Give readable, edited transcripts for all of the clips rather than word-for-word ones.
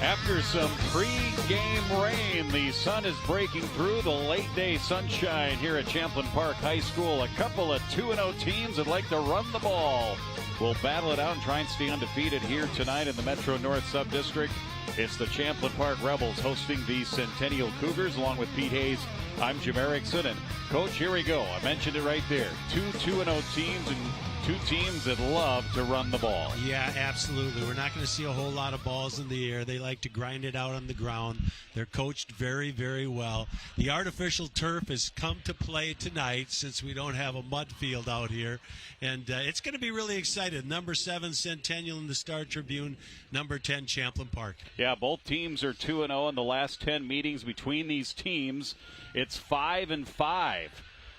After some pre-game rain, the sun is breaking through the late-day sunshine here at Champlin Park High School. A couple of 2-0 teams that like to run the ball will battle it out and try and stay undefeated here tonight in the Metro North Sub-District. It's the Champlin Park Rebels hosting the Centennial Cougars along with Pete Hayes. I'm Jim Erickson, and Coach, here we go. I mentioned it right there. Two 2-0 teams and two teams that love to run the ball. Yeah, absolutely. We're not going to see a whole lot of balls in the air. They like to grind it out on the ground. They're coached very, very well. The artificial turf has come to play tonight since we don't have a mud field out here. And it's going to be really exciting. Number 7, Centennial in the Star Tribune. Number 10, Champlin Park. Yeah, both teams are 2-0 in the last 10 meetings between these teams. It's 5-5.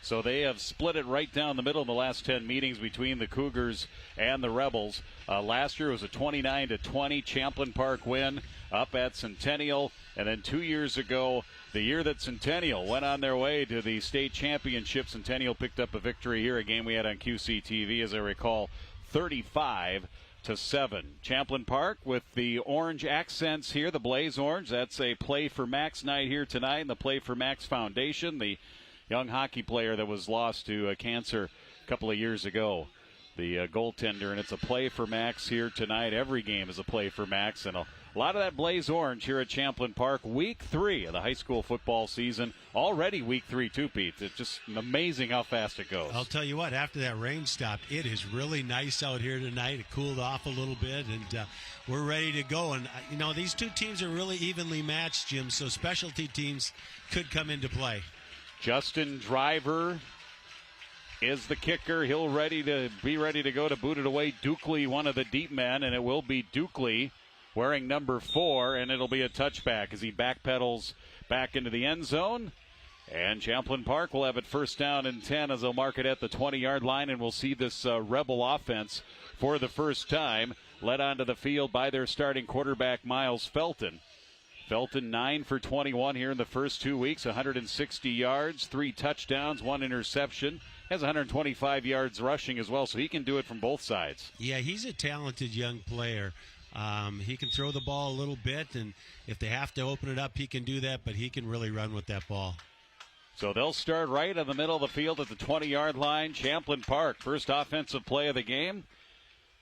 So they have split it right down the middle in the last 10 meetings between the Cougars and the Rebels. Last year it was a 29-20 Champlin Park win up at Centennial. And then 2 years ago, the year that Centennial went on their way to the state championship, Centennial picked up a victory here, a game we had on QCTV, as I recall, 35-7. Champlin Park with the orange accents here, the blaze orange. That's a Play for Max night here tonight, and the Play for Max Foundation, the young hockey player that was lost to cancer a couple of years ago, the goaltender, and it's a Play for Max here tonight. Every game is a Play for Max, and a lot of that blaze orange here at Champlin Park. Week 3 of the high school football season. Already week 3 too, Pete. It's just amazing how fast it goes. I'll tell you what, after that rain stopped, it is really nice out here tonight. It cooled off a little bit, and we're ready to go. And, these two teams are really evenly matched, Jim, so specialty teams could come into play. Justin Driver is the kicker. He'll be ready to go to boot it away. Dukley, one of the deep men, and it will be Dukley wearing number 4, and it'll be a touchback as he backpedals back into the end zone. And Champlin Park will have it first down and 10 as they'll mark it at the 20-yard line, and we'll see this Rebel offense for the first time led onto the field by their starting quarterback, Miles Felton. Felton 9 for 21 here in the first 2 weeks, 160 yards, 3 touchdowns, 1 interception. Has 125 yards rushing as well, so he can do it from both sides. Yeah, he's a talented young player. He can throw the ball a little bit, and if they have to open it up, he can do that, but he can really run with that ball. So they'll start right in the middle of the field at the 20-yard line. Champlin Park, first offensive play of the game.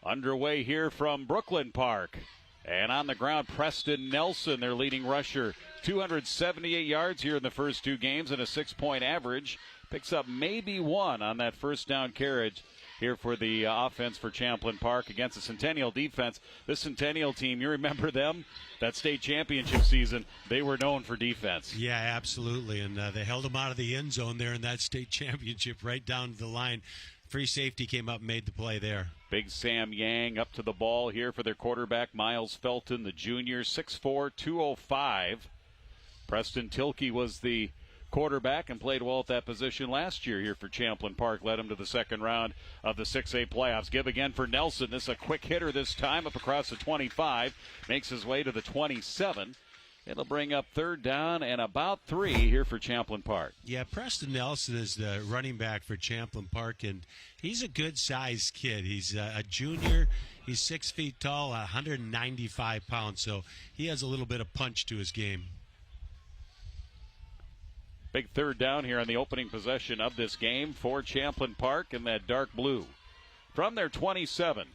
Underway here from Brooklyn Park. And on the ground, Preston Nelson, their leading rusher. 278 yards here in the first 2 games and a 6-point average. Picks up maybe 1 on that first down carriage here for the offense for Champlin Park against the Centennial defense. This Centennial team, you remember them? That state championship season, they were known for defense. Yeah, absolutely. And they held them out of the end zone there in that state championship right down to the line. Free safety came up and made the play there. Big Sam Yang up to the ball here for their quarterback, Miles Felton, the junior, 6'4", 205. Preston Tilkey was the quarterback and played well at that position last year here for Champlin Park. Led him to the second round of the 6A playoffs. Give again for Nelson. This is a quick hitter this time up across the 25. Makes his way to the 27. It'll bring up third down and about 3 here for Champlin Park. Yeah, Preston Nelson is the running back for Champlin Park, and he's a good-sized kid. He's a junior. He's 6 feet tall, 195 pounds, so he has a little bit of punch to his game. Big third down here on the opening possession of this game for Champlin Park in that dark blue. From their 27,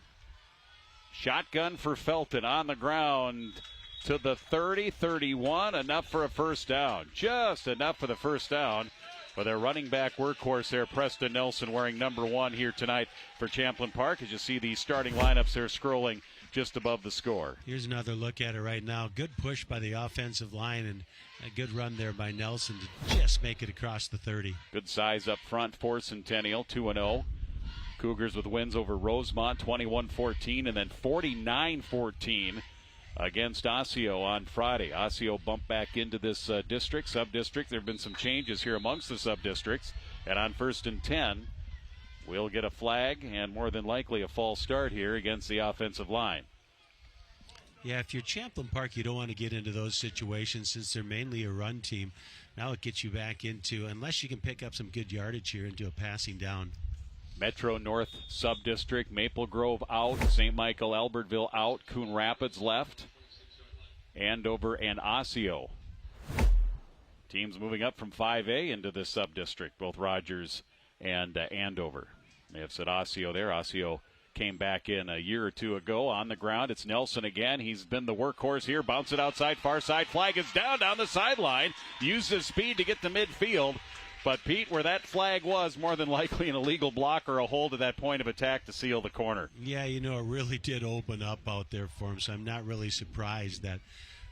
shotgun for Felton on the ground to the 30, 31, enough for a first down. Just enough for the first down for their running back workhorse there, Preston Nelson, wearing number 1 here tonight for Champlin Park. As you see the starting lineups there scrolling just above the score. Here's another look at it right now. Good push by the offensive line and a good run there by Nelson to just make it across the 30. Good size up front for Centennial, 2-0. Cougars with wins over Rosemont, 21-14, and then 49-14. Against Osseo on Friday. Osseo bumped back into this sub-district. There have been some changes here amongst the sub-districts. And on 1st and 10, we'll get a flag and more than likely a false start here against the offensive line. Yeah, if you're Champlin Park, you don't want to get into those situations since they're mainly a run team. Now it gets you back into, unless you can pick up some good yardage here, into a passing down. Metro North Sub-District, Maple Grove out, St. Michael, Albertville out, Coon Rapids left. Andover and Osseo. Teams moving up from 5A into the sub-district, both Rogers and Andover. They have said Osseo there. Osseo came back in a year or two ago. On the ground, it's Nelson again. He's been the workhorse here. Bounce it outside, far side. Flag is down the sideline. Uses speed to get to midfield. But, Pete, where that flag was, more than likely an illegal block or a hold at that point of attack to seal the corner. Yeah, it really did open up out there for him, so I'm not really surprised that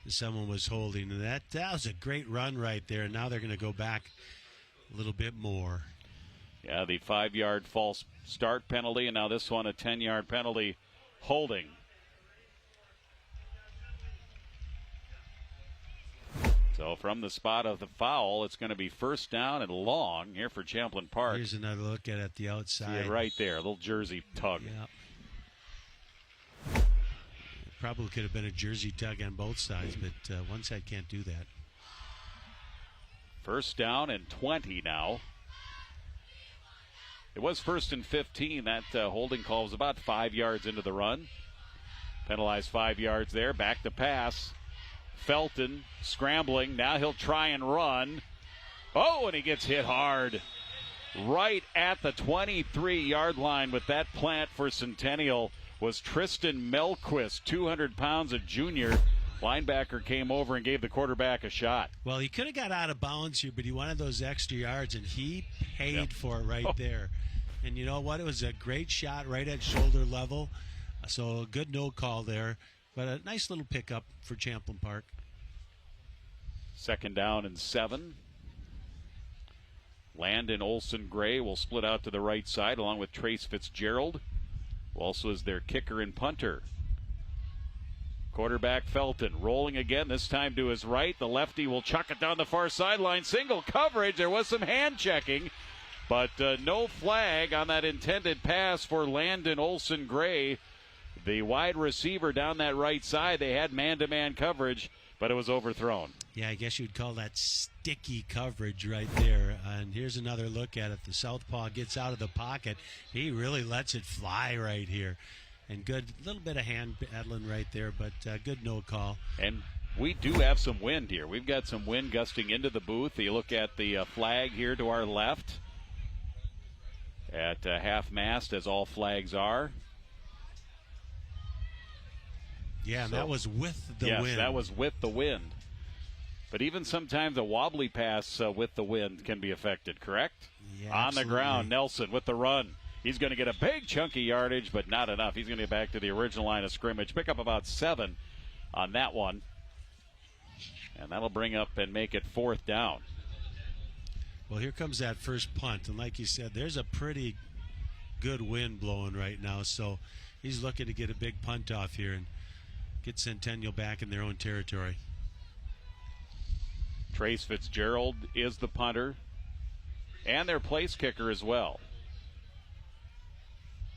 someone was holding. And that was a great run right there, and now they're going to go back a little bit more. Yeah, the 5-yard false start penalty, and now this one a 10-yard penalty holding. So from the spot of the foul, it's going to be first down and long here for Champlin Park. Here's another look at the outside. See it right there, a little jersey tug. Yeah. Probably could have been a jersey tug on both sides, but one side can't do that. First down and 20 now. It was first and 15. That holding call was about 5 yards into the run. Penalized 5 yards there. Back to pass. Felton scrambling. Now he'll try and run. Oh, and he gets hit hard. Right at the 23-yard line with that plant for Centennial was Tristan Melquist, 200 pounds, a junior. Linebacker came over and gave the quarterback a shot. Well, he could have got out of bounds here, but he wanted those extra yards, and he paid for it right there. And you know what? It was a great shot right at shoulder level. So a good no call there. But a nice little pickup for Champlin Park. Second down and 7. Landon Olsen-Gray will split out to the right side along with Trace Fitzgerald, who also is their kicker and punter. Quarterback Felton rolling again, this time to his right. The lefty will chuck it down the far sideline. Single coverage. There was some hand checking, but no flag on that intended pass for Landon Olsen-Gray. The wide receiver down that right side, they had man-to-man coverage, but it was overthrown. Yeah, I guess you'd call that sticky coverage right there. And here's another look at it. The southpaw gets out of the pocket. He really lets it fly right here. And good, little bit of hand battling right there, but good no call. And we do have some wind here. We've got some wind gusting into the booth. You look at the flag here to our left at half-mast, as all flags are. Yeah, and that was with the wind. Yes, that was with the wind. But even sometimes a wobbly pass with the wind can be affected, correct? Yeah, On absolutely. the ground, Nelson with the run. He's going to get a big chunky yardage, but not enough. He's going to get back to the original line of scrimmage. Pick up about 7 on that one. And that'll bring up and make it fourth down. Well, here comes that first punt. And like you said, there's a pretty good wind blowing right now. So he's looking to get a big punt off here and get Centennial back in their own territory. Trace Fitzgerald is the punter and their place kicker as well.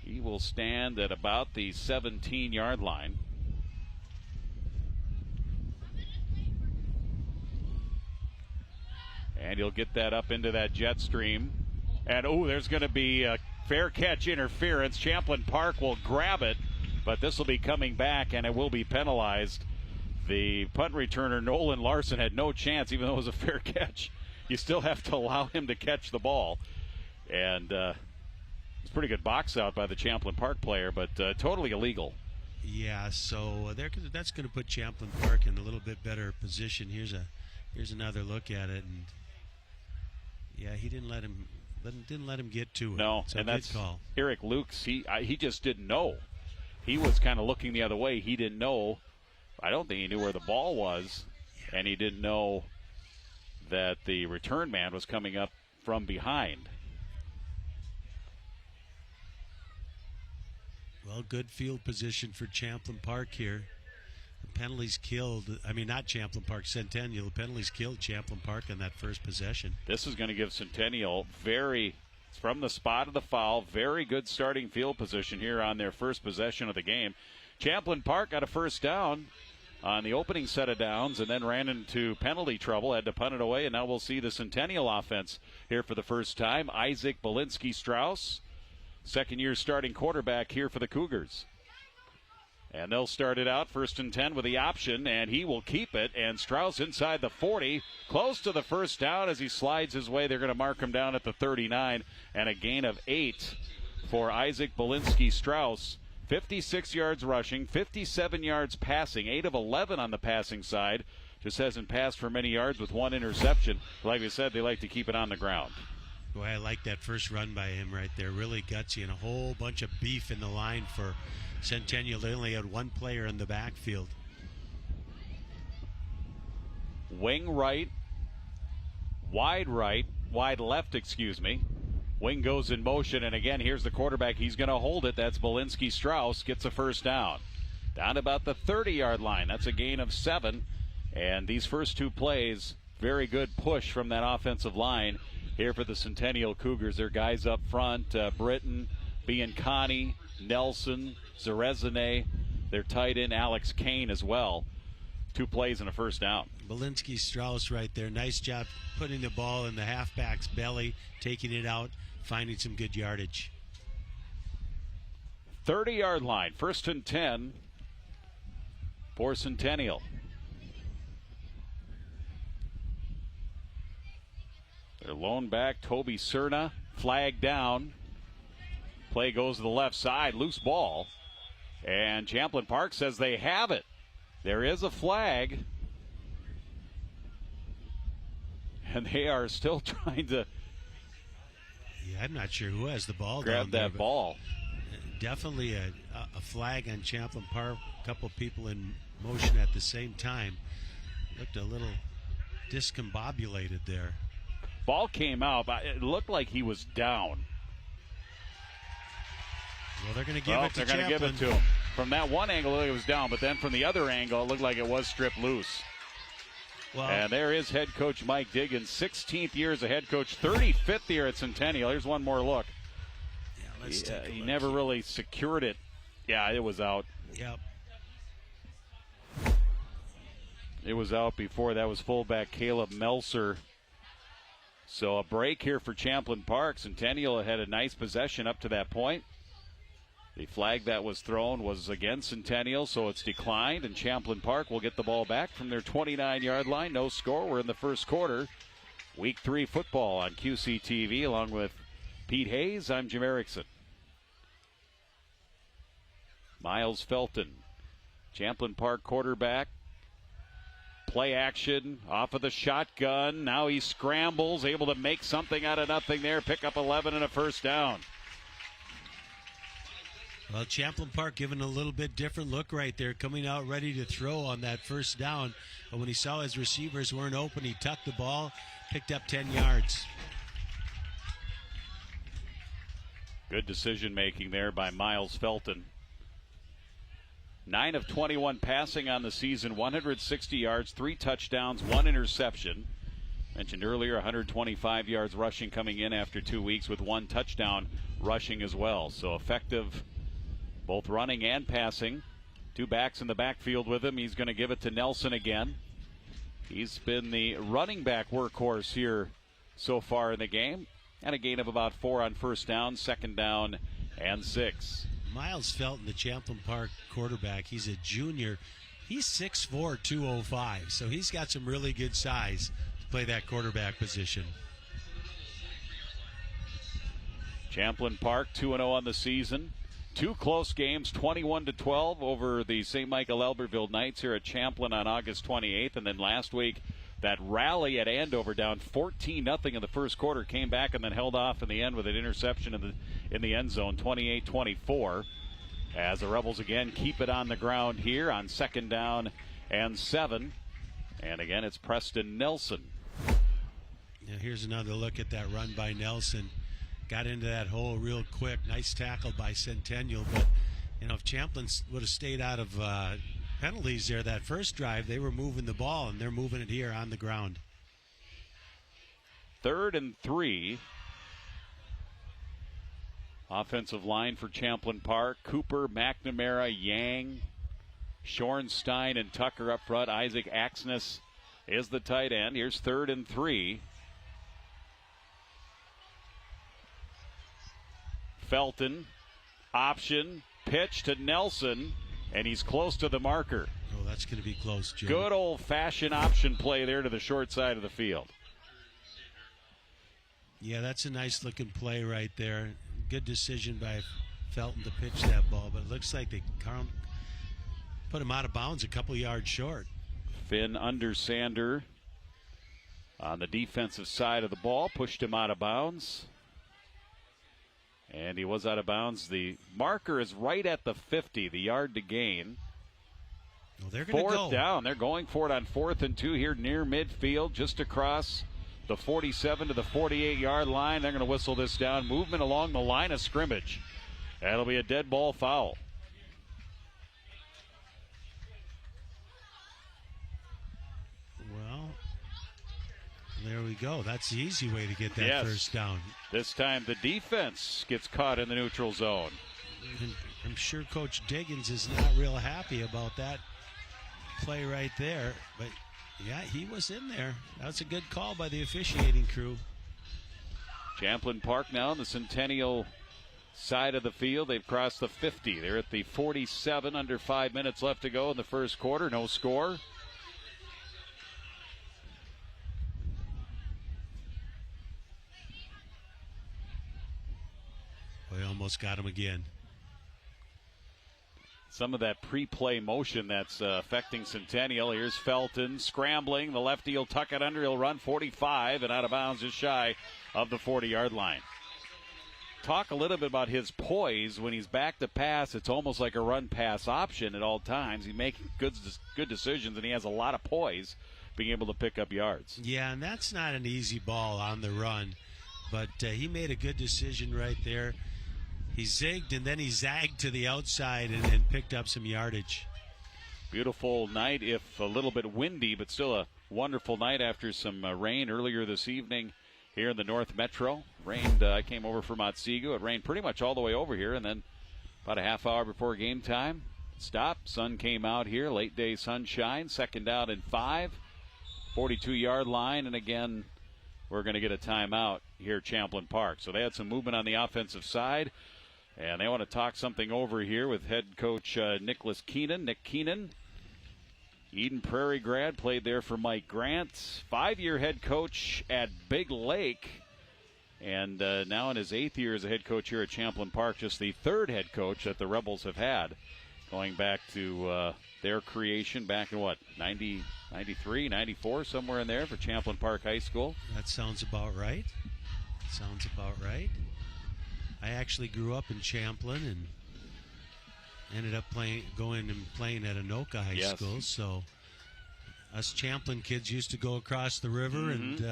He will stand at about the 17-yard line. And he'll get that up into that jet stream. And, there's going to be a fair catch interference. Champlin Park will grab it, but this will be coming back, and it will be penalized. The punt returner, Nolan Larson, had no chance, even though it was a fair catch. You still have to allow him to catch the ball. And it's a pretty good box out by the Champlin Park player, but totally illegal. Yeah, so that's going to put Champlin Park in a little bit better position. Here's another look at it, and yeah, he didn't let him get to it. No, so and that's call. Eric Lukes. He just didn't know. He was kind of looking the other way. He didn't know. I don't think he knew where the ball was, and he didn't know that the return man was coming up from behind. Well, good field position for Champlin Park here. The penalties killed, not Champlin Park, Centennial. The penalties killed Champlin Park on that first possession. This is going to give Centennial from the spot of the foul, very good starting field position here on their first possession of the game. Champlin Park got a first down on the opening set of downs and then ran into penalty trouble, had to punt it away, and now we'll see the Centennial offense here for the first time. Isaac Belinsky-Strauss, second-year starting quarterback here for the Cougars. And they'll start it out 1st and 10 with the option, and he will keep it. And Strauss inside the 40, close to the first down as he slides his way. They're going to mark him down at the 39, and a gain of 8 for Isaac Belinsky-Strauss. 56 yards rushing, 57 yards passing, 8 of 11 on the passing side. Just hasn't passed for many yards with 1 interception. Like I said, they like to keep it on the ground. Boy, I like that first run by him right there. Really gutsy and a whole bunch of beef in the line for Centennial. They only had 1 player in the backfield. Wing right, wide left, excuse me. Wing goes in motion, and again, here's the quarterback. He's going to hold it. That's Belinsky-Strauss. Gets a first down. Down about the 30-yard line. That's a gain of 7. And these first 2 plays, very good push from that offensive line here for the Centennial Cougars. Their guys up front, Britton, Biancani, Nelson, Zarezane, their tight end Alex Kane as well. 2 plays and a first down. Belinsky-Strauss right there. Nice job putting the ball in the halfback's belly, taking it out, finding some good yardage. 30-yard line, 1st and 10 for Centennial. Their lone back, Toby Cerna, flag down. Play goes to the left side, loose ball. And Champlin Park says they have it. There is a flag. And they are still trying to I'm not sure who has the ball. Grab that ball. Definitely a flag on Champlin Park. A couple people in motion at the same time. Looked a little discombobulated there. Ball came out, but it looked like he was down. Well, they're going to give it to Champlin. They're going to give it to him. From that one angle, it was down, but then from the other angle, it looked like it was stripped loose. Well, and there is head coach Mike Diggins, 16th year as a head coach, 35th year at Centennial. Here's one more look. Yeah, let's take a look. He never really secured it. Yeah, it was out. Yep. It was out before. That was fullback Caleb Melser. So a break here for Champlin Park. Centennial had a nice possession up to that point. The flag that was thrown was against Centennial, so it's declined, and Champlin Park will get the ball back from their 29-yard line. No score. We're in the first quarter. Week 3 football on QCTV, along with Pete Hayes. I'm Jim Erickson. Miles Felton, Champlin Park quarterback. Play action off of the shotgun. Now he scrambles, able to make something out of nothing there. Pick up 11 and a first down. Well, Champlin Park giving a little bit different look right there, coming out ready to throw on that first down. But when he saw his receivers weren't open, he tucked the ball, picked up 10 yards. Good decision making there by Miles Felton. 9 of 21 passing on the season, 160 yards, 3 touchdowns, 1 interception. Mentioned earlier, 125 yards rushing coming in after 2 weeks with 1 touchdown rushing as well. So effective both running and passing. 2 backs in the backfield with him. He's going to give it to Nelson again. He's been the running back workhorse here so far in the game. And a gain of about 4 on first down, 2nd down, and 6. Miles Felton, the Champlin Park quarterback, he's a junior. He's 6'4", 205, so he's got some really good size to play that quarterback position. Champlin Park 2-0 on the season. 2 close games, 21-12 over the St. Michael Albertville Knights here at Champlin on August 28th. And then last week, that rally at Andover down 14-0 in the first quarter, came back and then held off in the end with an interception in the end zone, 28-24. As the Rebels again keep it on the ground here on 2nd down and 7. And again, it's Preston Nelson. Now here's another look at that run by Nelson. Got into that hole real quick. Nice tackle by Centennial. But, if Champlin would have stayed out of penalties there that first drive, they were moving the ball, and they're moving it here on the ground. 3rd and 3. Offensive line for Champlin Park. Cooper, McNamara, Yang, Schornstein, and Tucker up front. Isaac Axness is the tight end. Here's 3rd and 3. Felton, option, pitch to Nelson. and he's close to the marker. Oh, that's going to be close, Jim. Good old-fashioned option play there to the short side of the field. Yeah, that's a nice-looking play right there. Good decision by Felton to pitch that ball, but it looks like they put him out of bounds a couple yards short. Finn Undersander on the defensive side of the ball, pushed him out of bounds. And he was out of bounds. The marker is right at the 50, the yard to gain. Well, they're going to go. Fourth down. They're going for it on 4th and 2 here near midfield, just across the 47 to the 48-yard line. They're going to whistle this down. Movement along the line of scrimmage. That'll be a dead ball foul. Well, there we go. That's the easy way to get that first down. This time the defense gets caught in the neutral zone. And I'm sure Coach Diggins is not real happy about that play right there. But, yeah, he was in there. That's a good call by the officiating crew. Champlin Park now on the Centennial side of the field. They've crossed the 50. They're at the 47, under 5 minutes left to go in the first quarter. No score. We almost got him again. Some of that pre-play motion that's affecting Centennial. Here's Felton scrambling. The lefty will tuck it under. He'll run 45 and out of bounds just shy of the 40-yard line. Talk a little bit about his poise. When he's back to pass, it's almost like a run-pass option at all times. He's making good decisions, and he has a lot of poise being able to pick up yards. Yeah, and that's not an easy ball on the run. But he made a good decision right there. He zigged and then he zagged to the outside and picked up some yardage. Beautiful night, if a little bit windy, but still a wonderful night after some rain earlier this evening here in the North Metro. Rained, I came over from Otsego. It rained pretty much all the way over here, and then about a half hour before game time, stopped. Sun came out here, late day sunshine, 2nd down and 5, 42-yard line, and again, we're going to get a timeout here at Champlin Park. So they had some movement on the offensive side, and they want to talk something over here with head coach Nick Keenan. Eden Prairie grad, played there for Mike Grant. 5-year head coach at Big Lake, and now in his 8th year as a head coach here at Champlin Park, just the 3rd head coach that the Rebels have had, going back to their creation back in, 93, 94, somewhere in there for Champlin Park High School. That sounds about right. I actually grew up in Champlin and ended up going and playing at Anoka High School. So us Champlin kids used to go across the river and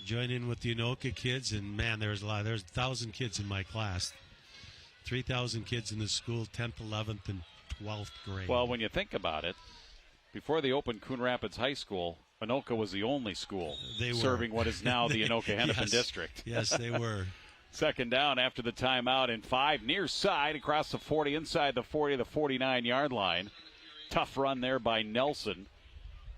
join in with the Anoka kids. And, man, there's 1,000 kids in my class. 3,000 kids in the school, 10th, 11th, and 12th grade. Well, when you think about it, before they opened Coon Rapids High School, Anoka was the only school serving what is now the Anoka-Hennepin district. Yes, they were. 2nd down after the timeout and 5 near side across the 40, inside the 40 to the 49-yard line. Tough run there by Nelson.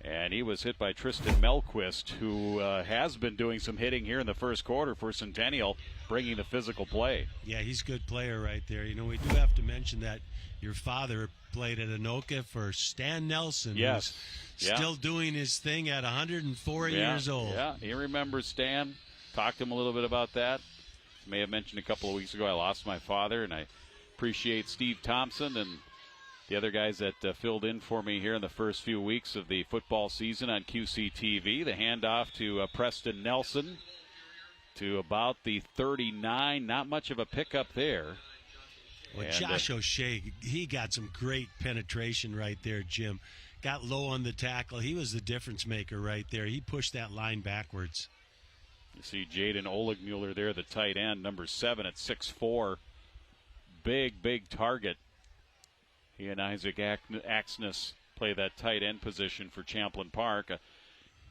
And he was hit by Tristan Melquist, who has been doing some hitting here in the first quarter for Centennial, bringing the physical play. Yeah, he's a good player right there. You know, we do have to mention that your father played at Anoka for Stan Nelson. Yes. Still doing his thing at 104 years old. Yeah, he remembers Stan. Talked to him a little bit about that. May have mentioned a couple of weeks ago I lost my father, and I appreciate Steve Thompson and the other guys that filled in for me here in the first few weeks of the football season on QCTV. The handoff to Preston Nelson to about the 39. Not much of a pickup there. Well, Josh O'Shea, he got some great penetration right there, Jim. Got low on the tackle. He was the difference maker right there. He pushed that line backwards. You see Jaden Oligmuller there, the tight end, number 7 at 6'4". Big target. He and Isaac Axness play that tight end position for Champlin Park.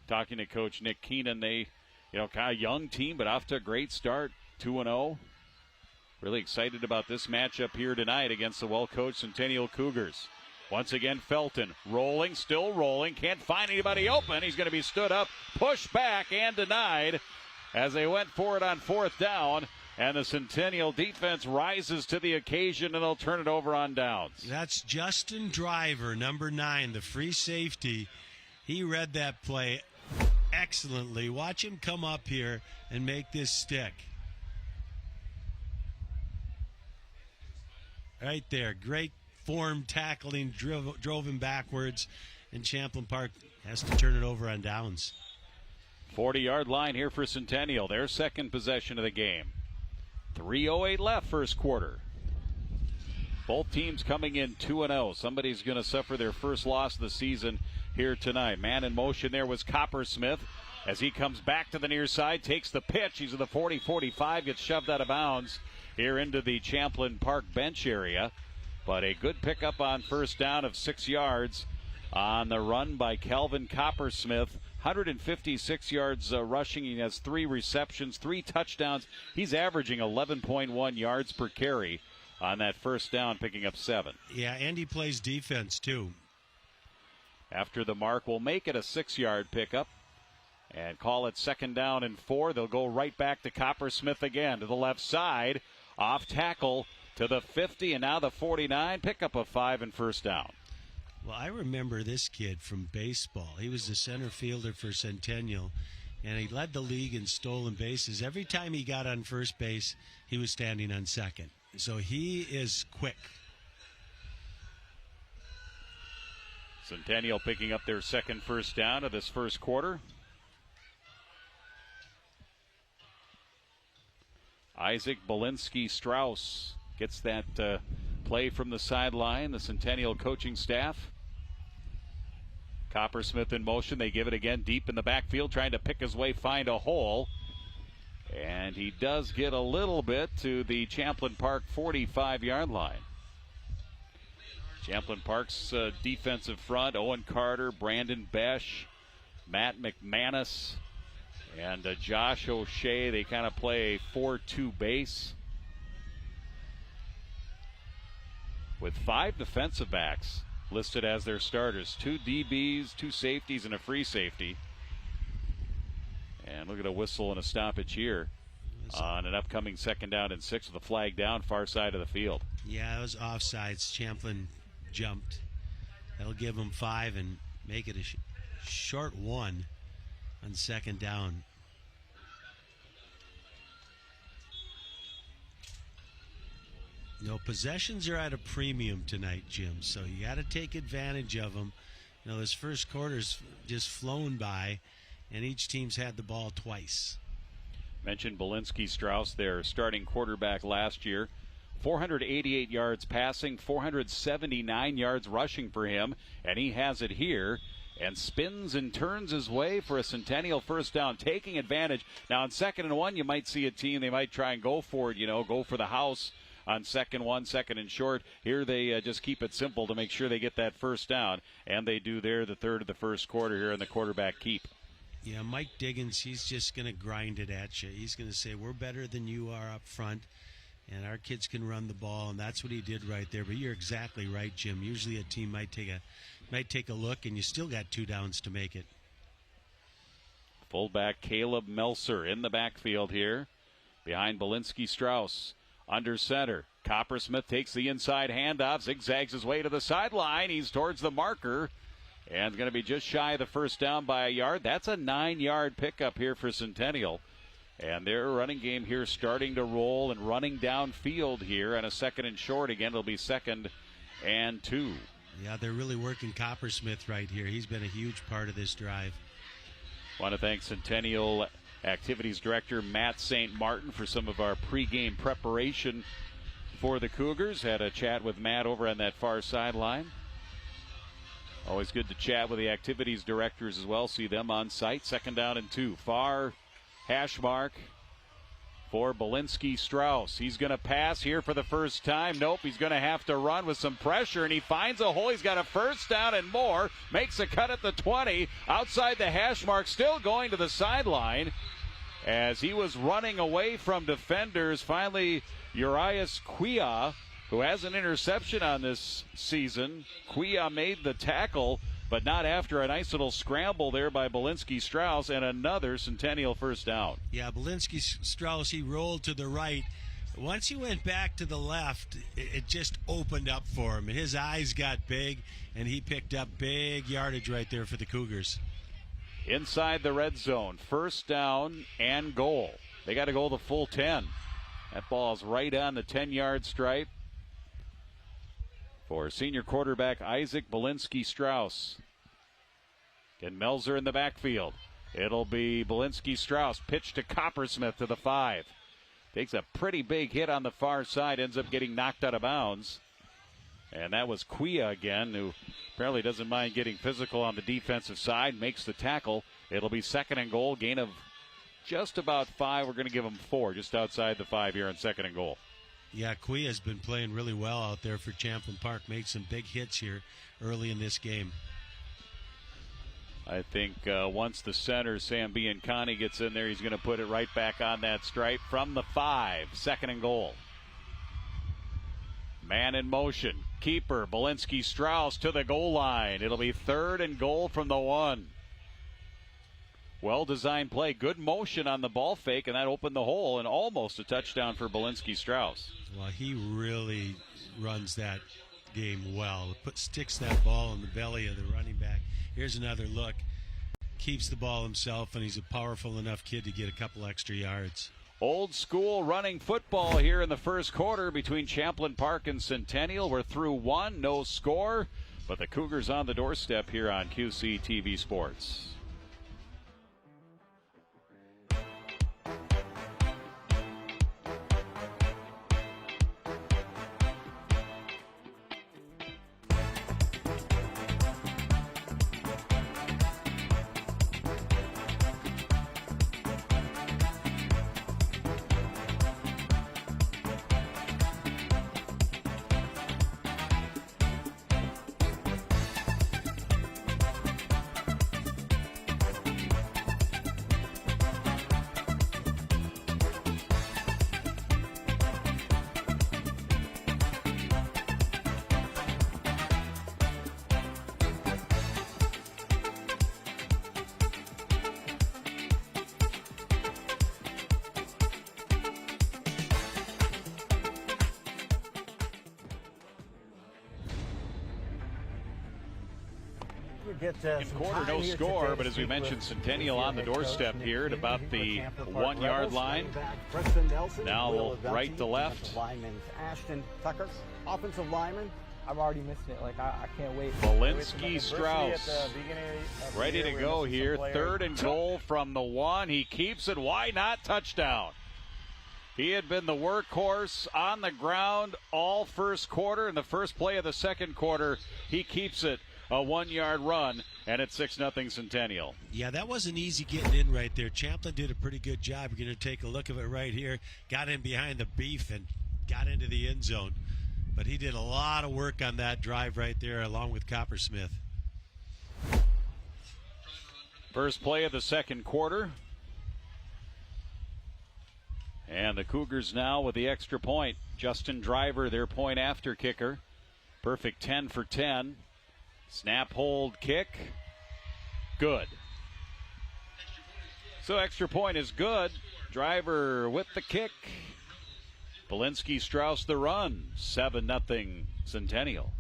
Talking to Coach Nick Keenan, they, kind of young team, but off to a great start, 2-0. Really excited about this matchup here tonight against the well-coached Centennial Cougars. Once again, Felton still rolling, can't find anybody open. He's going to be stood up, pushed back, and denied as they went for it on 4th down. And the Centennial defense rises to the occasion, and they'll turn it over on downs. That's Justin Driver, number 9, the free safety. He read that play excellently. Watch him come up here and make this stick. Right there. Great form tackling, drove him backwards, and Champlin Park has to turn it over on downs. 40-yard line here for Centennial. Their second possession of the game. 3:08 left first quarter. Both teams coming in 2-0. Somebody's going to suffer their first loss of the season here tonight. Man in motion there was Coppersmith as he comes back to the near side, takes the pitch. He's at the 40-45, gets shoved out of bounds here into the Champlin Park bench area. But a good pickup on first down of 6 yards on the run by Calvin Coppersmith. 156 yards rushing. He has 3 receptions, 3 touchdowns. He's averaging 11.1 yards per carry on that first down, picking up 7. Yeah, and he plays defense too. After the mark, we'll make it a 6-yard pickup and call it 2nd down and 4. They'll go right back to Coppersmith again to the left side. Off tackle to the 50 and now the 49. Pickup of 5 and first down. Well, I remember this kid from baseball. He was the center fielder for Centennial, and he led the league in stolen bases. Every time he got on first base, he was standing on second. So he is quick. Centennial picking up their second first down of this first quarter. Isaac Belinsky-Strauss gets that play from the sideline, the Centennial coaching staff. Coppersmith in motion. They give it again deep in the backfield, trying to pick his way, find a hole. And he does get a little bit to the Champlin Park 45-yard line. Champlin Park's defensive front, Owen Carter, Brandon Besh, Matt McManus, and Josh O'Shea. They kind of play a 4-2 base with 5 defensive backs listed as their starters. 2 DBs, 2 safeties, and a free safety. And look at a whistle and a stoppage here on an upcoming 2nd down and 6 with a flag down far side of the field. Yeah, it was offsides. Champlin jumped. That'll give them 5 and make it a short 1 on 2nd down. No, possessions are at a premium tonight, Jim, so you got to take advantage of them. You know, this first quarter's just flown by, and each team's had the ball twice. Mentioned Belinsky-Strauss, their starting quarterback last year. 488 yards passing, 479 yards rushing for him, and he has it here and spins and turns his way for a Centennial first down, taking advantage. Now, on 2nd and 1, you might see a team, they might try and go for it, go for the house on 2nd 1, 2nd and short. Here they just keep it simple to make sure they get that first down, and they do there the third of the first quarter here in the quarterback keep. Yeah, Mike Diggins, he's just going to grind it at you. He's going to say, we're better than you are up front, and our kids can run the ball, and that's what he did right there. But you're exactly right, Jim. Usually a team might take a look, and you still got 2 downs to make it. Fullback Caleb Melser in the backfield here behind Belinsky-Strauss. Under center, Coppersmith takes the inside handoff, zigzags his way to the sideline. He's towards the marker and going to be just shy of the first down by a yard. That's a 9-yard pickup here for Centennial. And their running game here starting to roll and running downfield here on a 2nd and short. Again, it'll be 2nd and 2. Yeah, they're really working Coppersmith right here. He's been a huge part of this drive. Want to thank Centennial Activities Director Matt St. Martin for some of our pregame preparation for the Cougars. Had a chat with Matt over on that far sideline. Always good to chat with the activities directors as well. See them on site. 2nd down and 2. Far hash mark for Belinsky-Strauss. He's going to pass here for the first time. Nope, he's going to have to run with some pressure, and he finds a hole. He's got a first down and more. Makes a cut at the 20. Outside the hash mark, still going to the sideline as he was running away from defenders. Finally, Urias Quia, who has an interception on this season. Quia made the tackle, but not after a nice little scramble there by Belinsky-Strauss and another Centennial first down. Yeah, Belinsky-Strauss, he rolled to the right. Once he went back to the left, it just opened up for him. And his eyes got big, and he picked up big yardage right there for the Cougars. Inside the red zone, first down and goal. They got to go the full 10. That ball's right on the 10-yard stripe for senior quarterback Isaac Belinsky-Strauss. Again, Melzer in the backfield. It'll be Belinsky-Strauss, pitch to Coppersmith to the 5. Takes a pretty big hit on the far side, ends up getting knocked out of bounds. And that was Quia again, who apparently doesn't mind getting physical on the defensive side, makes the tackle. It'll be second and goal, gain of just about 5. We're going to give them 4, just outside the 5 here on second and goal. Yeah, Quia has been playing really well out there for Champlin Park, made some big hits here early in this game. I think once the center, Sam Biancani, gets in there, he's going to put it right back on that stripe from the 5, second and goal. Man in motion. Keeper, Belinsky-Strauss to the goal line. It'll be third and goal from the 1. Well-designed play. Good motion on the ball fake, and that opened the hole, and almost a touchdown for Belinsky-Strauss. Well, he really runs that game well. Sticks that ball in the belly of the running back. Here's another look. Keeps the ball himself, and he's a powerful enough kid to get a couple extra yards. Old school running football here in the first quarter between Champlin Park and Centennial. We're through 1, no score, but the Cougars on the doorstep here on QCTV Sports. Second quarter, no score, but as we mentioned, Centennial on the doorstep here at about the 1-yard line. Now right to left. Lineman Ashton Tucker, offensive lineman. I've already missed it. I can't wait. Belinsky-Strauss ready to go here. Third and goal from the 1. He keeps it. Why not? Touchdown. He had been the workhorse on the ground all first quarter. In the first play of the second quarter, he keeps it. A 1-yard run, and it's 6-0 Centennial. Yeah, that wasn't easy getting in right there. Champlin did a pretty good job. You're going to take a look at it right here. Got in behind the beef and got into the end zone. But he did a lot of work on that drive right there, along with Coppersmith. First play of the second quarter. And the Cougars now with the extra point. Justin Driver, their point after kicker. Perfect 10 for 10. Snap, hold, kick. Good. So extra point is good. Driver with the kick. Belinsky-Strauss the run. 7-0 Centennial.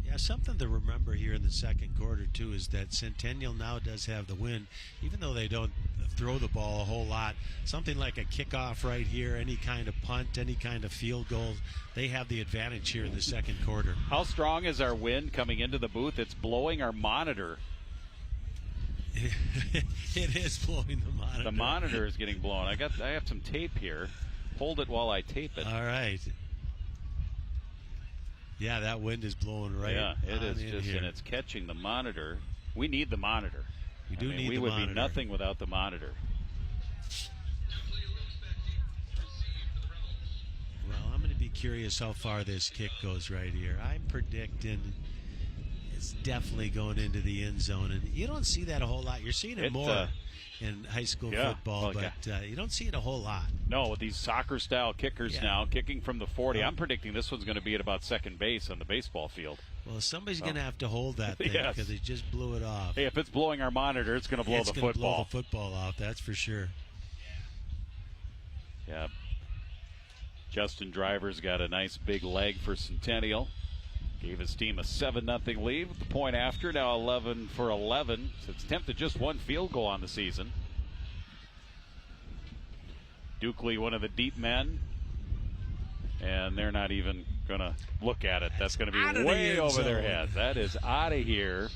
Yeah, something to remember here in the second quarter, too, is that Centennial now does have the win, even though they don't throw the ball a whole lot. Something like a kickoff right here, any kind of punt, any kind of field goal, they have the advantage here in the second quarter. How strong is our wind coming into the booth? It's blowing our monitor. It is blowing the monitor. The monitor is getting blown. I have some tape here. Hold it while I tape it. All right. Yeah, that wind is blowing right. Yeah, it is just, here. And it's catching the monitor. We need the monitor. We do need the monitor. We would be nothing without the monitor. Well, I'm going to be curious how far this kick goes right here. I'm predicting It's definitely going into the end zone, and you don't see that a whole lot. You're seeing it more in high school football, but you don't see it a whole lot. No, with these soccer-style kickers now, kicking from the 40, I'm predicting this one's going to be at about second base on the baseball field. Well, somebody's going to have to hold that thing because they just blew it off. Hey, if it's blowing our monitor, it's going to blow the football. It's going to blow the football off, that's for sure. Yeah. Justin Driver's got a nice big leg for Centennial. Gave his team a 7-0 lead with the point after. Now 11 for 11. So it's attempted just one field goal on the season. Dukley, one of the deep men. And they're not even going to look at it. That's going to be way over their head. That is out of here.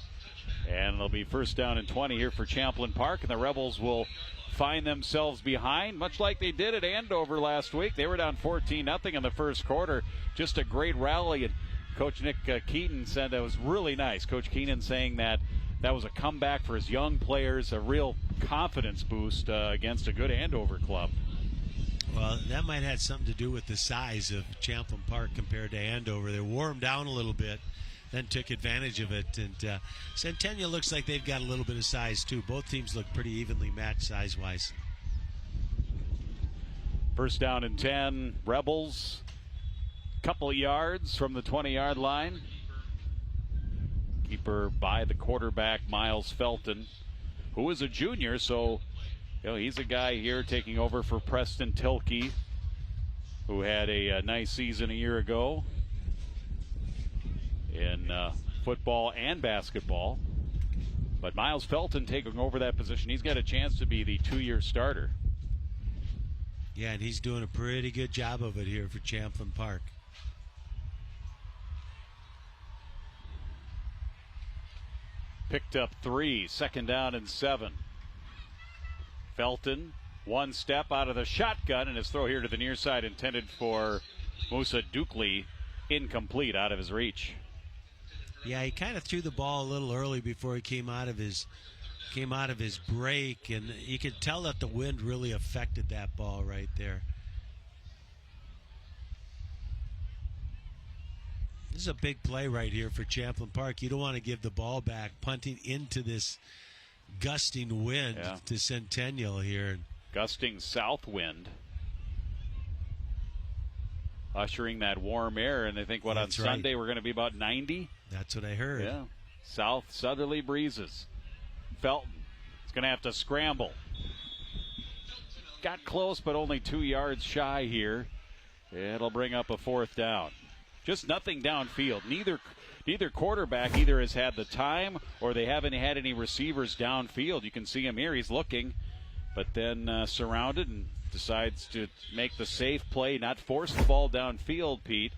And it'll be first down and 20 here for Champlin Park. And the Rebels will find themselves behind, much like they did at Andover last week. They were down 14-0 in the first quarter. Just a great rally. And Coach Nick Keaton said that was really nice. Coach Keenan saying that was a comeback for his young players, a real confidence boost against a good Andover club. Well, that might have something to do with the size of Champlin Park compared to Andover. They wore them down a little bit, then took advantage of it. And Centennial looks like they've got a little bit of size, too. Both teams look pretty evenly matched size-wise. First down and 10, Rebels. Couple of yards from the 20-yard line. Keeper by the quarterback, Miles Felton, who is a junior, so he's a guy here taking over for Preston Tilkey, who had a nice season a year ago in football and basketball. But Miles Felton taking over that position. He's got a chance to be the 2-year starter. Yeah, and he's doing a pretty good job of it here for Champlin Park. Picked up 3, second down and 7. Felton, one step out of the shotgun, and his throw here to the near side intended for Musa Dukley, incomplete, out of his reach. Yeah, he kind of threw the ball a little early before he came out of his break, and you could tell that the wind really affected that ball right there. This is a big play right here for Champlin Park. You don't want to give the ball back, punting into this gusting wind to Centennial here. Gusting south wind. Ushering that warm air, and I think on Sunday we're going to be about 90? That's what I heard. Yeah. South southerly breezes. Felton is going to have to scramble. Got close, but only 2 yards shy here. It'll bring up a fourth down. Just nothing downfield. Neither quarterback either has had the time or they haven't had any receivers downfield. You can see him here. He's looking, but then surrounded and decides to make the safe play, not force the ball downfield, Pete.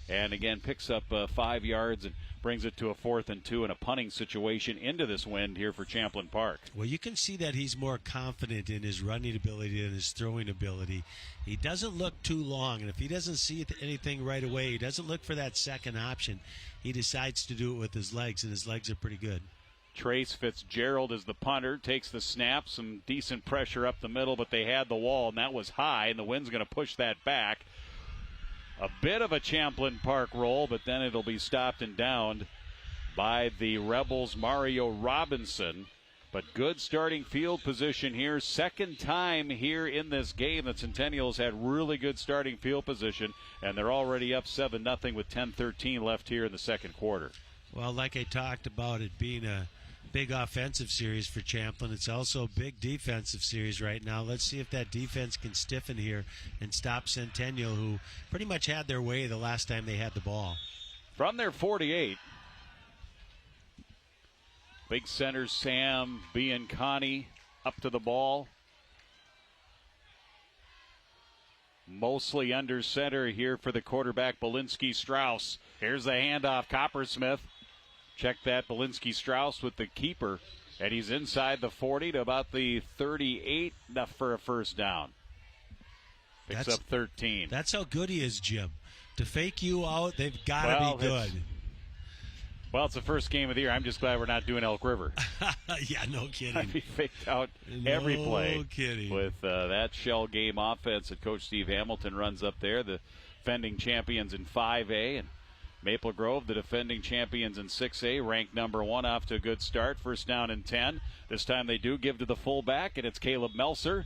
And again, picks up 5 yards and brings it to a 4th and 2 in a punting situation into this wind here for Champlin Park. Well, you can see that he's more confident in his running ability than his throwing ability. He doesn't look too long, and if he doesn't see anything right away, he doesn't look for that second option. He decides to do it with his legs, and his legs are pretty good. Trace Fitzgerald is the punter, takes the snap, some decent pressure up the middle, but they had the wall, and that was high, and the wind's going to push that back. A bit of a Champlin Park roll, but then it'll be stopped and downed by the Rebels' Mario Robinson. But good starting field position here. Second time here in this game that Centennial's had really good starting field position, and they're already up 7-0 with 10:13 left here in the second quarter. Well, like I talked about it being a big offensive series for Champlin, it's also a big defensive series right now. Let's see if that defense can stiffen here and stop Centennial, who pretty much had their way the last time they had the ball. From their 48, big center Sam Biancani up to the ball. Mostly under center here for the quarterback, Belinsky Strauss. Here's the handoff, Coppersmith. Check that, Belinsky Strauss with the keeper, and he's inside the 40 to about the 38, enough for a first down. Picks up 13. That's how good he is, Jim. To fake you out, they've got to be good. Well, it's the first game of the year. I'm just glad we're not doing Elk River. Yeah, no kidding. I'd be faked out every play. No kidding. With that shell game offense that Coach Steve Hamilton runs up there, the defending champions in 5A, and Maple Grove, the defending champions in 6A, ranked number 1, off to a good start. First down and 10. This time they do give to the fullback, and it's Caleb Melser.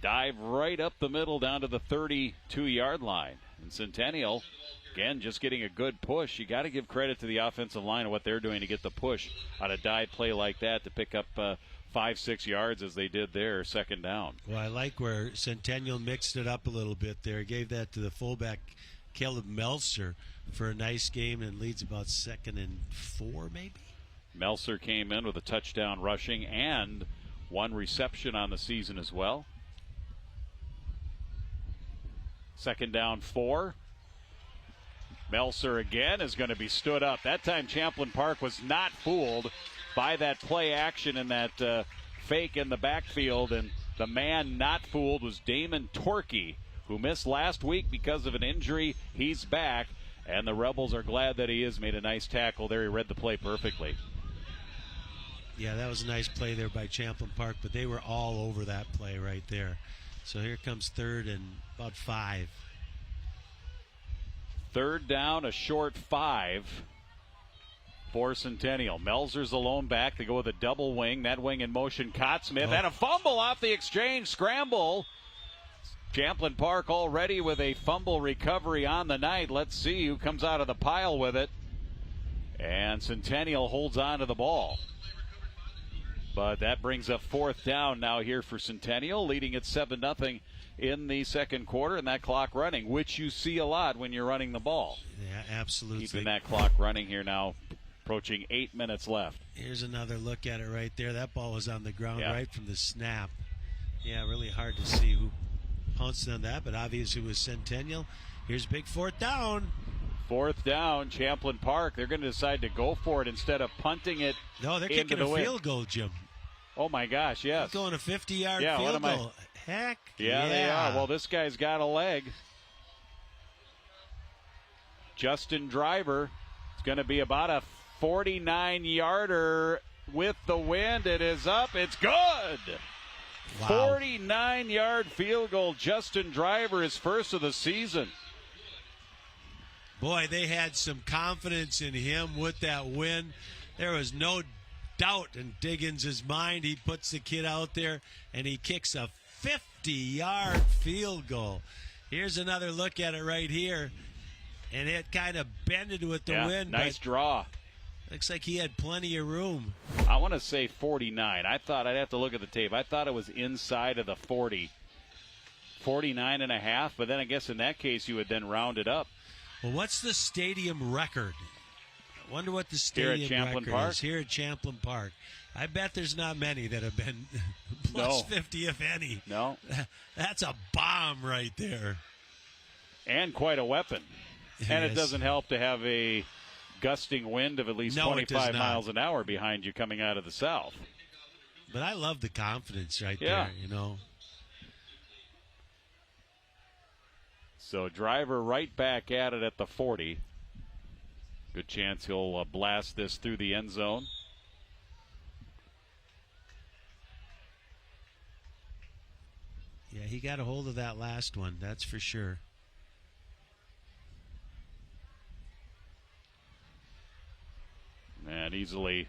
Dive right up the middle down to the 32-yard line. And Centennial, again, just getting a good push. You got to give credit to the offensive line and what they're doing to get the push on a dive play like that to pick up 5-6 yards as they did there, second down. Well, I like where Centennial mixed it up a little bit there. Gave that to the fullback, Caleb Melser, for a nice game, and leads about 2nd and 4 maybe. Melser came in with a touchdown rushing and 1 reception on the season as well. Second down 4. Melser again is going to be stood up. That time Champlin Park was not fooled by that play action and that fake in the backfield, and the man not fooled was Damon Torkey, who missed last week because of an injury. He's back, and the Rebels are glad that he is. Made a nice tackle there. He read the play perfectly. Yeah, that was a nice play there by Champlin Park, but they were all over that play right there. So here comes 3rd and about 5. Third down, a short 5 for Centennial. Melser's the lone back. They go with a double wing. That wing in motion caught Smith. And a fumble off the exchange. Scramble. Champlin Park already with a fumble recovery on the night. Let's see who comes out of the pile with it. And Centennial holds on to the ball. But that brings up 4th down now here for Centennial, leading at 7-0 in the second quarter, and that clock running, which you see a lot when you're running the ball. Yeah, absolutely. Keeping that clock running here now, approaching 8 minutes left. Here's another look at it right there. That ball was on the ground right from the snap. Yeah, really hard to see who pounced on that, but obviously it was Centennial. Here's big 4th down. 4th down, Champlin Park. They're going to decide to go for it instead of punting it. No, they're kicking a field goal, Jim. Oh, my gosh, yes. They're going a 50-yard field goal. Heck, yeah, they are. Well, this guy's got a leg. Justin Driver. It's going to be about a 49-yarder with the wind. It is up. It's good. Wow. 49-yard field goal. Justin Driver, his first of the season. Boy, they had some confidence in him with that win. There was no doubt in Diggins' mind. He puts the kid out there, and he kicks a 50-yard field goal. Here's another look at it right here, and it kind of bended with the wind. Nice draw. Looks like he had plenty of room. I want to say 49. I thought I'd have to look at the tape. I thought it was inside of the 40. 49 and a half, but then I guess in that case you would then round it up. Well, what's the stadium record? I wonder what the stadium record is here at Champlin Park. I bet there's not many that have been plus 50, if any. No. That's a bomb right there. And quite a weapon. And Yes. it doesn't help to have a gusting wind of at least 25 miles an hour behind you coming out of the south. But I love the confidence right there, you know. So Driver right back at it at the 40. Good chance he'll blast this through the end zone. Yeah, he got a hold of that last one, that's for sure. And easily,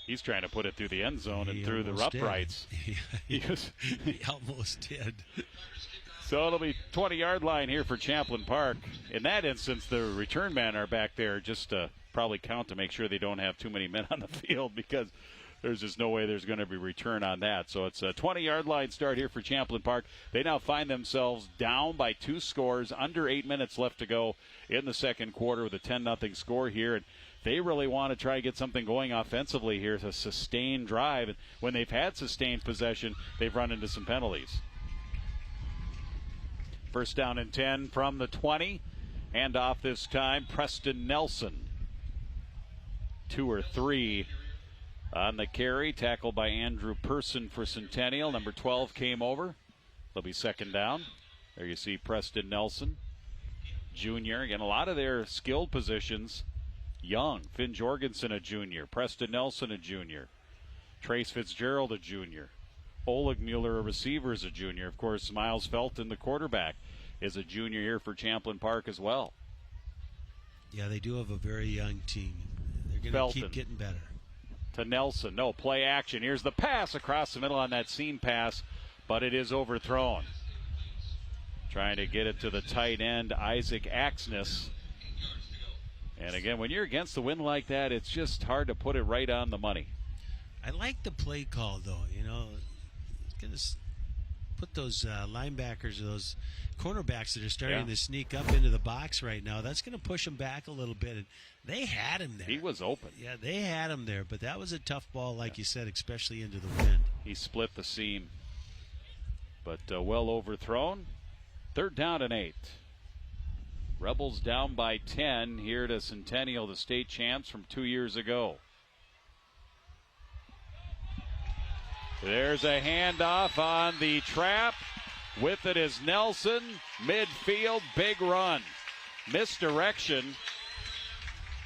he's trying to put it through the end zone and through the uprights. He almost did. So it'll be 20-yard line here for Champlin Park. In that instance, the return men are back there just to probably count to make sure they don't have too many men on the field, because there's just no way there's going to be return on that. So it's a 20-yard line start here for Champlin Park. They now find themselves down by 2 scores, under 8 minutes left to go in the second quarter with a 10-0 score here. And they really want to try to get something going offensively here to sustain drive. And when they've had sustained possession, they've run into some penalties. First down and 10 from the 20. Hand off this time, Preston Nelson. 2 or 3 on the carry. Tackled by Andrew Person for Centennial. Number 12 came over. They'll be second down. There you see Preston Nelson, junior. Again, a lot of their skilled positions young. Finn Jorgensen, a junior. Preston Nelson, a junior. Trace Fitzgerald, a junior. Oleg Mueller, a receiver, is a junior. Of course, Miles Felton, the quarterback, is a junior here for Champlin Park as well. Yeah, they do have a very young team. They're going to keep getting better. To Nelson. No play action. Here's the pass across the middle on that seam pass, but it is overthrown. Trying to get it to the tight end, Isaac Axness. And again, when you're against the wind like that, it's just hard to put it right on the money. I like the play call, though. You know, going to put those linebackers or those cornerbacks that are starting to sneak up into the box right now. That's going to push them back a little bit. And they had him there. He was open. Yeah, they had him there. But that was a tough ball, like you said, especially into the wind. He split the seam. But well overthrown. 3rd down and 8. Rebels down by 10 here to Centennial, the state champs from 2 years ago. There's a handoff on the trap. With it is Nelson. Midfield, big run. Misdirection.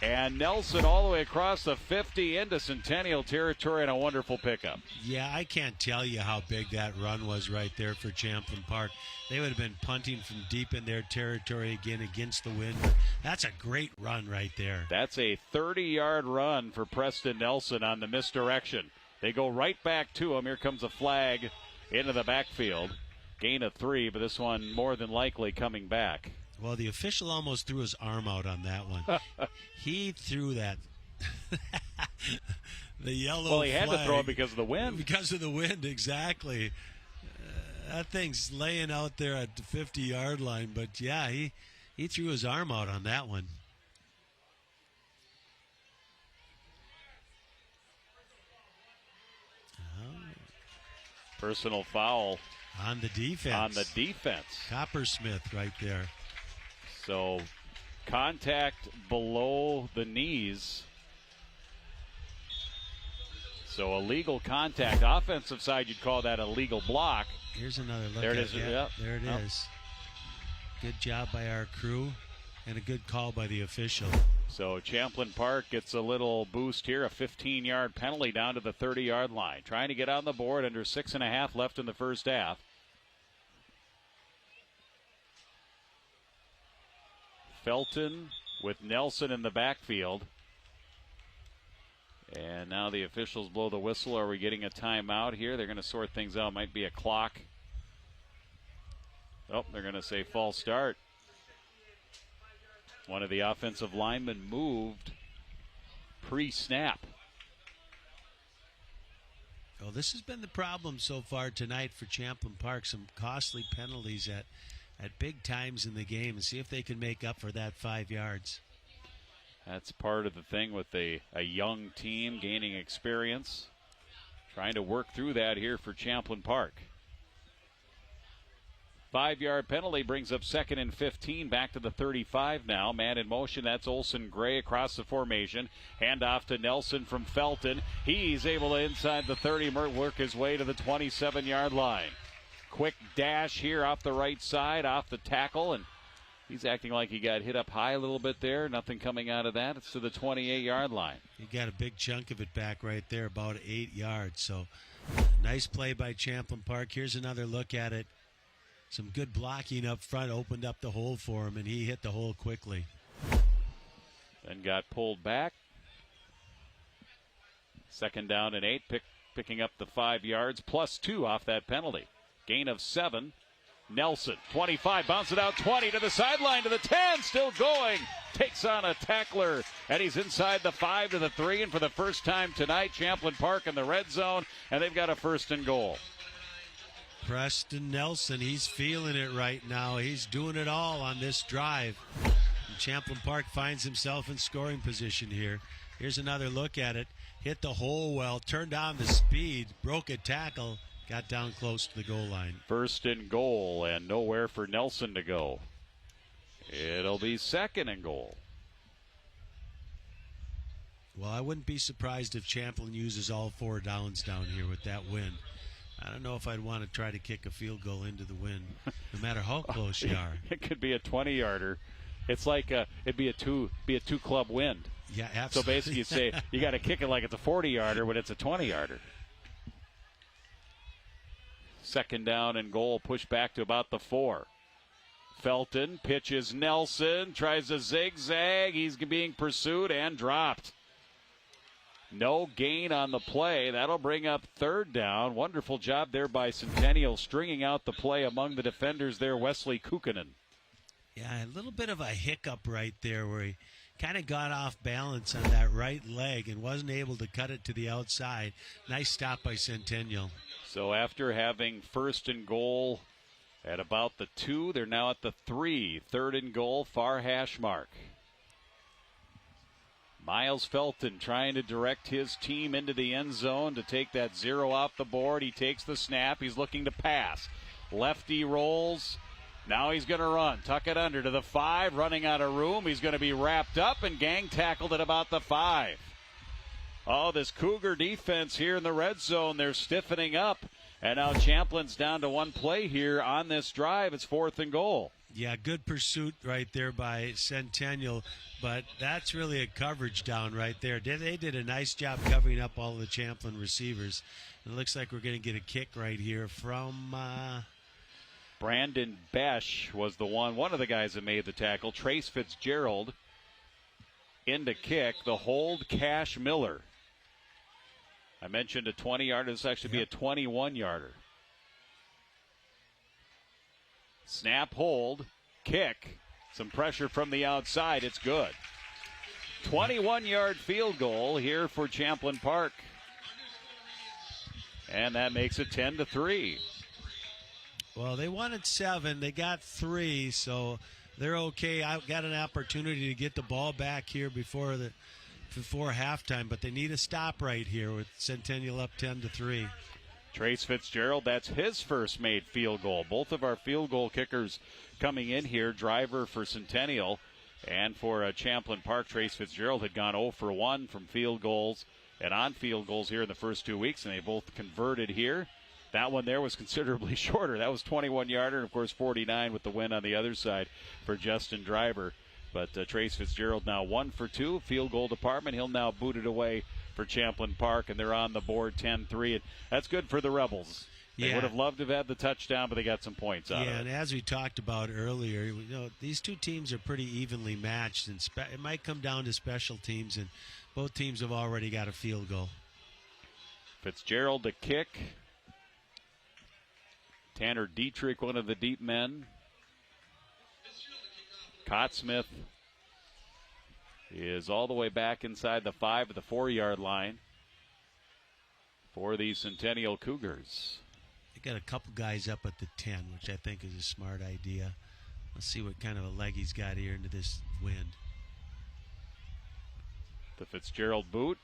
And Nelson all the way across the 50 into Centennial territory, and a wonderful pickup. Yeah, I can't tell you how big that run was right there for Champlin Park. They would have been punting from deep in their territory again against the wind. That's a great run right there. That's a 30-yard run for Preston Nelson on the misdirection. They go right back to him. Here comes a flag into the backfield. Gain of 3, but this one more than likely coming back. Well, the official almost threw his arm out on that one. He threw that. The yellow Well, he flag, had to throw it because of the wind. Because of the wind, exactly. That thing's laying out there at the 50-yard line. But, yeah, he threw his arm out on that one. Personal foul. On the defense. On the defense. Coppersmith right there. So, contact below the knees. So, illegal contact. Offensive side, you'd call that a legal block. Here's another look. There it at is. it. Yep. There it is. Good job by our crew, and a good call by the official. So, Champlin Park gets a little boost here, a 15-yard penalty down to the 30-yard line. Trying to get on the board under 6.5 left in the first half. Felton with Nelson in the backfield. And now the officials blow the whistle. Are we getting a timeout here? They're going to sort things out. Might be a clock. Oh, they're going to say false start. One of the offensive linemen moved pre-snap. Well, this has been the problem so far tonight for Champlin Park. Some costly penalties at big times in the game, and see if they can make up for that 5 yards. That's part of the thing with a young team gaining experience. Trying to work through that here for Champlin Park. 5-yard penalty brings up 2nd and 15, back to the 35 now. Man in motion, that's Olson Gray across the formation. Handoff to Nelson from Felton. He's able to inside the 30 work his way to the 27-yard line. Quick dash here off the right side, off the tackle, and he's acting like he got hit up high a little bit there. Nothing coming out of that. It's to the 28-yard line. He got a big chunk of it back right there, about 8 yards. So nice play by Champlin Park. Here's another look at it. Some good blocking up front opened up the hole for him, and he hit the hole quickly. Then got pulled back. 2nd down and 8, picking up the 5 yards, +2 off that penalty. Gain of 7. Nelson, 25, bounce it out 20 to the sideline to the 10, still going. Takes on a tackler, and he's inside the 5 to the 3, and for the first time tonight, Champlin Park in the red zone, and they've got a 1st and goal. Preston Nelson, he's feeling it right now. He's doing it all on this drive. And Champlin Park finds himself in scoring position here. Here's another look at it. Hit the hole well, turned on the speed, broke a tackle, got down close to the goal line. 1st and goal, and nowhere for Nelson to go. It'll be 2nd and goal. Well, I wouldn't be surprised if Champlin uses all 4 downs down here with that wind. I don't know if I'd want to try to kick a field goal into the wind, no matter how close you are. It could be a 20-yarder. It's like it'd be a two-club wind. Yeah, absolutely. So basically, you say you got to kick it like it's a 40-yarder when it's a 20-yarder. 2nd down and goal, push back to about the 4. Felton pitches Nelson, tries a zigzag. He's being pursued and dropped. No gain on the play. That'll bring up third down. Wonderful job there by Centennial, stringing out the play among the defenders there, Wesley Kukkonen. Yeah, a little bit of a hiccup right there where he kind of got off balance on that right leg and wasn't able to cut it to the outside. Nice stop by Centennial. So after having first and goal at about the 2, they're now at the 3. Third and goal, far hash mark. Miles Felton trying to direct his team into the end zone to take that 0 off the board. He takes the snap. He's looking to pass. Lefty rolls. Now he's going to run. Tuck it under to the 5. Running out of room. He's going to be wrapped up and gang tackled at about the 5. Oh, this Cougar defense here in the red zone. They're stiffening up. And now Champlin's down to one play here on this drive. It's 4th and goal. Yeah, good pursuit right there by Centennial, but that's really a coverage down right there. They did a nice job covering up all of the Champlin receivers. It looks like we're going to get a kick right here from Brandon Besh was one of the guys that made the tackle. Trace Fitzgerald in to kick. The hold, Cash Miller. I mentioned a 20-yarder. This will actually be a 21-yarder. Snap, hold, kick. Some pressure from the outside. It's good. 21-yard field goal here for Champlin Park. And that makes it 10-3. Well, they wanted 7. They got 3, so they're okay. I got an opportunity to get the ball back here before halftime, but they need a stop right here with Centennial up 10-3. Trace Fitzgerald, that's his first made field goal. Both of our field goal kickers coming in here. Driver for Centennial and for Champlin Park. Trace Fitzgerald had gone 0 for 1 from field goals and on field goals here in the first 2 weeks, and they both converted here. That one there was considerably shorter. That was 21-yarder, and of course 49 with the win on the other side for Justin Driver. But Trace Fitzgerald now 1 for 2, field goal department. He'll now boot it away for Champlin Park, and they're on the board 10-3. And that's good for the Rebels. They would have loved to have had the touchdown, but they got some points out of it. Yeah, and as we talked about earlier, these two teams are pretty evenly matched, and it might come down to special teams, and both teams have already got a field goal. Fitzgerald to kick. Tanner Dietrich, one of the deep men. Cottsmith is all the way back inside the 5 at the 4-yard line for the Centennial Cougars. They got a couple guys up at the 10, which I think is a smart idea. Let's see what kind of a leg he's got here into this wind. The Fitzgerald boot.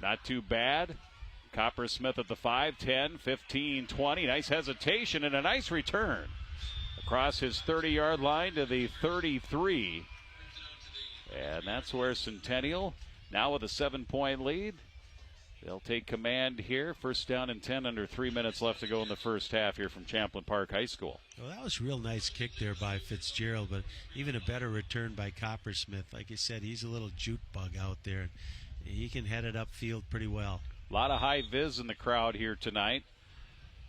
Not too bad. Coppersmith at the 5, 10, 15, 20. Nice hesitation and a nice return across his 30-yard line to the 33. And that's where Centennial, now with a 7-point lead, they'll take command here. First down and 10, under 3 minutes left to go in the first half here from Champlin Park High School. Well, that was a real nice kick there by Fitzgerald, but even a better return by Coppersmith. Like you said, he's a little jute bug out there, and he can head it upfield pretty well. A lot of high vis in the crowd here tonight.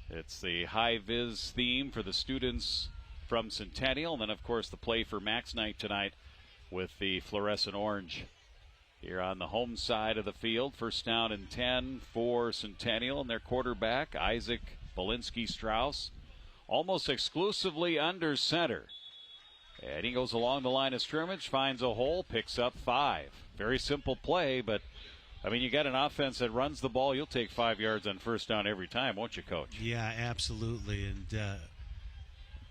It's the high vis theme for the students from Centennial, and then, of course, the play for Max Night tonight with the fluorescent orange here on the home side of the field. First down and 10 for Centennial, and their quarterback, Isaac Belinsky-Strauss, almost exclusively under center. And he goes along the line of scrimmage, finds a hole, picks up 5. Very simple play, but, I mean, you got an offense that runs the ball. You'll take 5 yards on first down every time, won't you, Coach? Yeah, absolutely. And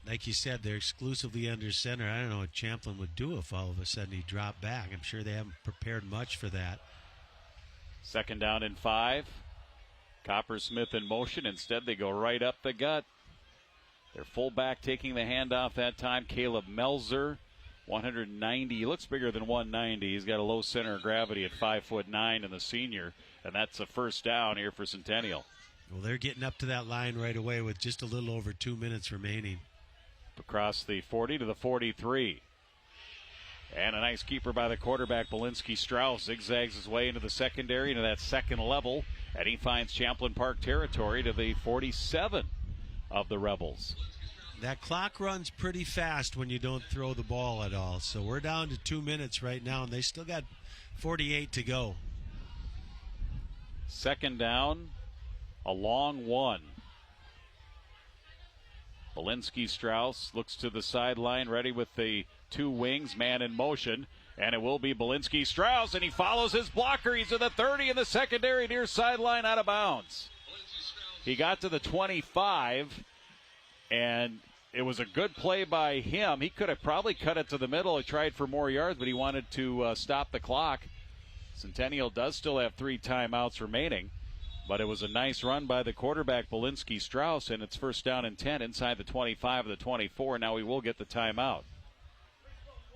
like you said, they're exclusively under center. I don't know what Champlin would do if all of a sudden he dropped back. I'm sure they haven't prepared much for that. Second down and 5. Coppersmith in motion. Instead, they go right up the gut. Their fullback taking the handoff that time, Caleb Melzer, 190. He looks bigger than 190. He's got a low center of gravity at 5'9", and the senior, and that's a first down here for Centennial. Well, they're getting up to that line right away with just a little over 2 minutes remaining. Across the 40 to the 43. And a nice keeper by the quarterback, Belinsky-Strauss, zigzags his way into the secondary, into that second level, and he finds Champlin Park territory to the 47 of the Rebels. that clock runs pretty fast when you don't throw the ball at all. So we're down to 2 minutes right now, and they still got 48 to go. Second down, a long one. Belinsky-Strauss looks to the sideline, ready with the two wings, man in motion. And it will be Belinsky-Strauss, and he follows his blocker. He's at the 30 in the secondary, near sideline, out of bounds. He got to the 25, and it was a good play by him. He could have probably cut it to the middle. He tried for more yards, but he wanted to stop the clock. Centennial does still have 3 timeouts remaining, but it was a nice run by the quarterback, Belinsky-Strauss, and it's first down and 10 inside the 25 of the 24. Now he will get the timeout.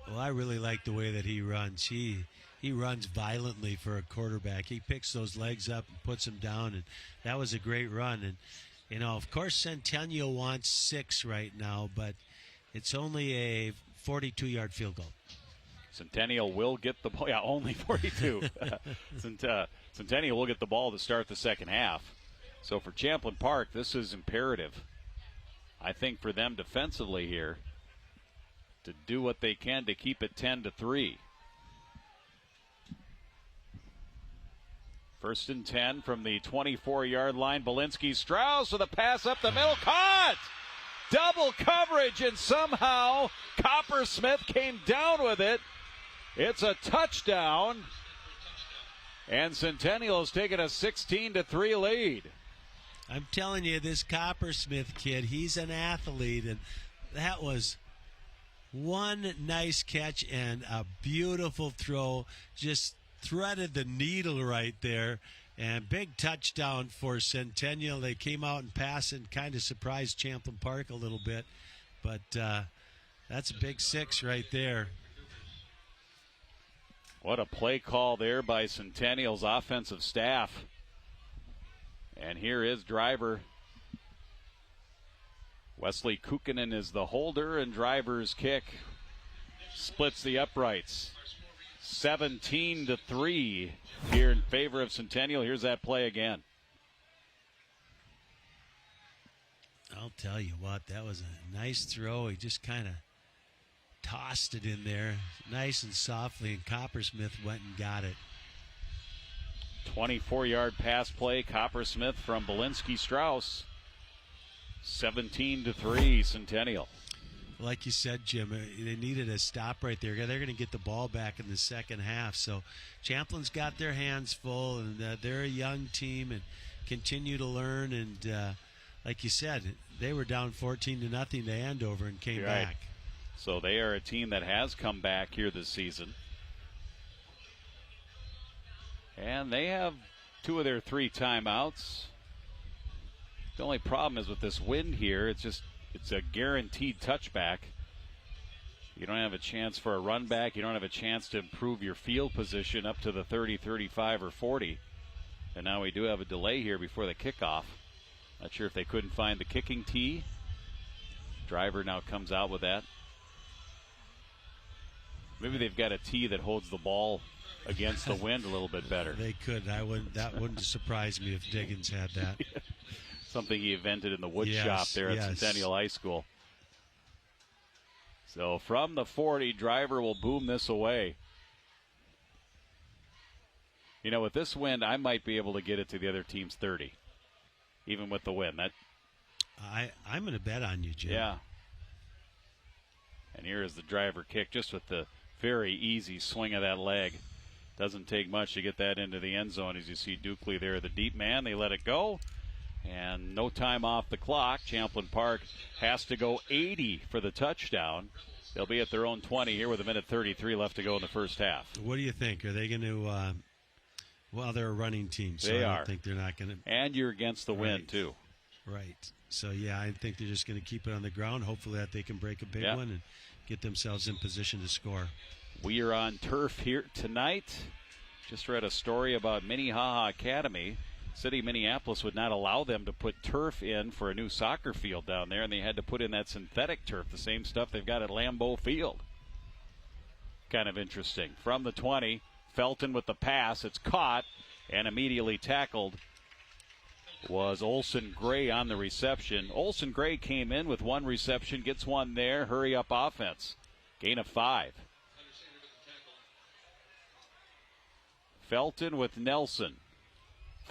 Well, I really like the way that he runs. He runs violently for a quarterback. He picks those legs up and puts them down, and that was a great run. And, you know, of course, Centennial wants 6 right now, but it's only a 42-yard field goal. Centennial will get the ball. Yeah, only 42. Centennial will get the ball to start the second half. So for Champlin Park, this is imperative, I think, for them defensively here, to do what they can to keep it 10-3. First and 10 from the 24-yard line. Belinsky-Strauss with a pass up the middle. Caught! Double coverage, and somehow Coppersmith came down with it. It's a touchdown. And Centennial has taken a 16-3 lead. I'm telling you, this Coppersmith kid, he's an athlete, and that was one nice catch and a beautiful throw. Just threaded the needle right there. And big touchdown for Centennial. They came out and passed and kind of surprised Champlin Park a little bit. But that's a big 6 right there. What a play call there by Centennial's offensive staff. And here is driver. Wesley Kukkonen is the holder, and driver's kick splits the uprights. 17-3 here in favor of Centennial. Here's that play again. I'll tell you what, that was a nice throw. He just kind of tossed it in there nice and softly, and Coppersmith went and got it. 24-yard pass play, Coppersmith from Belinsky-Strauss. 17-3 Centennial. Like you said, Jim, they needed a stop right there. They're going to get the ball back in the second half. So Champlin's got their hands full, and they're a young team and continue to learn. And like you said, they were down 14-0 to Andover and came back. So they are a team that has come back here this season. And they have 2 of their 3 timeouts. The only problem is with this wind here, it's a guaranteed touchback. You don't have a chance for a run back. You don't have a chance to improve your field position up to the 30, 35, or 40. And now we do have a delay here before the kickoff. Not sure if they couldn't find the kicking tee. Driver now comes out with that. Maybe they've got a tee that holds the ball against the wind a little bit better. They could. That wouldn't surprise me if Diggins had that. Something he invented in the wood shop there at Centennial High School. So from the 40, driver will boom this away. You know, with this wind, I might be able to get it to the other team's 30, even with the wind. I'm going to bet on you, Jim. Yeah. And here is the driver kick, just with the very easy swing of that leg. Doesn't take much to get that into the end zone. As you see Dukley there, the deep man, they let it go. And no time off the clock. Champlin Park has to go 80 for the touchdown. They'll be at their own 20 here with 1:33 left to go in the first half. What do you think? Are they going to well, they're a running team, so I don't think they're not going to. And you're against the wind, too. Right. So, yeah, I think they're just going to keep it on the ground. Hopefully that they can break a big one and get themselves in position to score. We are on turf here tonight. Just read a story about Minnehaha Academy. City of Minneapolis would not allow them to put turf in for a new soccer field down there, and they had to put in that synthetic turf, the same stuff they've got at Lambeau Field. Kind of interesting. From the 20, Felton with the pass. It's caught and immediately tackled was Olson Gray on the reception. Olson Gray came in with one reception, gets one there. Hurry up offense. Gain of 5. Felton with Nelson.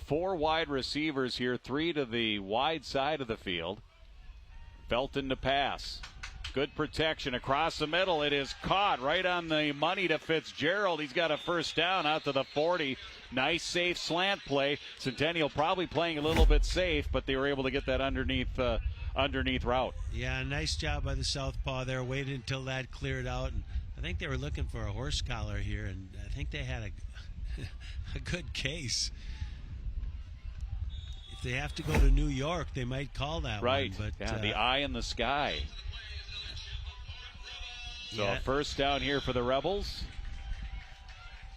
4 wide receivers here, 3 to the wide side of the field. Felton to pass. Good protection across the middle. It is caught right on the money to Fitzgerald. He's got a first down out to the 40. Nice, safe slant play. Centennial probably playing a little bit safe, but they were able to get that underneath route. Yeah, nice job by the southpaw there. Waited until that cleared out. And I think they were looking for a horse collar here, and I think they had a good case. If they have to go to New York, they might call that right. one. But yeah, the eye in the sky. So yeah. A first down here for the Rebels.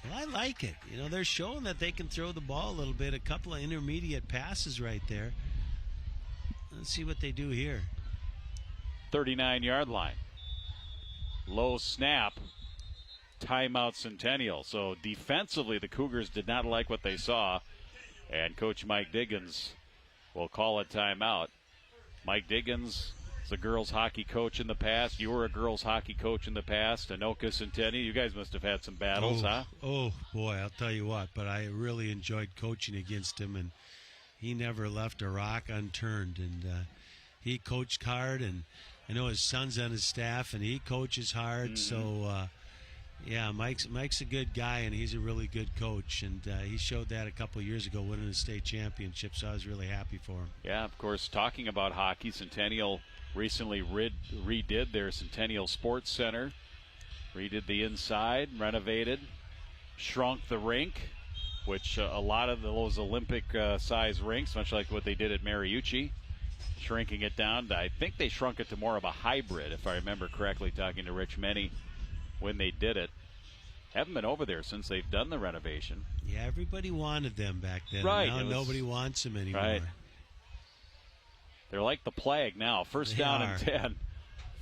Well, I like it. You know, they're showing that they can throw the ball a little bit. A couple of intermediate passes right there. Let's see what they do here. 39-yard line. Low snap. Timeout Centennial. So defensively, the Cougars did not like what they saw. And Coach Mike Diggins will call a timeout. Mike Diggins is a girls hockey coach in the past. You were a girls hockey coach in the past. Anoka Centennial. You guys must have had some battles, huh? Oh, boy, I'll tell you what. But I really enjoyed coaching against him, and he never left a rock unturned. And he coached hard, and I know his son's on his staff, and he coaches hard. Mm-hmm. So, yeah, Mike's a good guy, and he's a really good coach. And he showed that a couple of years ago winning the state championship, so I was really happy for him. Yeah, of course, talking about hockey, Centennial recently redid their Centennial Sports Center, redid the inside, renovated, shrunk the rink, which a lot of those Olympic-size rinks, much like what they did at Mariucci, shrinking it down. I think they shrunk it to more of a hybrid, if I remember correctly, talking to Rich Menney when they did it. Haven't been over there since they've done the renovation. Yeah, everybody wanted them back then. Right. Now nobody wants them anymore. Right. They're like the plague now. First down and 10.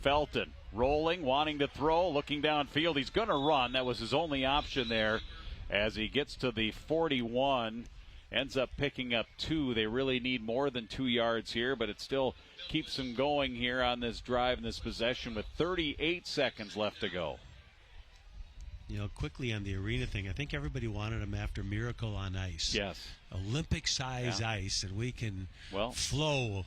Felton rolling, wanting to throw, looking downfield. He's going to run. That was his only option there as he gets to the 41. Ends up picking up 2. They really need more than 2 yards here, but it still keeps them going here on this drive and this possession with 38 seconds left to go. You know, quickly on the arena thing, I think everybody wanted him after Miracle on Ice. Yes. Olympic-size ice, and we can flow.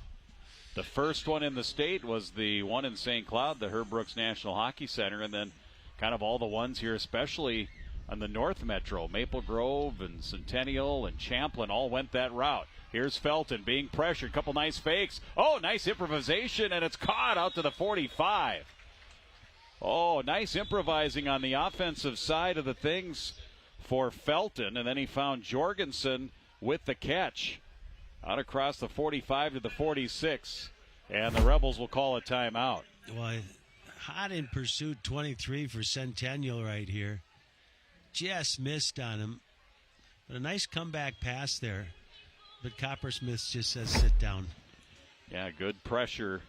The first one in the state was the one in St. Cloud, the Herb Brooks National Hockey Center, and then kind of all the ones here, especially on the North Metro. Maple Grove and Centennial and Champlin all went that route. Here's Felton being pressured. Couple nice fakes. Oh, nice improvisation, and it's caught out to the 45. Oh, nice improvising on the offensive side of the things for Felton, and then he found Jorgensen with the catch out across the 45 to the 46, and the Rebels will call a timeout. Well, hot in pursuit 23 for Centennial right here. Just missed on him, but a nice comeback pass there. But Coppersmith just says sit down. Yeah, good pressure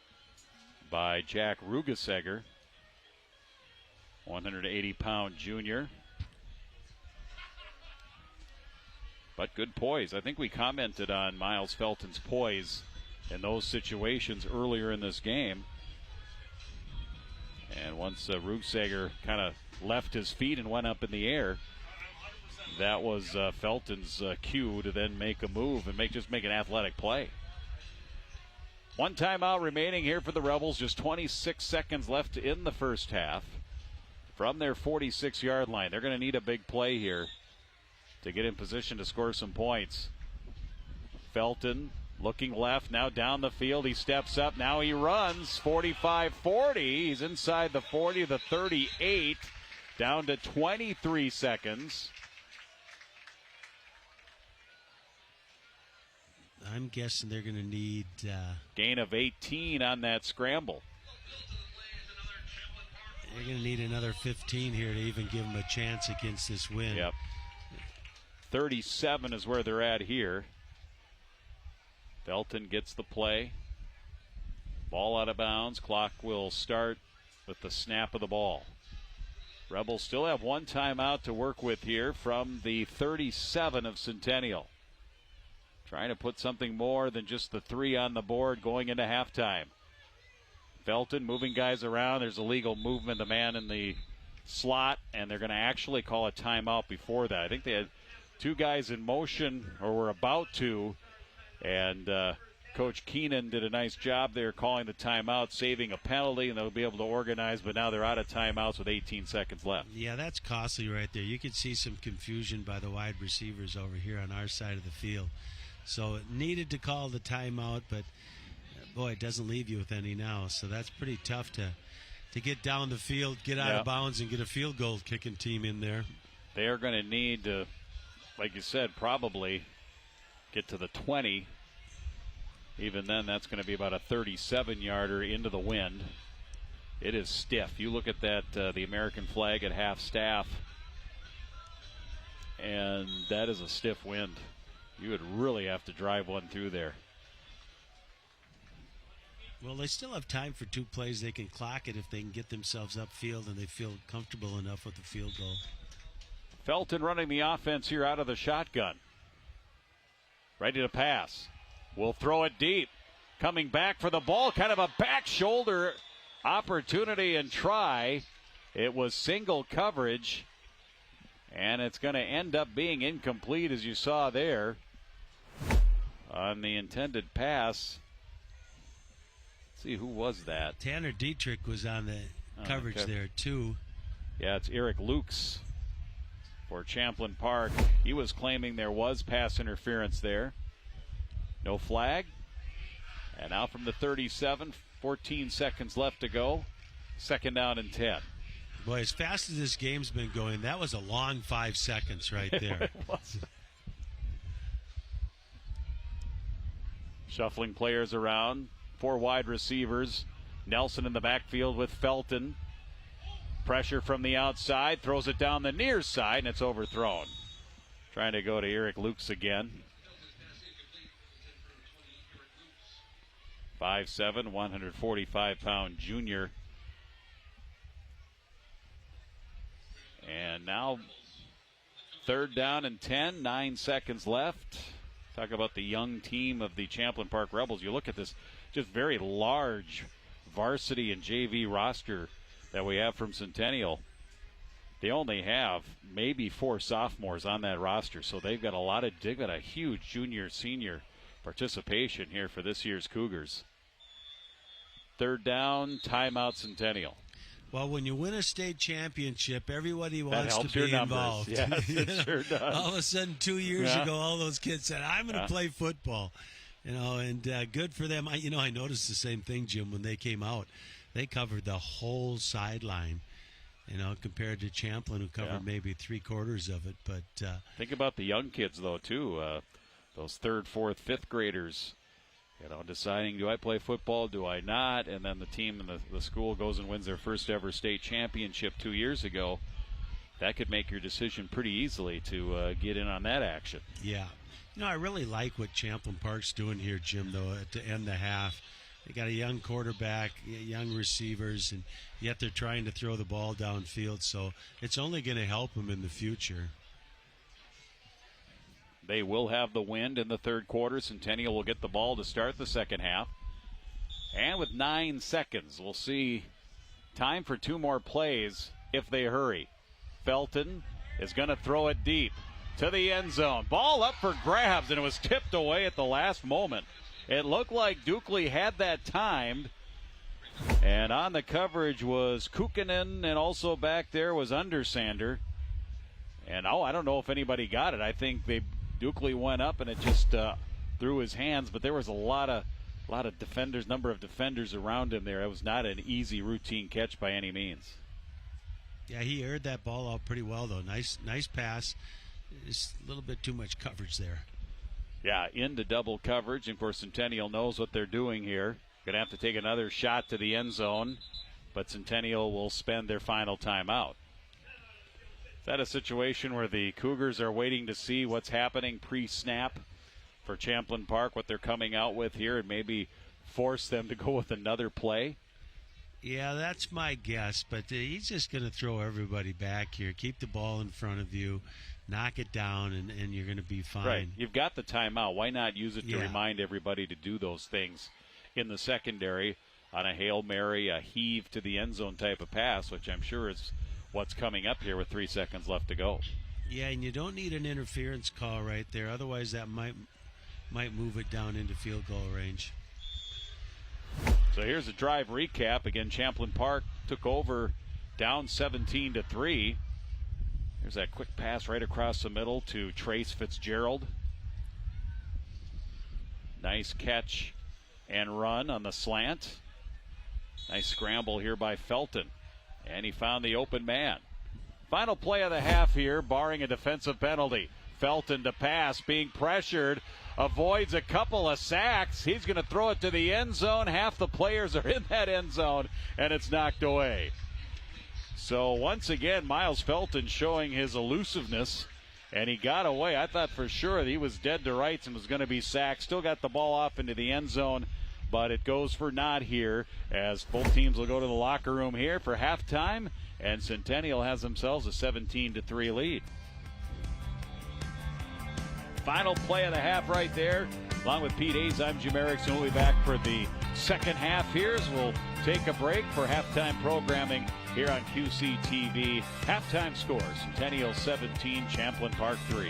by Jack Rugesegger, 180-pound junior. But good poise. I think we commented on Miles Felton's poise in those situations earlier in this game. And once Rugesegger kind of left his feet and went up in the air, that was Felton's cue to then make a move and make an athletic play. One timeout remaining here for the Rebels. Just 26 seconds left in the first half. From their 46-yard line, they're going to need a big play here to get in position to score some points. Felton looking left, now down the field. He steps up, now he runs 45-40. He's inside the 40, the 38, down to 23 seconds. I'm guessing they're going to need gain of 18 on that scramble. They're going to need another 15 here to even give them a chance against this win. Yep. 37 is where they're at here. Felton gets the play. Ball out of bounds. Clock will start with the snap of the ball. Rebels still have one timeout to work with here from the 37 of Centennial. trying to put something more than just the 3 on the board going into halftime. Felton moving guys around. There's illegal movement, the man in the slot, and they're going to actually call a timeout before that. I think they had 2 guys in motion, or were about to, and Coach Keenan did a nice job there calling the timeout, saving a penalty, and they'll be able to organize, but now they're out of timeouts with 18 seconds left. Yeah, that's costly right there. You can see some confusion by the wide receivers over here on our side of the field. So it needed to call the timeout, but boy, it doesn't leave you with any now. So that's pretty tough to get down the field, get out of bounds, and get a field goal kicking team in there. They are going to need to, like you said, probably get to the 20. Even then, that's going to be about a 37-yarder into the wind. It is stiff. You look at that, the American flag at half staff, and that is a stiff wind. You would really have to drive one through there. Well, they still have time for 2 plays. They can clock it if they can get themselves upfield and they feel comfortable enough with the field goal. Felton running the offense here out of the shotgun. Ready to pass. Will throw it deep. Coming back for the ball. Kind of a back shoulder opportunity and try. It was single coverage. And it's going to end up being incomplete, as you saw there on the intended pass. Let's see, who was that? Tanner Dietrich was on the coverage there, too. Yeah, it's Eric Lukes for Champlin Park. He was claiming there was pass interference there. No flag. And now from the 37, 14 seconds left to go. 2nd down and 10. Boy, as fast as this game's been going, that was a long 5 seconds right there. Shuffling players around. 4 wide receivers. Nelson in the backfield with Felton. Pressure from the outside. Throws it down the near side, and it's overthrown. Trying to go to Eric Lukes again. 5'7", 145-pound junior. And now 3rd down and 10, 9 seconds left. Talk about the young team of the Champlin Park Rebels. You look at this just very large varsity and JV roster that we have from Centennial. They only have maybe 4 sophomores on that roster, so they've got a huge junior, senior participation here for this year's Cougars. 3rd down, timeout Centennial. Well, when you win a state championship, everybody wants to be involved. Yes, it sure does. All of a sudden, 2 years ago, all those kids said, I'm going to play football. And good for them. I noticed the same thing, Jim, when they came out. They covered the whole sideline, compared to Champlin, who covered maybe 3/4 of it. But think about the young kids, though, too. Those 3rd, 4th, 5th graders, deciding, do I play football, do I not? And then the team and the school goes and wins their first ever state championship 2 years ago. That could make your decision pretty easily to get in on that action. Yeah. I really like what Champlin Park's doing here, Jim, though, to end the half. They got a young quarterback, young receivers, and yet they're trying to throw the ball downfield, so it's only going to help them in the future. They will have the wind in the 3rd quarter. Centennial will get the ball to start the 2nd half. And with 9 seconds, we'll see time for 2 more plays if they hurry. Felton is going to throw it deep to the end zone. Ball up for grabs, and it was tipped away at the last moment. It looked like Dukley had that timed. And on the coverage was Kukkonen, and also back there was Undersander. And I don't know if anybody got it. I think Dukley went up and it just through his hands, but there was a lot of defenders, number of defenders around him there. It was not an easy routine catch by any means. Yeah, he aired that ball out pretty well, though. Nice pass. Just a little bit too much coverage there. Yeah, into double coverage. Of course, Centennial knows what they're doing here. Going to have to take another shot to the end zone, but Centennial will spend their final timeout. Is that a situation where the Cougars are waiting to see what's happening pre-snap for Champlin Park, what they're coming out with here, and maybe force them to go with another play? Yeah, that's my guess, but he's just going to throw everybody back here. Keep the ball in front of you, knock it down, and you're going to be fine. Right. You've got the timeout. Why not use it to remind everybody to do those things in the secondary on a Hail Mary, a heave to the end zone type of pass, which I'm sure is what's coming up here with 3 seconds left to go. Yeah, and you don't need an interference call right there. Otherwise, that might move it down into field goal range. So here's a drive recap. Again, Champlin Park took over down 17-3. There's that quick pass right across the middle to Trace Fitzgerald. Nice catch and run on the slant. Nice scramble here by Felton. And he found the open man. Final play of the half here, barring a defensive penalty. Felton to pass, being pressured, avoids a couple of sacks. He's going to throw it to the end zone. Half the players are in that end zone, and it's knocked away. So once again, Miles Felton showing his elusiveness, and he got away. I thought for sure that he was dead to rights and was going to be sacked. Still got the ball off into the end zone, but it goes for naught here as both teams will go to the locker room here for halftime, and Centennial has themselves a 17-3 lead. Final play of the half right there. Along with Pete Hayes, I'm Jim Erickson. We'll be back for the second half here as we'll take a break for halftime programming here on QCTV. Halftime scores, Centennial 17, Champlin Park 3.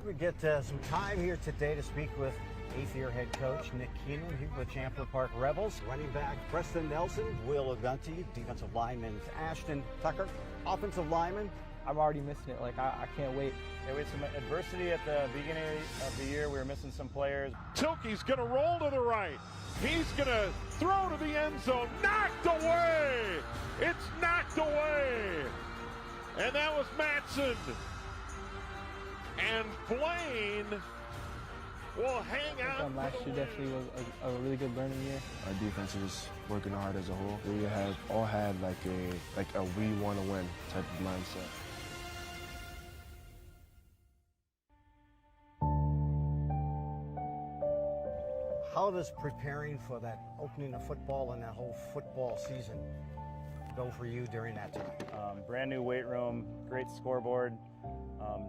We get some time here today to speak with eighth-year head coach Nick Keenan here with Champlin Park Rebels. Running back Preston Nelson, Will Agunti, defensive lineman Ashton Tucker, offensive lineman. I'm already missing it. Like, I can't wait. Yeah, we had some adversity at the beginning of the year. We were missing some players. Tilkey's going to roll to the right. He's going to throw to the end zone. Knocked away. It's knocked away. And that was Matson. And Blaine will hang on. Last year definitely was a really good learning year. Our defense was working hard as a whole. We have all had like a we want to win type of mindset. How does preparing for that opening of football and that whole football season go for you during that time? Brand new weight room, great scoreboard,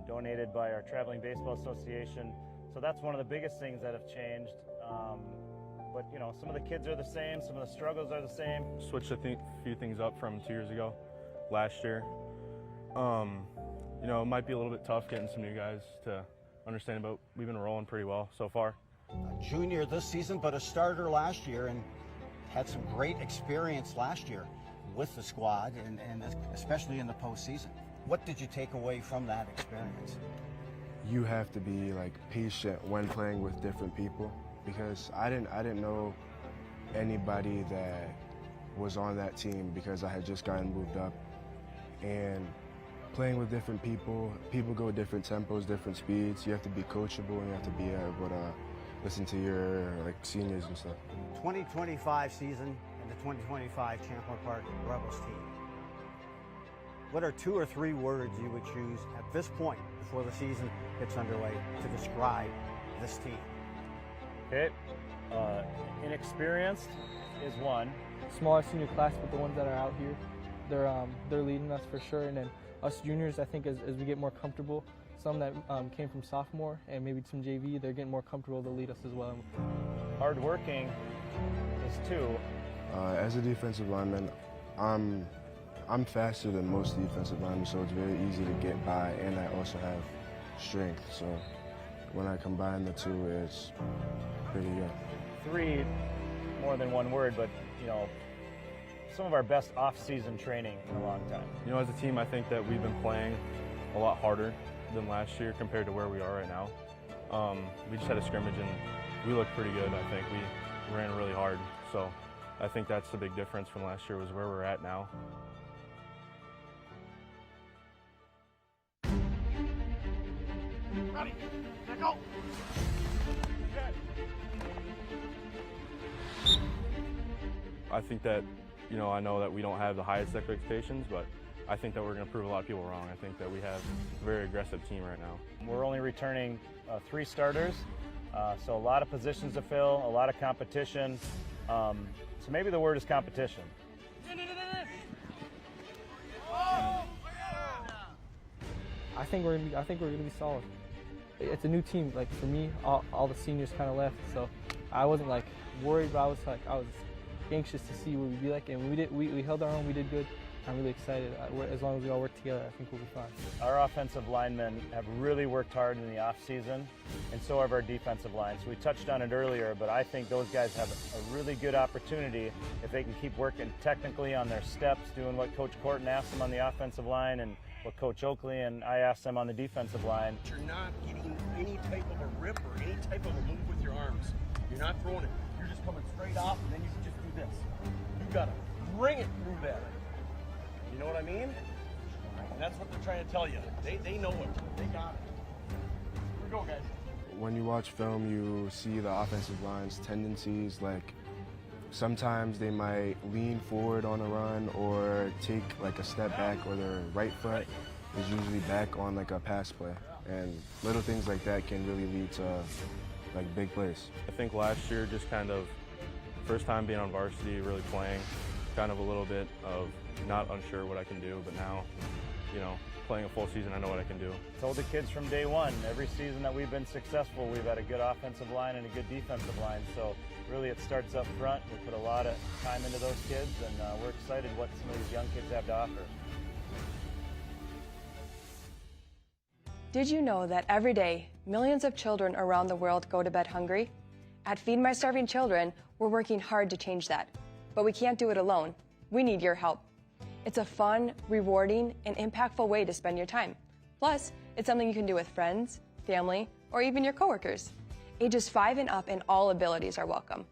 donated by our Traveling Baseball Association. So that's one of the biggest things that have changed. But you know, some of the kids are the same, some of the struggles are the same. Switched a few things up from 2 years ago, last year. You know, it might be a little bit tough getting some new guys to understand, but we've been rolling pretty well so far. A junior this season, but a starter last year, and had some great experience last year with the squad, and especially in the postseason. What did you take away from that experience? You have to be like patient when playing with different people, because I didn't know anybody that was on that team because I had just gotten moved up. And playing with different people go different tempos, different speeds. You have to be coachable, and you have to be able to listen to your seniors and stuff. 2025 season and the 2025 Champlin Park Rebels team. What are 2 or 3 words you would choose at this point before the season gets underway to describe this team? Okay, inexperienced is one. Smaller senior class, but the ones that are out here, they're leading us for sure. And then us juniors, I think as we get more comfortable, some that came from sophomore and maybe some JV, they're getting more comfortable to lead us as well. Hardworking is 2. As a defensive lineman, I'm I'm faster than most defensive linemen, so it's very easy to get by, and I also have strength. So when I combine the two, it's pretty good. 3, more than one word, but you know, some of our best off-season training in a long time. You know, as a team, I think that we've been playing a lot harder than last year compared to where we are right now. We just had a scrimmage and we looked pretty good. I think we ran really hard, so I think that's the big difference from last year was where we're at now. Ready, set, go. I think that, you know, I know that we don't have the highest expectations, but I think that we're going to prove a lot of people wrong. I think that we have a very aggressive team right now. We're only returning 3 starters, so a lot of positions to fill, a lot of competition. So maybe the word is competition. I think we're gonna be solid. It's a new team. Like for me, all the seniors kind of left, so I wasn't like worried, but I was anxious to see what we'd be like, and we held our own. We did good. I'm really excited. As long as we all work together, I think we'll be fine. Our offensive linemen have really worked hard in the off-season, and so have our defensive line. So we touched on it earlier, but I think those guys have a really good opportunity if they can keep working technically on their steps, doing what Coach Corton asked them on the offensive line and what Coach Oakley and I asked them on the defensive line. You're not getting any type of a rip or any type of a move with your arms. You're not throwing it. You're just coming straight off, and then you can just do this. You gotta bring it through there. You know what I mean? And that's what they're trying to tell you. They know it. They got it. Here we go, guys. When you watch film, you see the offensive line's tendencies, like sometimes they might lean forward on a run or take like a step back, or their right foot is usually back on like a pass play. And little things like that can really lead to like big plays. I think last year just kind of first time being on varsity, really playing, kind of a little bit of not unsure what I can do, but now, you know, playing a full season, I know what I can do. Told the kids from day one, every season that we've been successful, we've had a good offensive line and a good defensive line. So really it starts up front. We put a lot of time into those kids, and we're excited what some of these young kids have to offer. Did you know that every day, millions of children around the world go to bed hungry? At Feed My Starving Children, we're working hard to change that. But we can't do it alone. We need your help. It's a fun, rewarding, and impactful way to spend your time. Plus, it's something you can do with friends, family, or even your coworkers. Ages 5 and up and all abilities are welcome.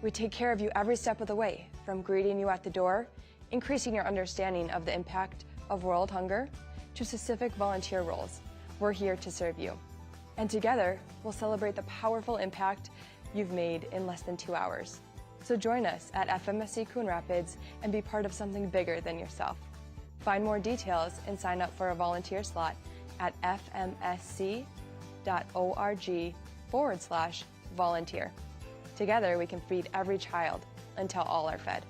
We take care of you every step of the way, from greeting you at the door, increasing your understanding of the impact of world hunger, to specific volunteer roles. We're here to serve you. And together, we'll celebrate the powerful impact you've made in less than 2 hours. So join us at FMSC Coon Rapids and be part of something bigger than yourself. Find more details and sign up for a volunteer slot at fmsc.org/volunteer. Together, we can feed every child until all are fed.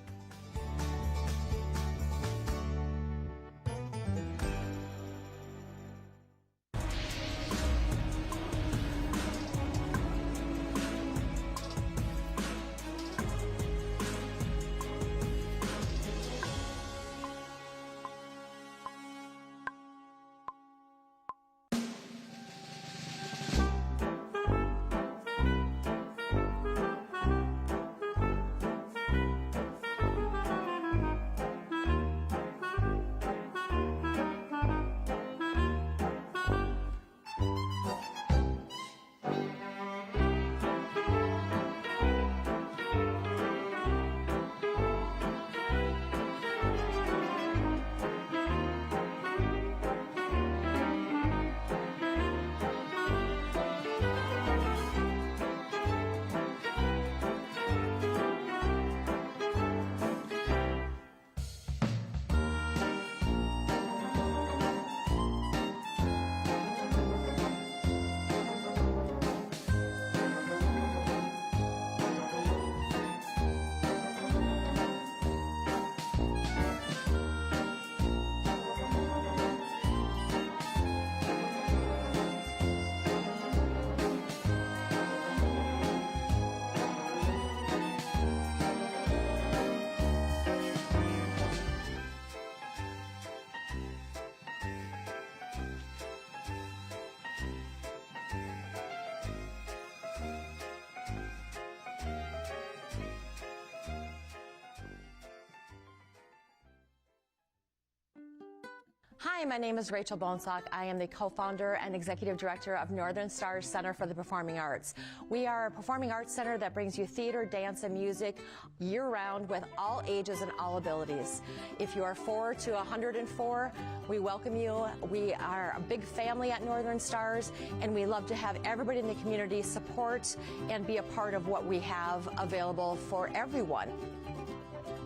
Hi, my name is Rachel Bonesock. I am the co-founder and executive director of Northern Stars Center for the Performing Arts. We are a performing arts center that brings you theater, dance, and music year-round with all ages and all abilities. If you are 4 to 104, we welcome you. We are a big family at Northern Stars, and we love to have everybody in the community support and be a part of what we have available for everyone.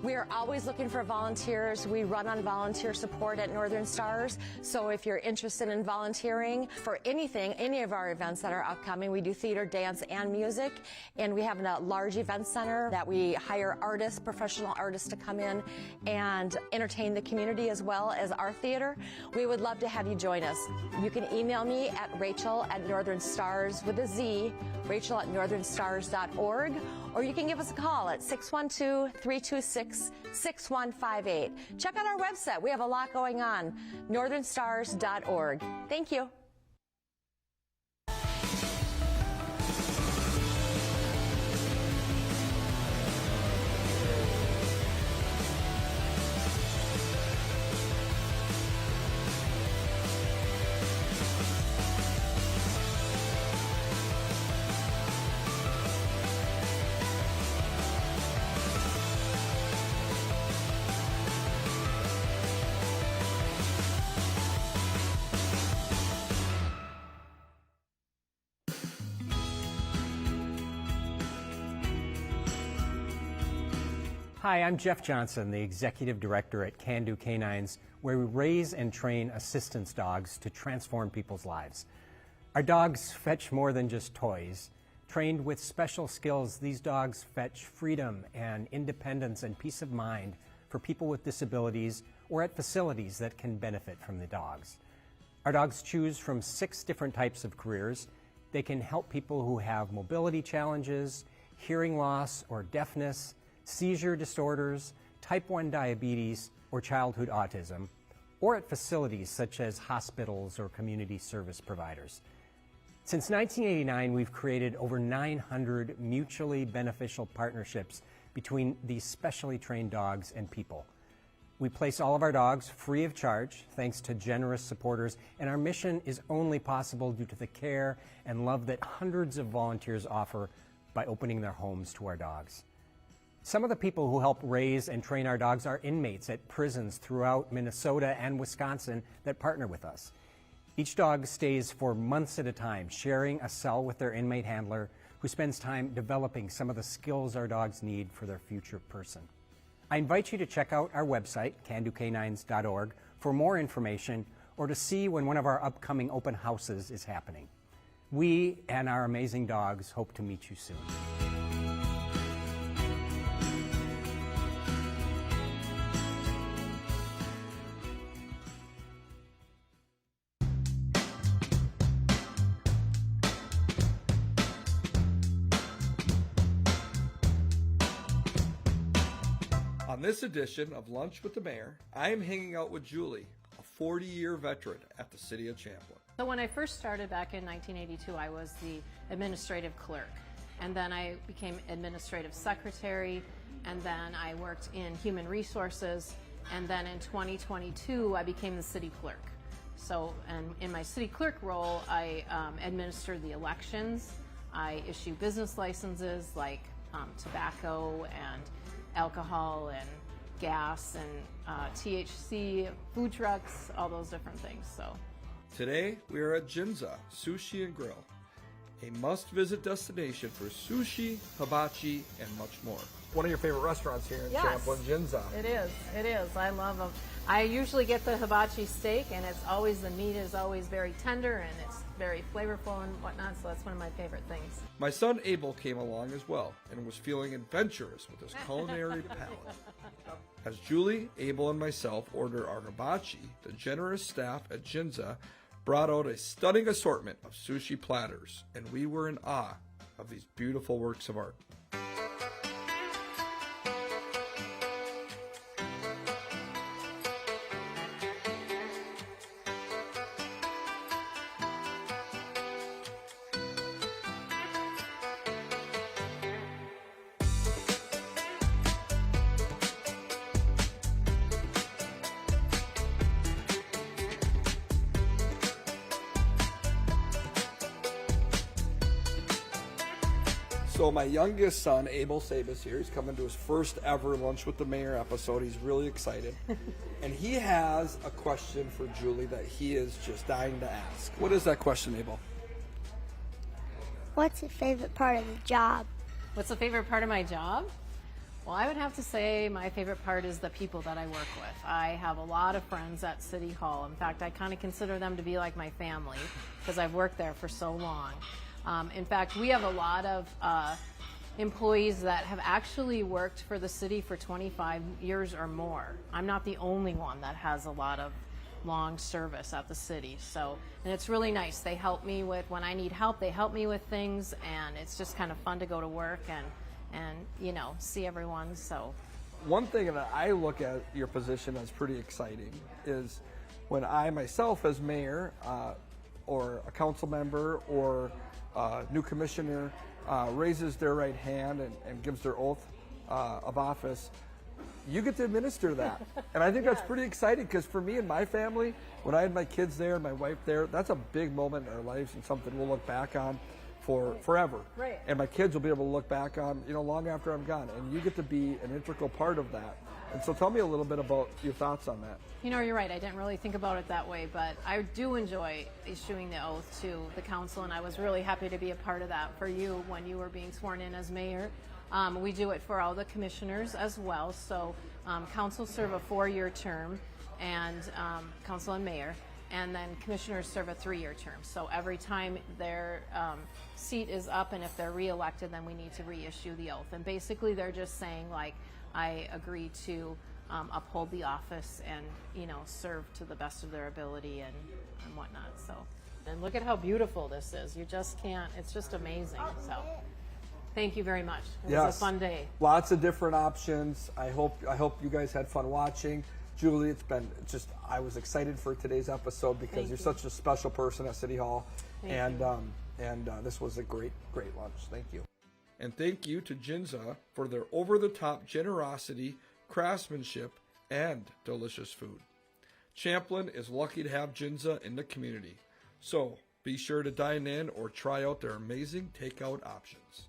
We are always looking for volunteers. We run on volunteer support at Northern Stars. So if you're interested in volunteering for anything, any of our events that are upcoming, we do theater, dance, and music. And we have a large event center that we hire artists, professional artists to come in and entertain the community as well as our theater. We would love to have you join us. You can email me at Rachel@NorthernStars with a Z, Rachel@northernstars.org, or you can give us a call at 612-326-6158. Check out our website. We have a lot going on, northernstars.org. Thank you. Hi, I'm Jeff Johnson, the Executive Director at Can Do Canines, where we raise and train assistance dogs to transform people's lives. Our dogs fetch more than just toys. Trained with special skills, these dogs fetch freedom and independence and peace of mind for people with disabilities or at facilities that can benefit from the dogs. Our dogs choose from 6 different types of careers. They can help people who have mobility challenges, hearing loss or deafness, seizure disorders, type 1 diabetes, or childhood autism, or at facilities such as hospitals or community service providers. Since 1989, we've created over 900 mutually beneficial partnerships between these specially trained dogs and people. We place all of our dogs free of charge, thanks to generous supporters, and our mission is only possible due to the care and love that hundreds of volunteers offer by opening their homes to our dogs. Some of the people who help raise and train our dogs are inmates at prisons throughout Minnesota and Wisconsin that partner with us. Each dog stays for months at a time, sharing a cell with their inmate handler, who spends time developing some of the skills our dogs need for their future person. I invite you to check out our website, candocanines.org, for more information or to see when one of our upcoming open houses is happening. We and our amazing dogs hope to meet you soon. On this edition of Lunch with the Mayor, I am hanging out with Julie, a 40-year veteran at the City of Champlin. So when I first started back in 1982, I was the administrative clerk, and then I became administrative secretary, and then I worked in human resources, and then in 2022, I became the city clerk. So, and in my city clerk role, I administer the elections, I issue business licenses like tobacco and alcohol and gas and THC, food trucks, all those different things. So today we are at Ginza Sushi and Grill, a must-visit destination for sushi, hibachi, and much more. One of your favorite restaurants here in Champlin, Ginza. It is. It is. I love them. I usually get the hibachi steak, and it's always, the meat is always very tender and it's very flavorful and whatnot, so that's one of my favorite things. My son Abel came along as well and was feeling adventurous with his culinary palate. As Julie, Abel, and myself ordered our hibachi, the generous staff at Ginza brought out a stunning assortment of sushi platters, and we were in awe of these beautiful works of art. So my youngest son, Abel Sabas here, he's coming to his first ever Lunch with the Mayor episode. He's really excited. And he has a question for Julie that he is just dying to ask. What is that question, Abel? What's your favorite part of the job? What's the favorite part of my job? Well, I would have to say my favorite part is the people that I work with. I have a lot of friends at City Hall. In fact, I kind of consider them to be like my family because I've worked there for so long. In fact, we have a lot of employees that have actually worked for the city for 25 years or more. I'm not the only one that has a lot of long service at the city. So, and it's really nice. They help me with, when I need help, they help me with things, and it's just kind of fun to go to work and you know, see everyone. So one thing that I look at your position as pretty exciting is when I myself as mayor or a council member or new commissioner raises their right hand and gives their oath of office, you get to administer that. And I think that's pretty exciting because for me and my family, when I had my kids there and my wife there, that's a big moment in our lives and something we'll look back on for forever. Right. And my kids will be able to look back on, you know, long after I'm gone. And you get to be an integral part of that. And so tell me a little bit about your thoughts on that. You know, you're right. I didn't really think about it that way, but I do enjoy issuing the oath to the council, and I was really happy to be a part of that for you when you were being sworn in as mayor. We do it for all the commissioners as well. So council serve a 4-year term, and council and mayor, and then commissioners serve a 3-year term. So every time their seat is up, and if they're reelected, then we need to reissue the oath. And basically they're just saying, like, I agree to uphold the office and, you know, serve to the best of their ability and whatnot. So, and look at how beautiful this is. You just can't, it's just amazing. So thank you very much. It was a fun day. Lots of different options. I hope you guys had fun watching. Julie, it's been just, I was excited for today's episode because you're such a special person at City Hall. And this was a great lunch. Thank you. And thank you to Ginza for their over-the-top generosity, craftsmanship, and delicious food. Champlin is lucky to have Ginza in the community. So be sure to dine in or try out their amazing takeout options.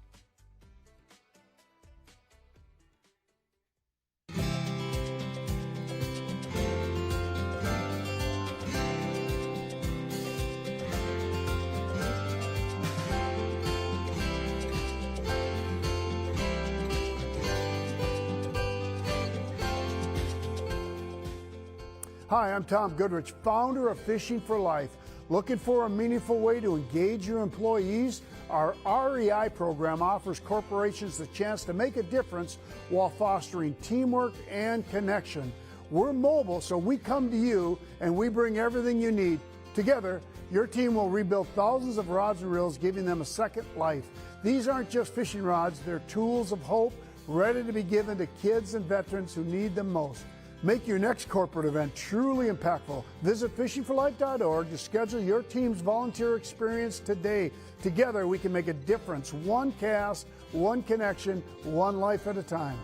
Hi, I'm Tom Goodrich, founder of Fishing for Life. Looking for a meaningful way to engage your employees? Our REI program offers corporations the chance to make a difference while fostering teamwork and connection. We're mobile, so we come to you and we bring everything you need. Together, your team will rebuild thousands of rods and reels, giving them a second life. These aren't just fishing rods, they're tools of hope, ready to be given to kids and veterans who need them most. Make your next corporate event truly impactful. Visit fishingforlife.org to schedule your team's volunteer experience today. Together, we can make a difference. One cast, one connection, one life at a time.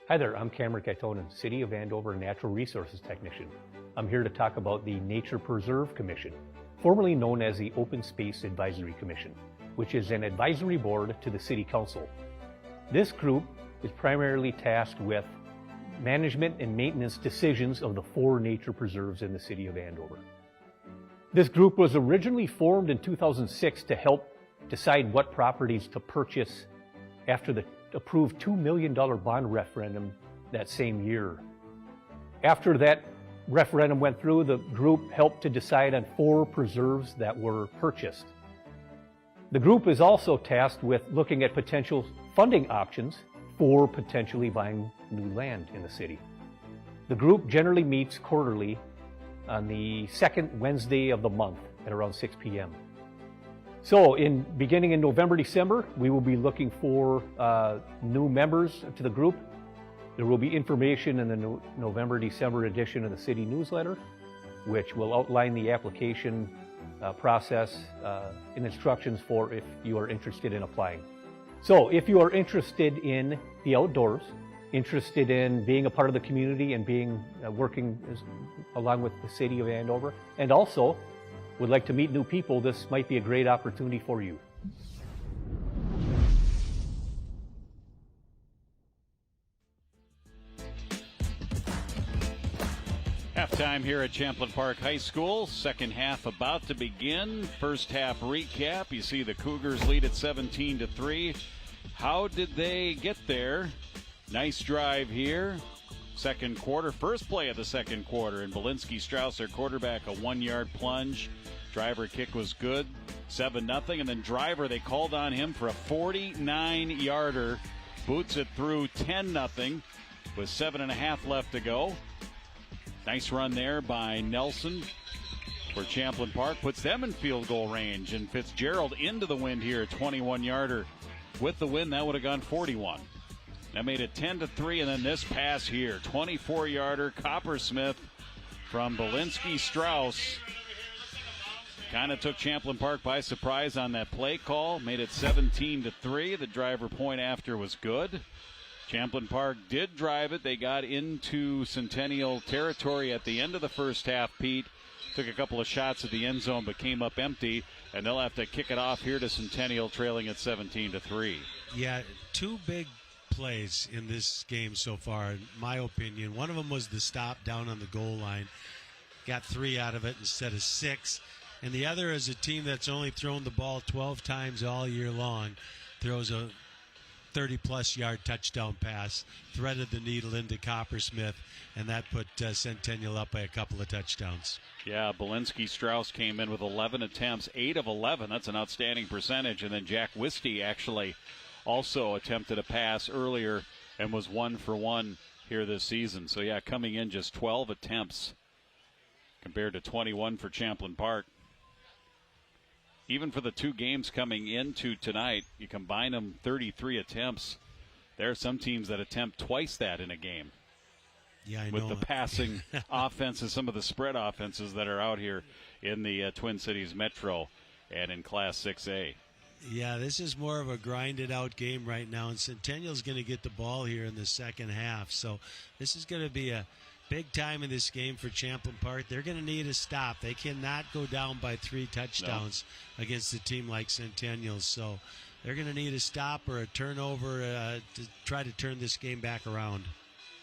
Hi there, I'm Cameron Kaitonen, City of Andover Natural Resources Technician. I'm here to talk about the Nature Preserve Commission, formerly known as the Open Space Advisory Commission, which is an advisory board to the City Council. This group is primarily tasked with management and maintenance decisions of the 4 nature preserves in the City of Andover. This group was originally formed in 2006 to help decide what properties to purchase after the approved $2 million bond referendum that same year. After that referendum went through, the group helped to decide on 4 preserves that were purchased. The group is also tasked with looking at potential funding options for potentially buying new land in the city. The group generally meets quarterly on the second Wednesday of the month at around 6 p.m. So beginning in November, December, we will be looking for new members to the group. There will be information in the November, December edition of the city newsletter, which will outline the application process and instructions for if you are interested in applying. So if you are interested in the outdoors, interested in being a part of the community and working along with the City of Andover, and also would like to meet new people, this might be a great opportunity for you. Halftime here at Champlin Park High School. Second half about to begin. First half recap. You see the Cougars lead at 17-3. How did they get there? Nice drive here. Second quarter, first play of the second quarter, and Belinsky Strauss, their quarterback, a 1-yard plunge. Driver kick was good, 7-0, and then Driver, they called on him for a 49-yarder. Boots it through 10-0 with 7.5 left to go. Nice run there by Nelson for Champlin Park. Puts them in field goal range, and Fitzgerald into the wind here, 21-yarder. With the win, that would have gone 41. That made it 10-3, and then this pass here, 24-yarder, Coppersmith from Belinsky Strauss. Kind of took Champlin Park by surprise on that play call, made it 17-3. The Driver point after was good. Champlin Park did drive it. They got into Centennial territory at the end of the first half, Pete. Took a couple of shots at the end zone, but came up empty, and they'll have to kick it off here to Centennial, trailing at 17-3. Yeah, 2 big plays in this game so far, in my opinion. One of them was the stop down on the goal line. Got 3 out of it instead of 6. And the other is a team that's only thrown the ball 12 times all year long. Throws a 30-plus yard touchdown pass, threaded the needle into Coppersmith, and that put Centennial up by a couple of touchdowns. Yeah, Belinsky Strauss came in with 11 attempts, 8 of 11. That's an outstanding percentage. And then Jack Wisty actually also attempted a pass earlier and was 1 for 1 here this season. So, yeah, coming in just 12 attempts compared to 21 for Champlin Park. Even for the 2 games coming into tonight, you combine them, 33 attempts. There are some teams that attempt twice that in a game. Yeah, I know. With the passing offenses, some of the spread offenses that are out here in the Twin Cities Metro and in Class 6A. Yeah, this is more of a grinded-out game right now, and Centennial's going to get the ball here in the second half. So this is going to be a big time in this game for Champlin Park. They're going to need a stop. They cannot go down by 3 touchdowns against a team like Centennial. So they're going to need a stop or a turnover to try to turn this game back around.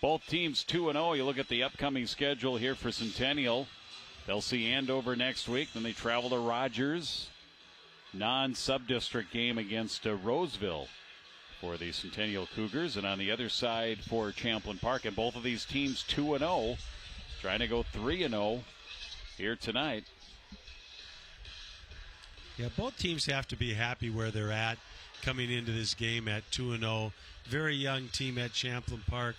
Both teams 2-0. You look at the upcoming schedule here for Centennial. They'll see Andover next week. Then they travel to Rogers. Non-sub-district game against Roseville for the Centennial Cougars, and on the other side for Champlin Park. And both of these teams 2-0, trying to go 3-0 here tonight. Yeah, both teams have to be happy where they're at coming into this game at 2-0. Very young team at Champlin Park.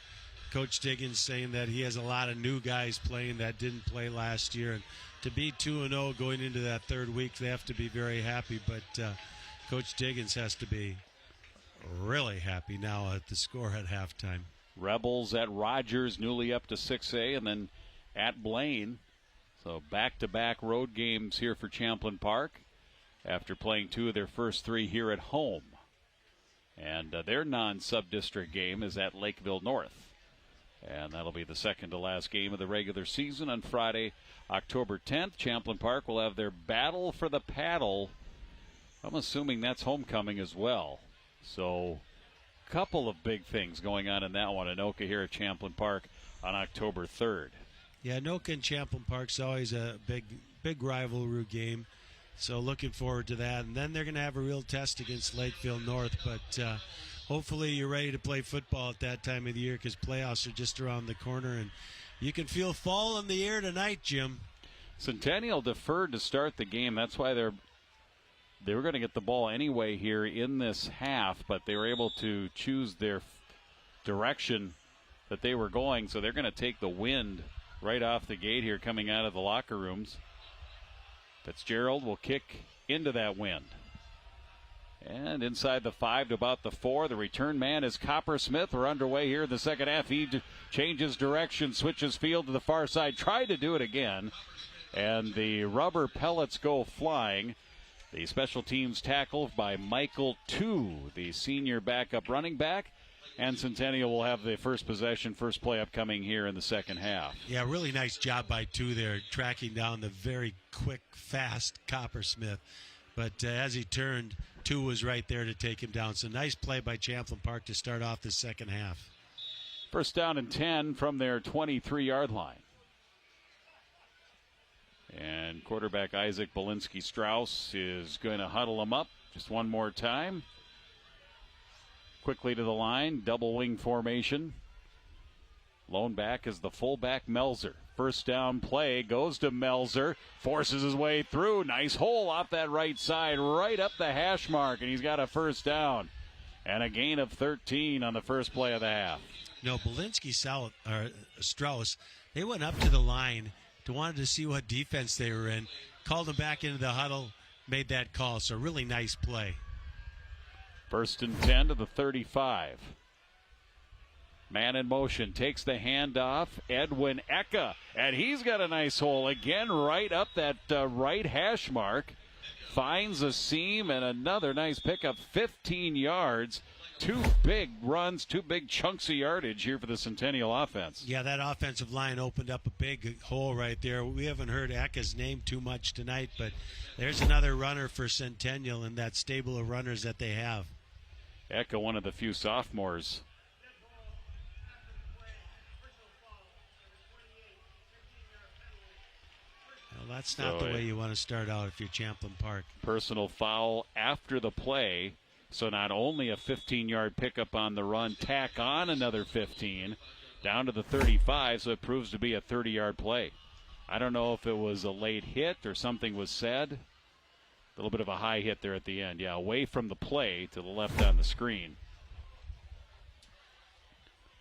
Coach Diggins saying that he has a lot of new guys playing that didn't play last year. And to be 2-0 going into that third week, they have to be very happy. But Coach Diggins has to be really happy now at the score at halftime. Rebels at Rogers, newly up to 6A, and then at Blaine. So back-to-back road games here for Champlin Park after playing 2 of their first 3 here at home. And their non-sub-district game is at Lakeville North. And that'll be the second to last game of the regular season on Friday, October 10th. Champlin Park will have their battle for the paddle. I'm assuming that's homecoming as well. So, couple of big things going on in that one. Anoka here at Champlin Park on October 3rd. Yeah, Anoka and Champlin Park's always a big rivalry game. So looking forward to that. And then they're going to have a real test against Lakeville North. But hopefully you're ready to play football at that time of the year because playoffs are just around the corner. And you can feel fall in the air tonight, Jim. Centennial deferred to start the game. That's why they were going to get the ball anyway here in this half, but they were able to choose their direction that they were going, so they're going to take the wind right off the gate here coming out of the locker rooms. Fitzgerald will kick into that wind. And inside the 5 to about the 4, the return man is Coppersmith. We're underway here in the second half. He changes direction, switches field to the far side, tried to do it again, and the rubber pellets go flying. The special teams tackle by Michael Tu, the senior backup running back. And Centennial will have the first possession, first play upcoming here in the second half. Yeah, really nice job by Tu there, tracking down the very quick, fast Coppersmith. But as he turned, Tu was right there to take him down. So nice play by Champlin Park to start off the second half. First down and 10 from their 23-yard line. And quarterback Isaac Belinsky-Strauss is going to huddle him up just one more time. Quickly to the line, double wing formation. Lone back is the fullback Melzer. First down play goes to Melzer, forces his way through. Nice hole off that right side, right up the hash mark, and he's got a first down. And a gain of 13 on the first play of the half. No, Strauss, they went up to the line wanted to see what defense they were in, called them back into the huddle, made that call. So really nice play. First and 10 to the 35. Man in motion, takes the handoff, Edwin Eka, and he's got a nice hole again right up that right hash mark. Finds a seam and another nice pickup, 15 yards. Two big runs, two big chunks of yardage here for the Centennial offense. Yeah, that offensive line opened up a big hole right there. We haven't heard Eka's name too much tonight, but there's another runner for Centennial in that stable of runners that they have. Eka, one of the few sophomores. Well, that's not the way you want to start out if you're Champlin Park. Personal foul after the play. So not only a 15-yard pickup on the run, tack on another 15 down to the 35, so it proves to be a 30-yard play. I don't know if it was a late hit or something was said. A little bit of a high hit there at the end. Yeah, away from the play to the left on the screen.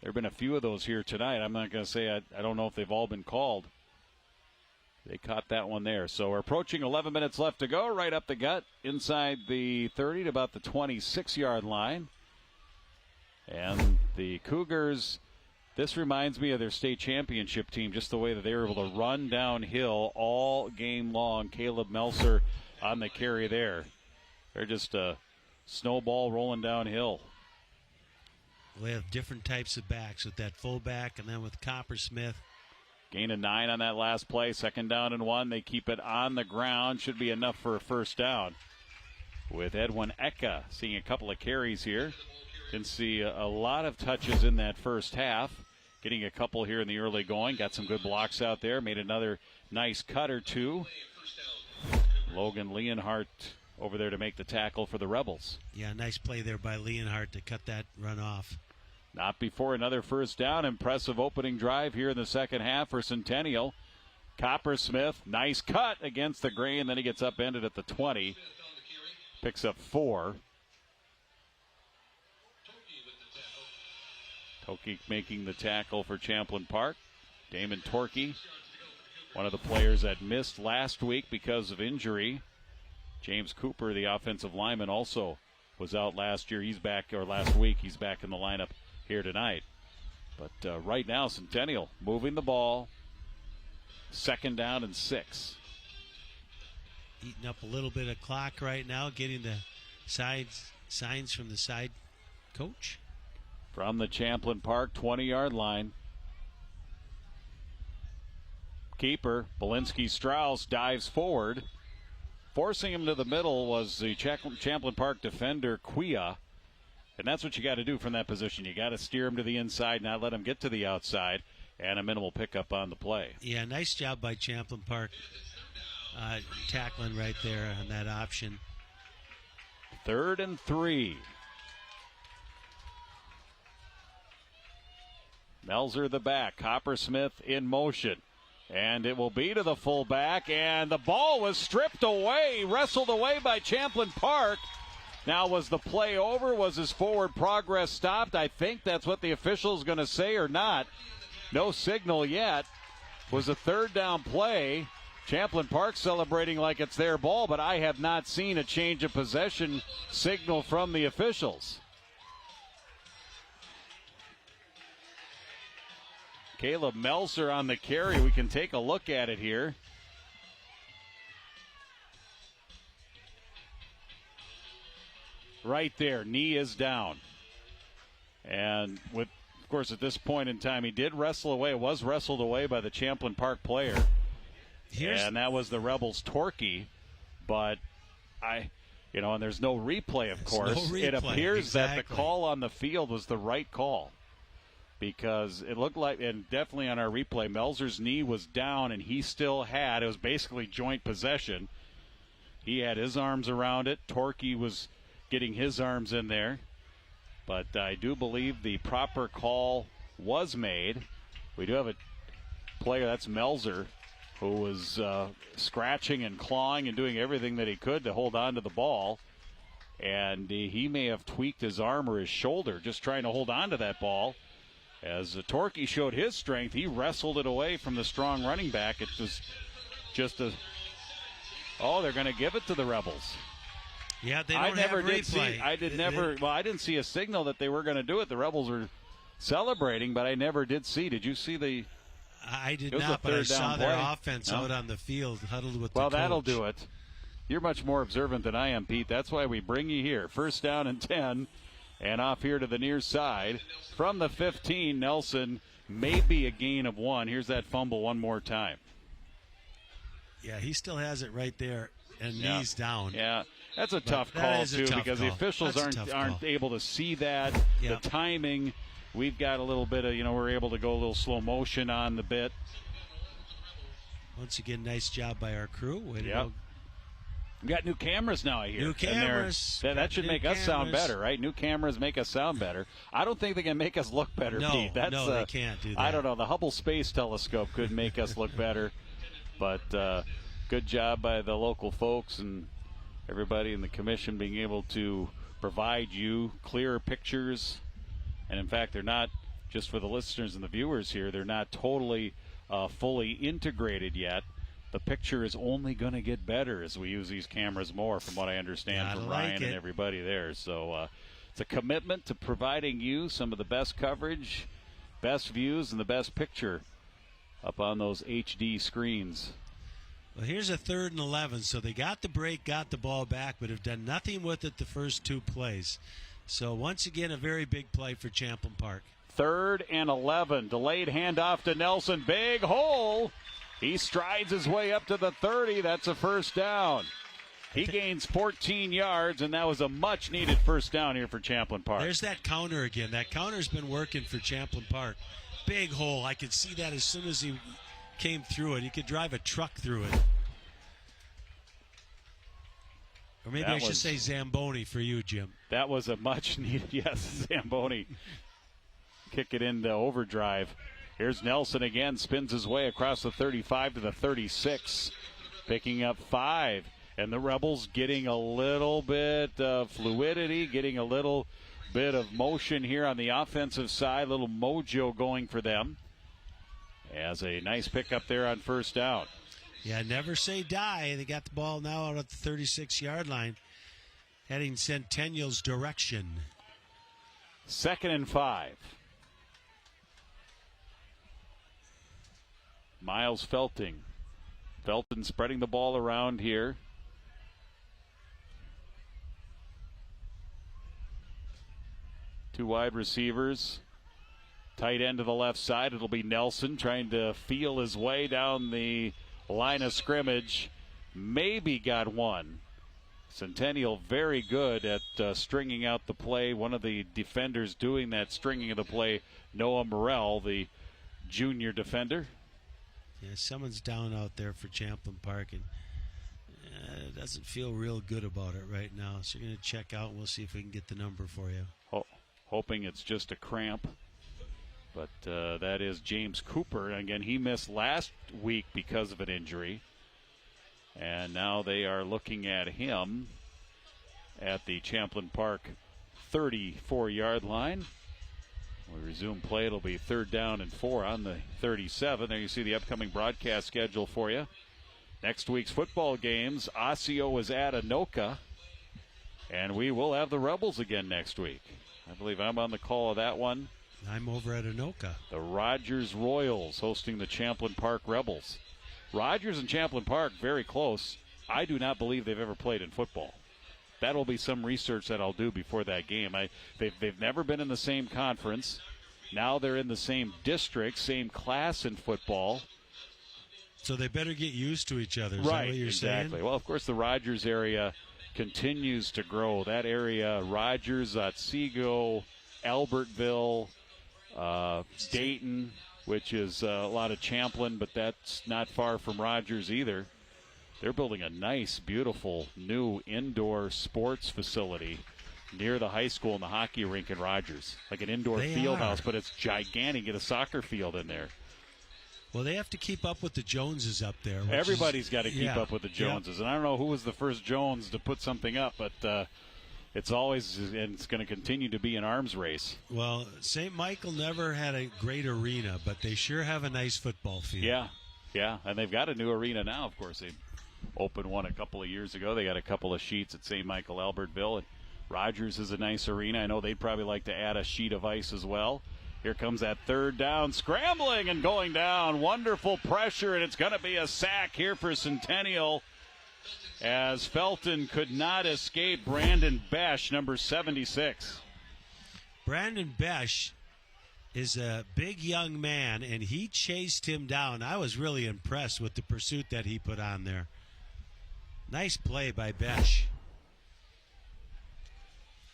There have been a few of those here tonight. I'm not going to say I don't know if they've all been called. They caught that one there. So we're approaching 11 minutes left to go. Right up the gut, inside the 30 to about the 26-yard line. And the Cougars, this reminds me of their state championship team, just the way that they were able to run downhill all game long. Caleb Melzer on the carry there. They're just a snowball rolling downhill. We have different types of backs with that fullback and then with Coppersmith. Gain of 9 on that last play. Second down and 1. They keep it on the ground. Should be enough for a first down. With Edwin Eka seeing a couple of carries here. Didn't see a lot of touches in that first half. Getting a couple here in the early going. Got some good blocks out there. Made another nice cut or two. Logan Leonhardt over there to make the tackle for the Rebels. Yeah, nice play there by Leonhardt to cut that run off. Not before another first down. Impressive opening drive here in the second half for Centennial. Coppersmith, nice cut against the grain. Then he gets upended at the 20. Picks up 4. Toki making the tackle for Champlin Park. Damon Torkey, one of the players that missed last week because of injury. James Cooper, the offensive lineman, also was out last year. He's back, or last week. He's back in the lineup here tonight. But right now, Centennial moving the ball. Second down and 6. Eating up a little bit of clock right now, getting the signs from the side coach. From the Champlin Park 20-yard line. keeper, Belinsky-Strauss, dives forward. Forcing him to the middle was the Champlin Park defender, Quia. And that's what you got to do from that position. You got to steer him to the inside, not let him get to the outside, and a minimal pickup on the play. Yeah, nice job by Champlin Park tackling right there on that option. 3rd and 3. Melzer the back, Coppersmith in motion. And it will be to the fullback, and the ball was stripped away, wrestled away by Champlin Park. Now, was the play over? Was his forward progress stopped? I think that's what the official's going to say or not. No signal yet. Was a 3rd down play. Champlin Park celebrating like it's their ball, but I have not seen a change of possession signal from the officials. Caleb Melzer on the carry. We can take a look at it here. Right there, knee is down. And of course, at this point in time, he did wrestle away. It was wrestled away by the Champlin Park player. And that was the Rebels' Torquay. But and there's no replay, of course. No replay. It appears that the Exactly. call on the field was the right call. Because it looked like, and definitely on our replay, Melzer's knee was down, and he still had, it was basically joint possession. He had his arms around it. Torquay was getting his arms in there. But I do believe the proper call was made. We do have a player, that's Melzer, who was scratching and clawing and doing everything that he could to hold on to the ball. And he may have tweaked his arm or his shoulder just trying to hold on to that ball. As Torquay showed his strength, he wrestled it away from the strong running back. It was just they're going to give it to the Rebels. Yeah, they don't have replay. I didn't see a signal that they were going to do it. The Rebels were celebrating, but I never did see. Did you see the? I did not, but I saw their offense out on the field, huddled with the coach. Well, that'll do it. You're much more observant than I am, Pete. That's why we bring you here. 1st down and 10. And off here to the near side. From the 15, Nelson, maybe a gain of 1. Here's that fumble one more time. Yeah, he still has it right there, and knees down. Yeah, that's a tough call, too, because the officials aren't able to see that. Yep. The timing, we've got a little bit of, we're able to go a little slow motion on the bit. Once again, nice job by our crew. Way to go. We got new cameras now, I hear. New cameras. That should make us sound better, right? New cameras make us sound better. I don't think they can make us look better, Pete. No, they can't do that. I don't know. The Hubble Space Telescope could make us look better. But good job by the local folks and everybody in the commission being able to provide you clearer pictures. And, in fact, they're not, just for the listeners and the viewers here, they're not totally fully integrated yet. The picture is only going to get better as we use these cameras more, from what I understand from Ryan and everybody there. So it's a commitment to providing you some of the best coverage, best views, and the best picture up on those HD screens. Well, here's a 3rd and 11. So they got the break, got the ball back, but have done nothing with it the first 2 plays. So once again, a very big play for Champlin Park. 3rd and 11. Delayed handoff to Nelson. Big hole. He strides his way up to the 30. That's a 1st down. He gains 14 yards, and that was a much-needed 1st down here for Champlin Park. There's that counter again. That counter's been working for Champlin Park. Big hole. I could see that as soon as he came through it. He could drive a truck through it. Or maybe I should say Zamboni for you, Jim. That was a much-needed, yes, Zamboni. Kick it into overdrive. Here's Nelson again, spins his way across the 35 to the 36, picking up 5. And the Rebels getting a little bit of fluidity, getting a little bit of motion here on the offensive side, a little mojo going for them. As a nice pickup there on 1st down. Yeah, never say die. They got the ball now out at the 36-yard line, heading Centennial's direction. 2nd and 5. Miles Felton spreading the ball around here. Two wide receivers. Tight end to the left side. It'll be Nelson trying to feel his way down the line of scrimmage. Maybe got one. Centennial very good at stringing out the play. One of the defenders doing that stringing of the play, Noah Morrell, the junior defender. Yeah, someone's down out there for Champlin Park, and it doesn't feel real good about it right now. So you're going to check out, and we'll see if we can get the number for you. Hoping it's just a cramp. But that is James Cooper. And again, he missed last week because of an injury. And now they are looking at him at the Champlin Park 34-yard line. We resume play. It'll be 3rd down and 4 on the 37. There you see the upcoming broadcast schedule for you. Next week's football games, Osseo is at Anoka. And we will have the Rebels again next week. I believe I'm on the call of that one. I'm over at Anoka. The Rogers Royals hosting the Champlin Park Rebels. Rogers and Champlin Park, very close. I do not believe they've ever played in football. That'll be some research that I'll do before that game. They've never been in the same conference. Now they're in the same district, same class in football. So they better get used to each other. Is Right, that what you're exactly. saying? Well, of course, the Rogers area continues to grow. That area, Rogers, Otsego, Albertville, Dayton, which is a lot of Champlin, but that's not far from Rogers either. They're building a nice, beautiful, new indoor sports facility near the high school and the hockey rink in Rogers. Like an indoor field house, but it's gigantic. Get a soccer field in there. Well, they have to keep up with the Joneses up there. Everybody's got to keep up with the Joneses. And I don't know who was the first Jones to put something up, but it's always, and it's going to continue to be an arms race. Well, St. Michael never had a great arena, but they sure have a nice football field. Yeah, and they've got a new arena now, of course. They opened one a couple of years ago. They got a couple of sheets at St. Michael, Albertville, and Rogers is a nice arena. I know they'd probably like to add a sheet of ice as well. Here comes that 3rd down, scrambling and going down. Wonderful pressure, and it's going to be a sack here for Centennial as Felton could not escape Brandon Besh, number 76. Brandon Besh is a big young man, and he chased him down. I was really impressed with the pursuit that he put on there. Nice play by Besh.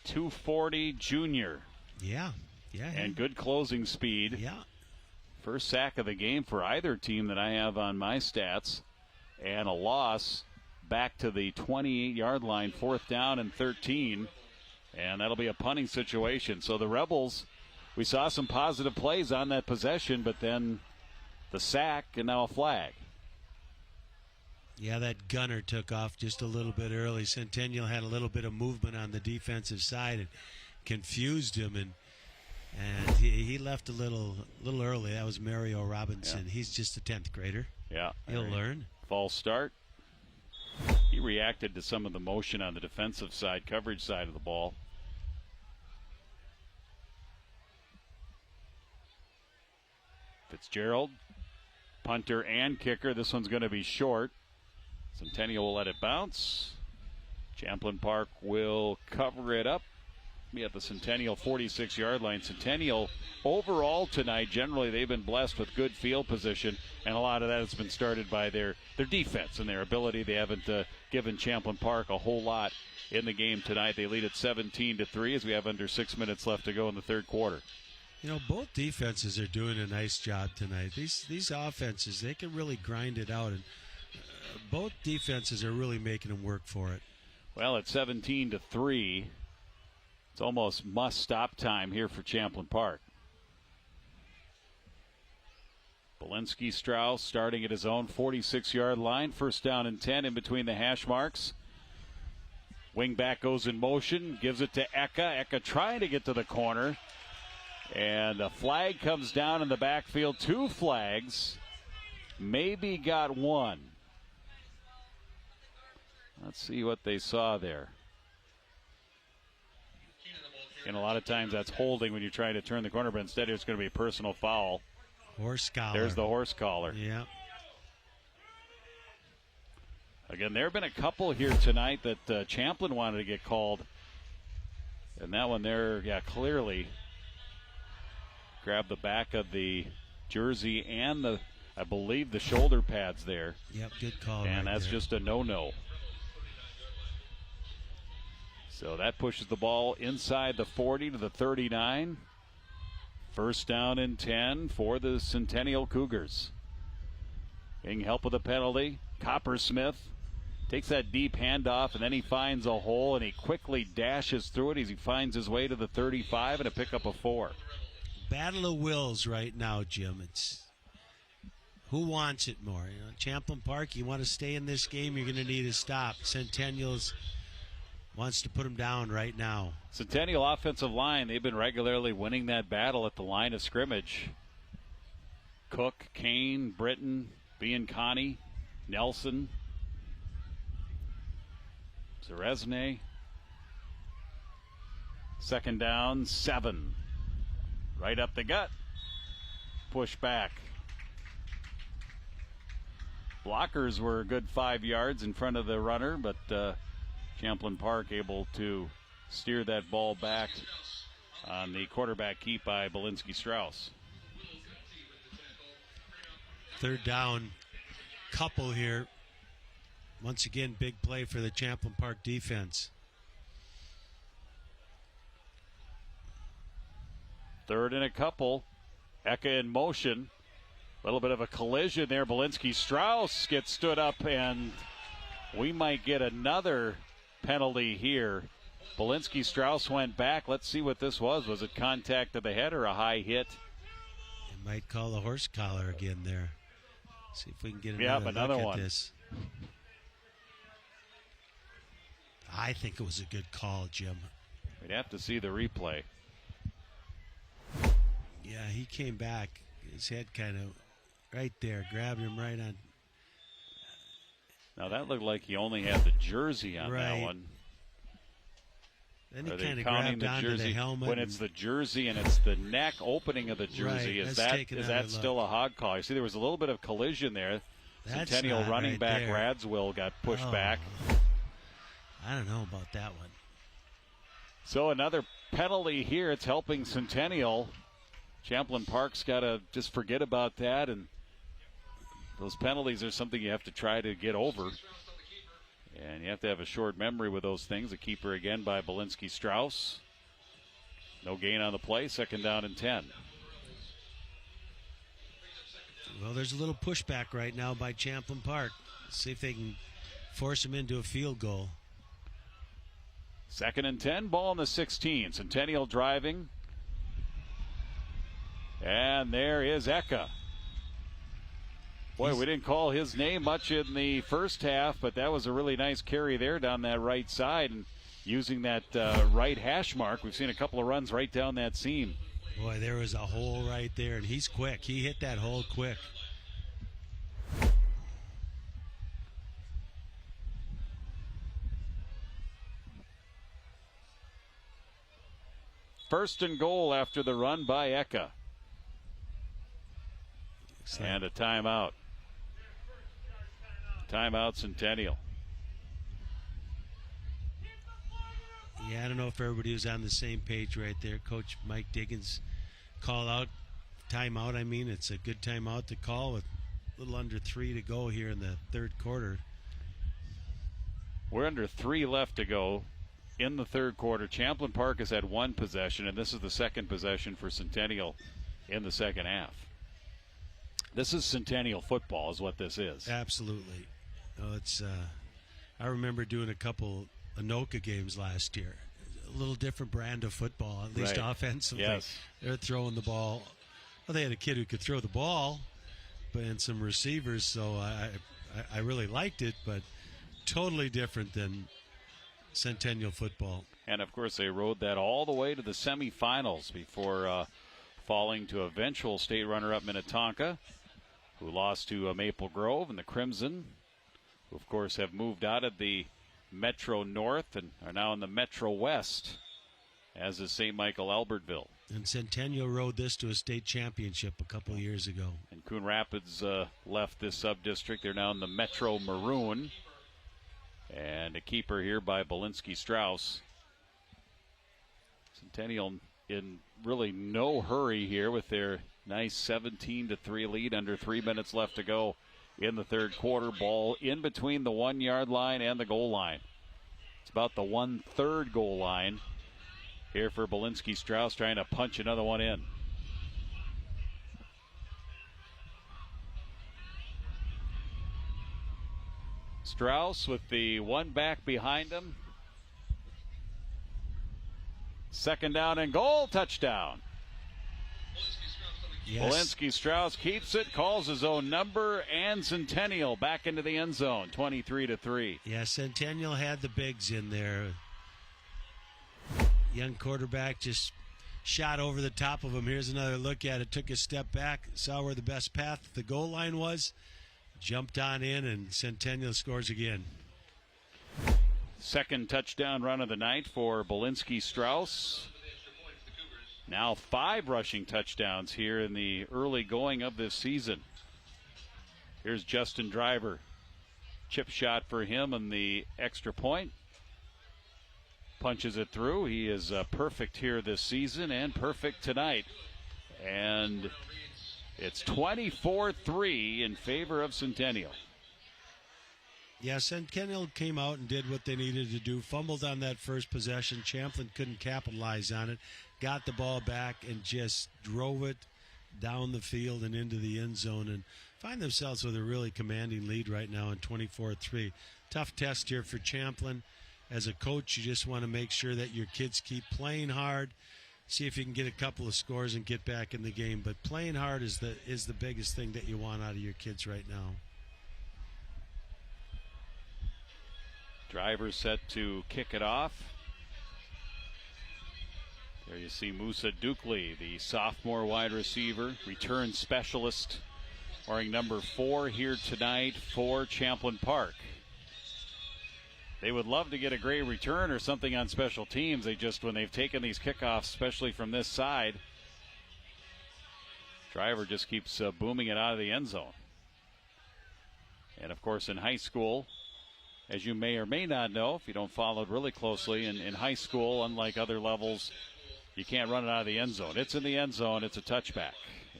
240 junior. Yeah. And good closing speed. Yeah. First sack of the game for either team that I have on my stats. And a loss back to the 28-yard line, 4th down and 13. And that'll be a punting situation. So the Rebels, we saw some positive plays on that possession, but then the sack and now a flag. Yeah, that gunner took off just a little bit early. Centennial had a little bit of movement on the defensive side and confused him, and he left a little early. That was Mario Robinson. Yeah. He's just a 10th grader. Yeah. He'll learn. False start. He reacted to some of the motion on the defensive side, coverage side of the ball. Fitzgerald, punter and kicker. This one's going to be short. Centennial will let it bounce. Champlin Park will cover it up. Be at the Centennial 46-yard line. Centennial overall tonight, generally they've been blessed with good field position, and a lot of that has been started by their defense and their ability. They haven't given Champlin Park a whole lot in the game tonight. They lead at 17-3 as we have under 6 minutes left to go in the 3rd quarter. You know, both defenses are doing a nice job tonight. These offenses, they can really grind it out, and both defenses are really making them work for it. Well, at 17-3, it's almost must-stop time here for Champlin Park. Belinsky Strauss starting at his own 46-yard line. 1st down and 10 in between the hash marks. Wingback goes in motion, gives it to Eka. Eka trying to get to the corner. And a flag comes down in the backfield. 2 flags. Maybe got one. Let's see what they saw there. And a lot of times that's holding when you're trying to turn the corner, but instead it's going to be a personal foul. Horse collar. There's the horse collar. Yeah. Again, there have been a couple here tonight that Champlin wanted to get called. And that one there, yeah, clearly grabbed the back of the jersey and I believe the shoulder pads there. Yep, good call. And right that's there. just a no-no. So that pushes the ball inside the 40 to the 39. First down and 10 for the Centennial Cougars. Getting help with a penalty. Coppersmith takes that deep handoff, and then he finds a hole, and he quickly dashes through it as he finds his way to the 35 and a pickup of 4. Battle of wills right now, Jim. It's who wants it more. You know, Champlin Park, you want to stay in this game, you're going to need a stop. Centennial's wants to put them down right now. Centennial offensive line, they've been regularly winning that battle at the line of scrimmage. Cook, Kane, Britton, Biancani, Nelson, Zaresne. Second down, 7. Right up the gut. Push back. Blockers were a good 5 yards in front of the runner, but Champlin Park able to steer that ball back on the quarterback keep by Belinsky-Strauss. Third down, couple here. Once again, big play for the Champlin Park defense. Third and a couple. Eka in motion. A little bit of a collision there. Belinsky-Strauss gets stood up, and we might get another penalty here. Belinsky-Strauss went back. Let's see what this was. Was it contact to the head or a high hit? They might call a horse collar again there. See if we can get another look one. At this. I think it was a good call, Jim. We'd have to see the replay. Yeah, he came back. His head kind of right there, grabbed him right on. Now that looked like he only had the jersey on that one. Then he kind of grabbed onto the helmet. When it's the jersey and it's the neck opening of the jersey, right, is that still a hog call? You see, there was a little bit of collision there. That's Centennial running right back there. Radswill got pushed back. I don't know about that one. So another penalty here. It's helping Centennial. Champlin Park's got to just forget about that, and those penalties are something you have to try to get over. And you have to have a short memory with those things. A keeper again by Belinsky-Strauss. No gain on the play. Second down and 10. Well, there's a little pushback right now by Champlin Park. Let's see if they can force him into a field goal. Second and 10. Ball on the 16. Centennial driving. And there is Eka. Boy, we didn't call his name much in the first half, but that was a really nice carry there down that right side. And using that right hash mark, we've seen a couple of runs right down that seam. Boy, there was a hole right there, and he's quick. He hit that hole quick. First and goal after the run by Eka. And a timeout. Timeout, Centennial. Yeah, I don't know if everybody was on the same page right there. Coach Mike Diggins call out timeout. I mean, it's a good timeout to call with a little under 3 to go here in the third quarter. We're under 3 left to go in the third quarter. Champlin Park has had 1 possession, and this is the second possession for Centennial in the second half. This is Centennial football is what this is. Absolutely. Oh, it's. I remember doing a couple Anoka games last year. A little different brand of football, at least offensively. Yes. They're throwing the ball. Well, they had a kid who could throw the ball, and some receivers, so I really liked it, but totally different than Centennial football. And, of course, they rode that all the way to the semifinals before falling to eventual state runner-up Minnetonka, who lost to Maple Grove, and the Crimson, who, of course, have moved out of the Metro North and are now in the Metro West, as is St. Michael Albertville. And Centennial rode this to a state championship a couple of years ago. And Coon Rapids left this sub-district. They're now in the Metro Maroon. And a keeper here by Belinsky-Strauss. Centennial in really no hurry here with their nice 17-3 lead under 3 minutes left to go in the third quarter. Ball in between the 1 yard line and the goal line. It's about the 1/3 goal line here for Belinsky Strauss, trying to punch another one in. Strauss with the one back behind him. Second down and goal, touchdown. Yes. Belinsky Strauss keeps it, calls his own number, and Centennial back into the end zone, 23-3. Yeah, Centennial had the bigs in there. Young quarterback just shot over the top of him. Here's another look at it. Took a step back, saw where the best path to the goal line was, jumped on in, and Centennial scores again. Second touchdown run of the night for Belinsky Strauss. Now 5 rushing touchdowns here in the early going of this season. Here's Justin Driver. Chip shot for him on the extra point. Punches it through. He is perfect here this season and perfect tonight. And it's 24-3 in favor of Centennial. Yeah, Centennial came out and did what they needed to do. Fumbled on that first possession. Champlin couldn't capitalize on it. Got the ball back and just drove it down the field and into the end zone and find themselves with a really commanding lead right now in 24-3. Tough test here for Champlin. As a coach, you just want to make sure that your kids keep playing hard. See if you can get a couple of scores and get back in the game. But playing hard is the biggest thing that you want out of your kids right now. Driver set to kick it off. There you see Musa Dukley, the sophomore wide receiver, return specialist, wearing number 4 here tonight for Champlin Park. They would love to get a great return or something on special teams. They just, when they've taken these kickoffs, especially from this side, Driver just keeps booming it out of the end zone. And of course in high school, as you may or may not know, if you don't follow it really closely, in high school, unlike other levels, you can't run it out of the end zone. It's in the end zone. It's a touchback.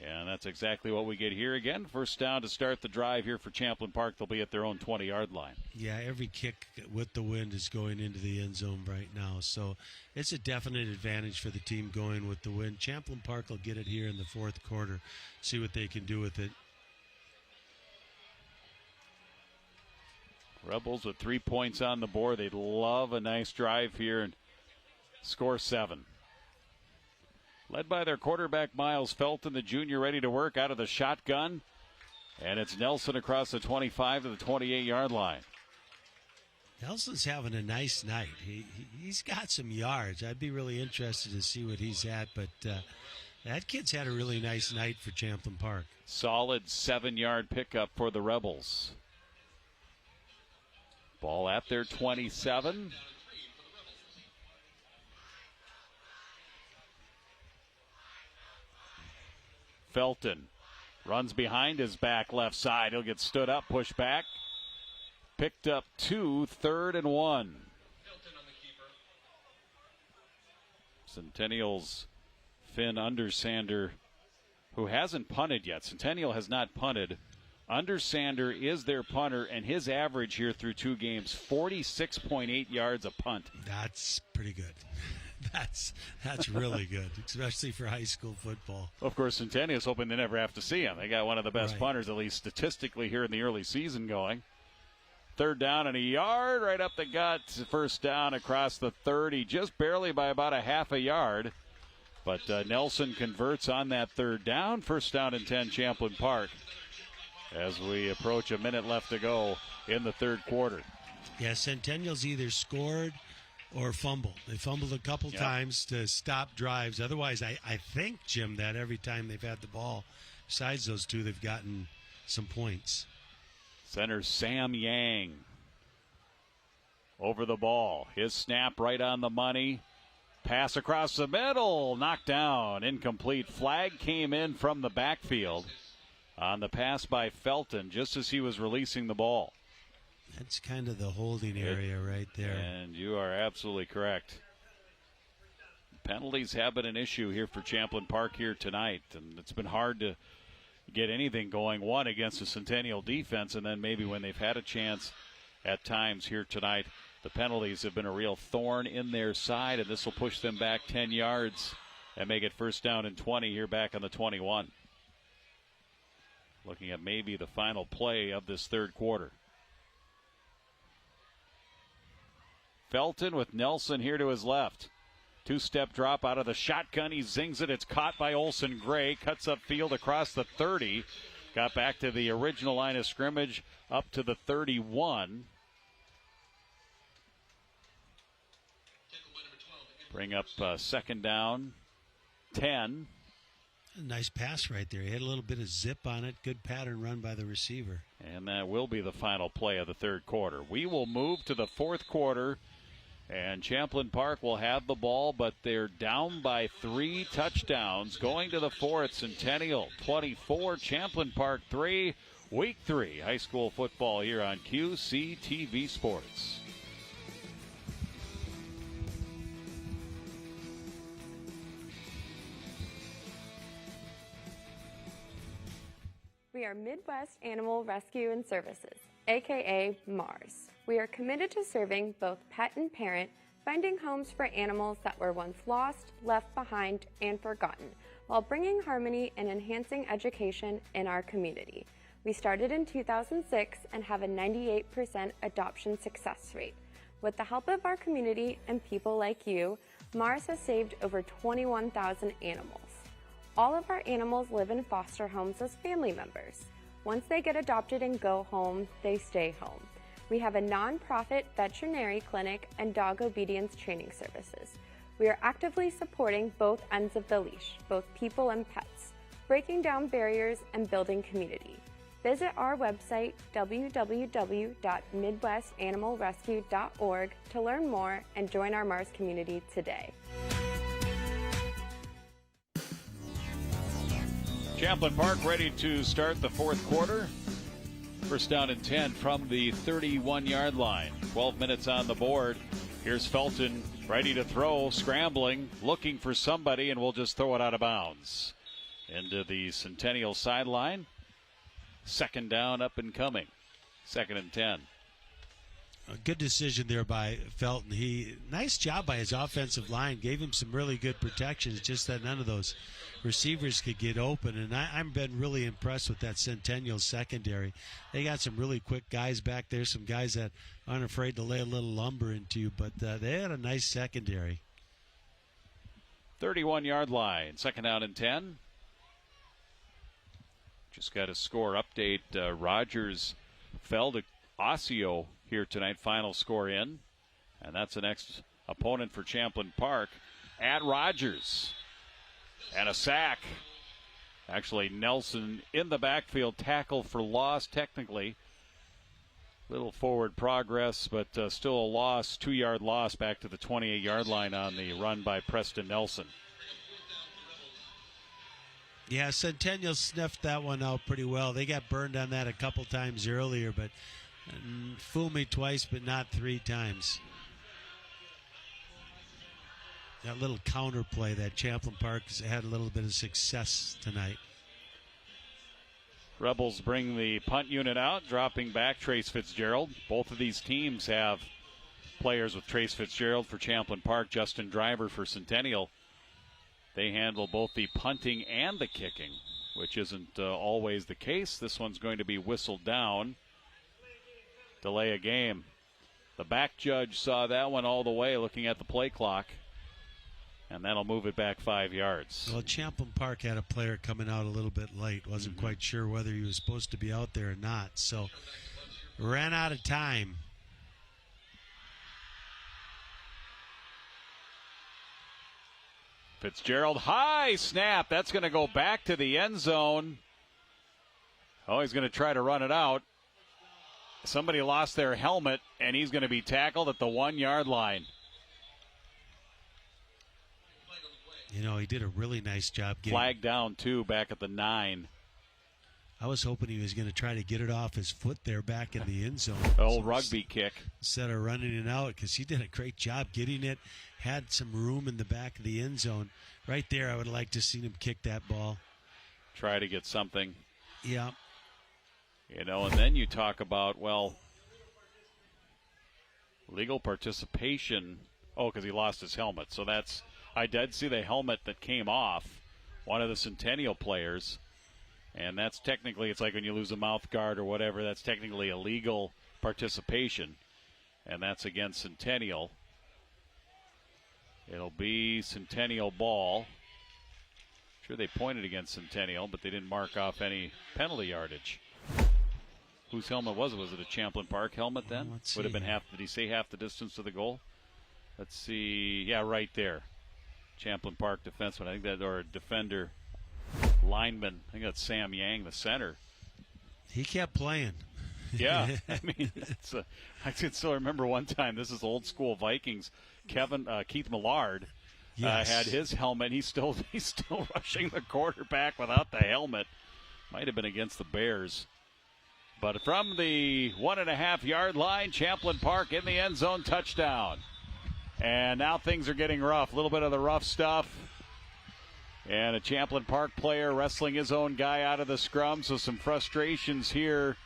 And that's exactly what we get here again. First down to start the drive here for Champlin Park. They'll be at their own 20-yard line. Yeah, every kick with the wind is going into the end zone right now. So it's a definite advantage for the team going with the wind. Champlin Park will get it here in the fourth quarter, see what they can do with it. Rebels with 3 points on the board. They'd love a nice drive here and score 7. Led by their quarterback, Miles Felton, the junior, ready to work out of the shotgun. And it's Nelson across the 25 to the 28-yard line. Nelson's having a nice night. He's got some yards. I'd be really interested to see what he's at. But that kid's had a really nice night for Champlin Park. Solid 7-yard pickup for the Rebels. Ball at their 27. Felton runs behind his back left side. He'll get stood up, pushed back. Picked up 2, 3rd and 1. Centennial's Finn Undersander, who hasn't punted yet. Centennial has not punted. Undersander is their punter, and his average here through 2 games, 46.8 yards a punt. That's pretty good. That's really good, especially for high school football. Of course, Centennial's hoping they never have to see him. They got one of the best punters, at least statistically, here in the early season going. 3rd down and a yard, right up the gut. First down across the 30, just barely by about a half a yard. But Nelson converts on that 3rd down. First down and 10, Champlin Park, as we approach a minute left to go in the 3rd quarter. Yeah, Centennial's either scored or fumbled. They fumbled a couple times to stop drives. Otherwise, I think, Jim, that every time they've had the ball, besides those 2, they've gotten some points. Center Sam Yang over the ball. His snap right on the money. Pass across the middle. Knocked down. Incomplete. Flag came in from the backfield on the pass by Felton just as he was releasing the ball. That's kind of the holding area right there. And you are absolutely correct. penalties have been an issue here for Champlin Park here tonight, and it's been hard to get anything going, one, against the Centennial defense, and then maybe when they've had a chance at times here tonight, the penalties have been a real thorn in their side, and this will push them back 10 yards and make it first down and 20 here back on the 21. Looking at maybe the final play of this third quarter. Felton with Nelson here to his left. Two-step drop out of the shotgun. He zings it. It's caught by Olson Gray. Cuts upfield across the 30. Got back to the original line of scrimmage up to the 31. Bring up second down, 10. Nice pass right there. He had a little bit of zip on it. Good pattern run by the receiver. And that will be the final play of the third quarter. We will move to the fourth quarter, and Champlin Park will have the ball, but they're down by 3 touchdowns. Going to the fourth, Centennial 24, Champlin Park 3. Week 3 high school football here on QCTV Sports. We are Midwest Animal Rescue and Services, aka MARS. We are committed to serving both pet and parent, finding homes for animals that were once lost, left behind, and forgotten, while bringing harmony and enhancing education in our community. We started in 2006 and have a 98% adoption success rate. With the help of our community and people like you, MARS has saved over 21,000 animals. All of our animals live in foster homes as family members. Once they get adopted and go home, they stay home. We have a nonprofit veterinary clinic and dog obedience training services. We are actively supporting both ends of the leash, both people and pets, breaking down barriers and building community. Visit our website, www.midwestanimalrescue.org, to learn more and join our MARS community today. Champlin Park ready to start the fourth quarter. First down and 10 from the 31-yard line. 12 minutes on the board. Here's Felton ready to throw, scrambling, looking for somebody, and we'll just throw it out of bounds. Into the Centennial sideline. Second down up and coming. Second and 10. A good decision there by Felton. Nice job by his offensive line. Gave him some really good protection. It's just that none of those receivers could get open. And I've been really impressed with that Centennial secondary. They got some really quick guys back there, some guys that aren't afraid to lay a little lumber into you. But they had a nice secondary. 31-yard line. Second down and 10. Just got a score update. Rogers fell to Osseo here tonight. Final score in. And that's the next opponent for Champlin Park at Rogers. And a sack. Actually, Nelson in the backfield, tackle for loss technically. Little forward progress, but still a loss, 2-yard loss back to the 28-yard line on the run by Preston Nelson. Yeah, Centennial sniffed that one out pretty well. They got burned on that a couple times earlier, but fool me twice, but not 3 times. That little counter play that Champlin Park has had a little bit of success tonight. Rebels bring the punt unit out, dropping back Trace Fitzgerald. Both of these teams have players with Trace Fitzgerald for Champlin Park, Justin Driver for Centennial. They handle both the punting and the kicking, which isn't always the case. This one's going to be whistled down. Delay a game. The back judge saw that one all the way, looking at the play clock, and that'll move it back 5 yards. Well, Champlin Park had a player coming out a little bit late. Wasn't quite sure whether he was supposed to be out there or not, so ran out of time. Fitzgerald, high snap. That's going to go back to the end zone. Oh, he's going to try to run it out. Somebody lost their helmet, and he's going to be tackled at the 1-yard line. You know, he did a really nice job getting flag down, too, back at the 9. I was hoping he was going to try to get it off his foot there back in the end zone. Old rugby kick. Instead of running it out, because he did a great job getting it, had some room in the back of the end zone. Right there, I would like to see him kick that ball. Try to get something. Yeah. You know, and then you talk about, well, legal participation. Oh, because he lost his helmet. So that's, I did see the helmet that came off one of the Centennial players. And that's technically, it's like when you lose a mouth guard or whatever, that's technically illegal participation. And that's against Centennial. It'll be Centennial ball. Sure, they pointed against Centennial, but they didn't mark off any penalty yardage. Whose helmet was it? Was it a Champlin Park helmet then? Would have been half, did he say half the distance to the goal? Let's see. Yeah, right there. Champlin Park defenseman, I think that, or defender. Lineman, I think that's Sam Yang, the center. He kept playing. Yeah, I mean, I can still remember one time. This is old school Vikings. Keith Millard had his helmet. He's still rushing the quarterback without the helmet. Might have been against the Bears. But from the 1.5-yard line, Champlin Park in the end zone, touchdown. And now things are getting rough. A little bit of the rough stuff. And a Champlin Park player wrestling his own guy out of the scrum, so some frustrations here.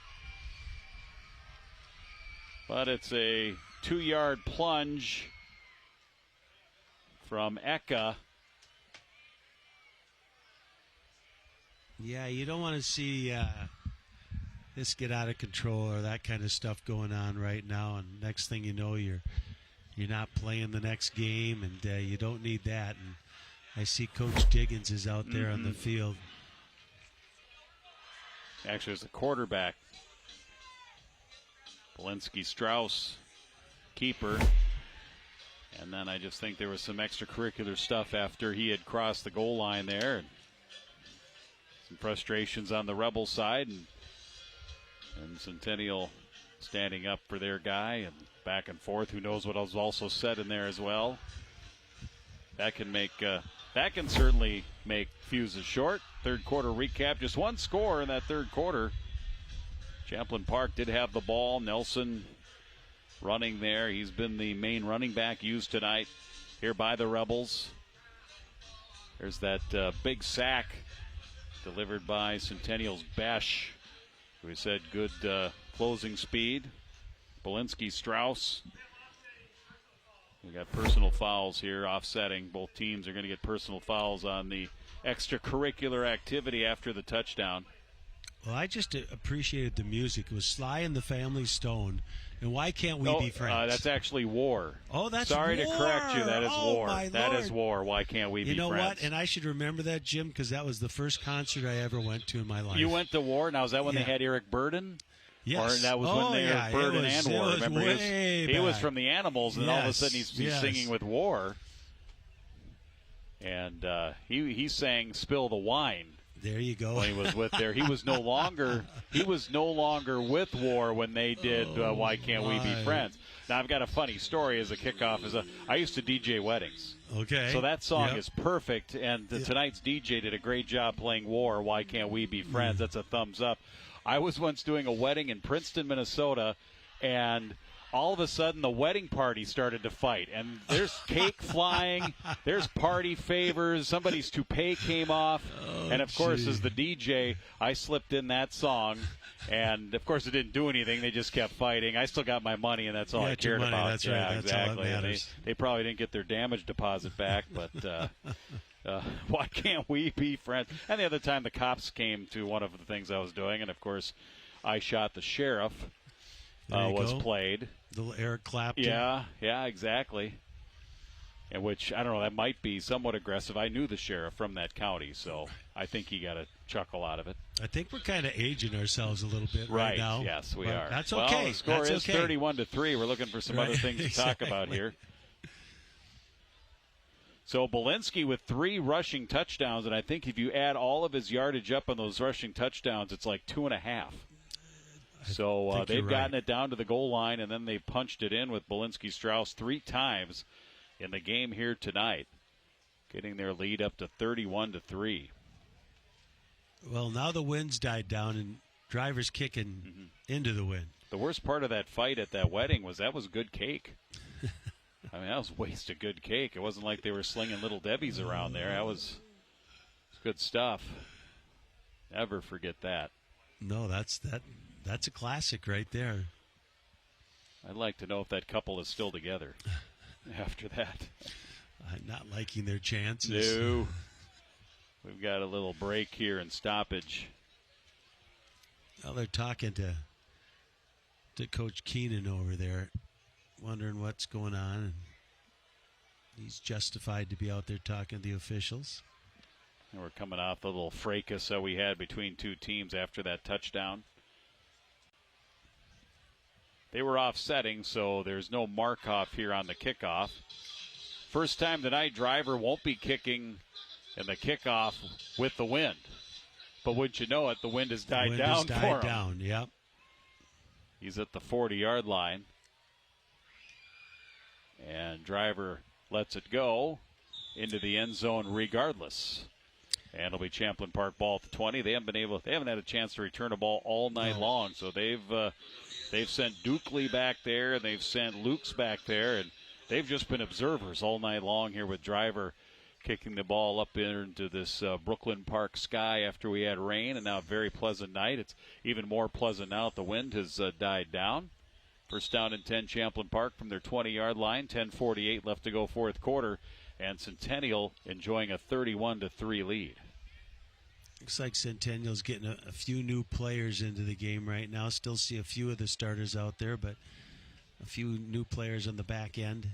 But it's a 2-yard plunge from Eka. Yeah, you don't want to see this get out of control or that kind of stuff going on right now. And next thing you know, you're not playing the next game, and you don't need that. And I see Coach Diggins is out there on the field. Actually, it's a quarterback. Polinsky Strauss, keeper. And then I just think there was some extracurricular stuff after he had crossed the goal line there. And some frustrations on the Rebel side. And Centennial standing up for their guy and back and forth. Who knows what was also said in there as well. That can certainly make fuses short. Third quarter recap. Just one score in that third quarter. Champlin Park did have the ball. Nelson running there. He's been the main running back used tonight here by the Rebels. There's that big sack delivered by Centennial's Besh, who said good closing speed. Polinsky Strauss. We got personal fouls here offsetting. Both teams are going to get personal fouls on the extracurricular activity after the touchdown. Well, I just appreciated the music. It was Sly and the Family Stone. And why can't we be friends? That's actually War. Oh, that's Sorry War. To correct you. That is War. That is War. Why can't we be friends? You know what? And I should remember that, Jim, because that was the first concert I ever went to in my life. You went to War? Now, is that when they had Eric Burden? Yes. Or that was when they had Burden and War. Remember, he was from the Animals, and all of a sudden he's singing with War. And he sang "Spill the Wine." There you go. When he was with there, he was no longer with War when they did "Why Can't We Be Friends." Now I've got a funny story as a kickoff. I used to DJ weddings. Okay. So that song is perfect, and tonight's DJ did a great job playing War. Why Can't We Be Friends? That's a thumbs up. I was once doing a wedding in Princeton, Minnesota, and all of a sudden the wedding party started to fight. And there's cake flying, there's party favors, somebody's toupee came off. And, of course, as the DJ, I slipped in that song. And, of course, it didn't do anything. They just kept fighting. I still got my money, and that's all I cared about. That's right. That's exactly. all that matters. They probably didn't get their damage deposit back, but why can't we be friends? And the other time the cops came to one of the things I was doing, and, of course, I Shot the Sheriff was played. Little Eric Clapton. Yeah, exactly. And which, I don't know, that might be somewhat aggressive. I knew the sheriff from that county, so I think he got a chuckle out of it. I think we're kind of aging ourselves a little bit right now. Yes, we are. That's okay. Well, the score is 31-3. We're looking for some other things to talk about here. So Polinsky with 3 rushing touchdowns, and I think if you add all of his yardage up on those rushing touchdowns, it's like 2.5. So they've gotten it down to the goal line, and then they punched it in with Polinsky Strauss 3 times in the game here tonight, getting their lead up to 31-3. Well, now the wind's died down and driver's kicking into the wind. The worst part of that fight at that wedding was good cake. I mean, that was waste of good cake. It wasn't like they were slinging Little Debbie's around there. That was good stuff. Never forget that. No, that's a classic right there. I'd like to know if that couple is still together after that. I'm not liking their chances. No. We've got a little break here and stoppage. Well, they're talking to Coach Keenan over there, wondering what's going on. And he's justified to be out there talking to the officials. And we're coming off the little fracas that we had between two teams after that touchdown. They were offsetting, so there's no mark-off here on the kickoff. First time tonight, driver won't be kicking in the kickoff with the wind. But wouldn't you know it, the wind has died down for him. Died down, yep. He's at the 40-yard line. And driver lets it go into the end zone regardless. And it'll be Champlin Park ball at the 20. They haven't had a chance to return a ball all night long. So they've sent Dukley back there, and they've sent Lukes back there, and they've just been observers all night long here with driver kicking the ball up into this Brooklyn Park sky after we had rain, and now a very pleasant night. It's even more pleasant now that the wind has died down. First down and 10, Champlin Park from their 20-yard line. 10:48 left to go fourth quarter, and Centennial enjoying a 31-3 lead. Looks like Centennial's getting a few new players into the game right now. Still see a few of the starters out there, but a few new players on the back end.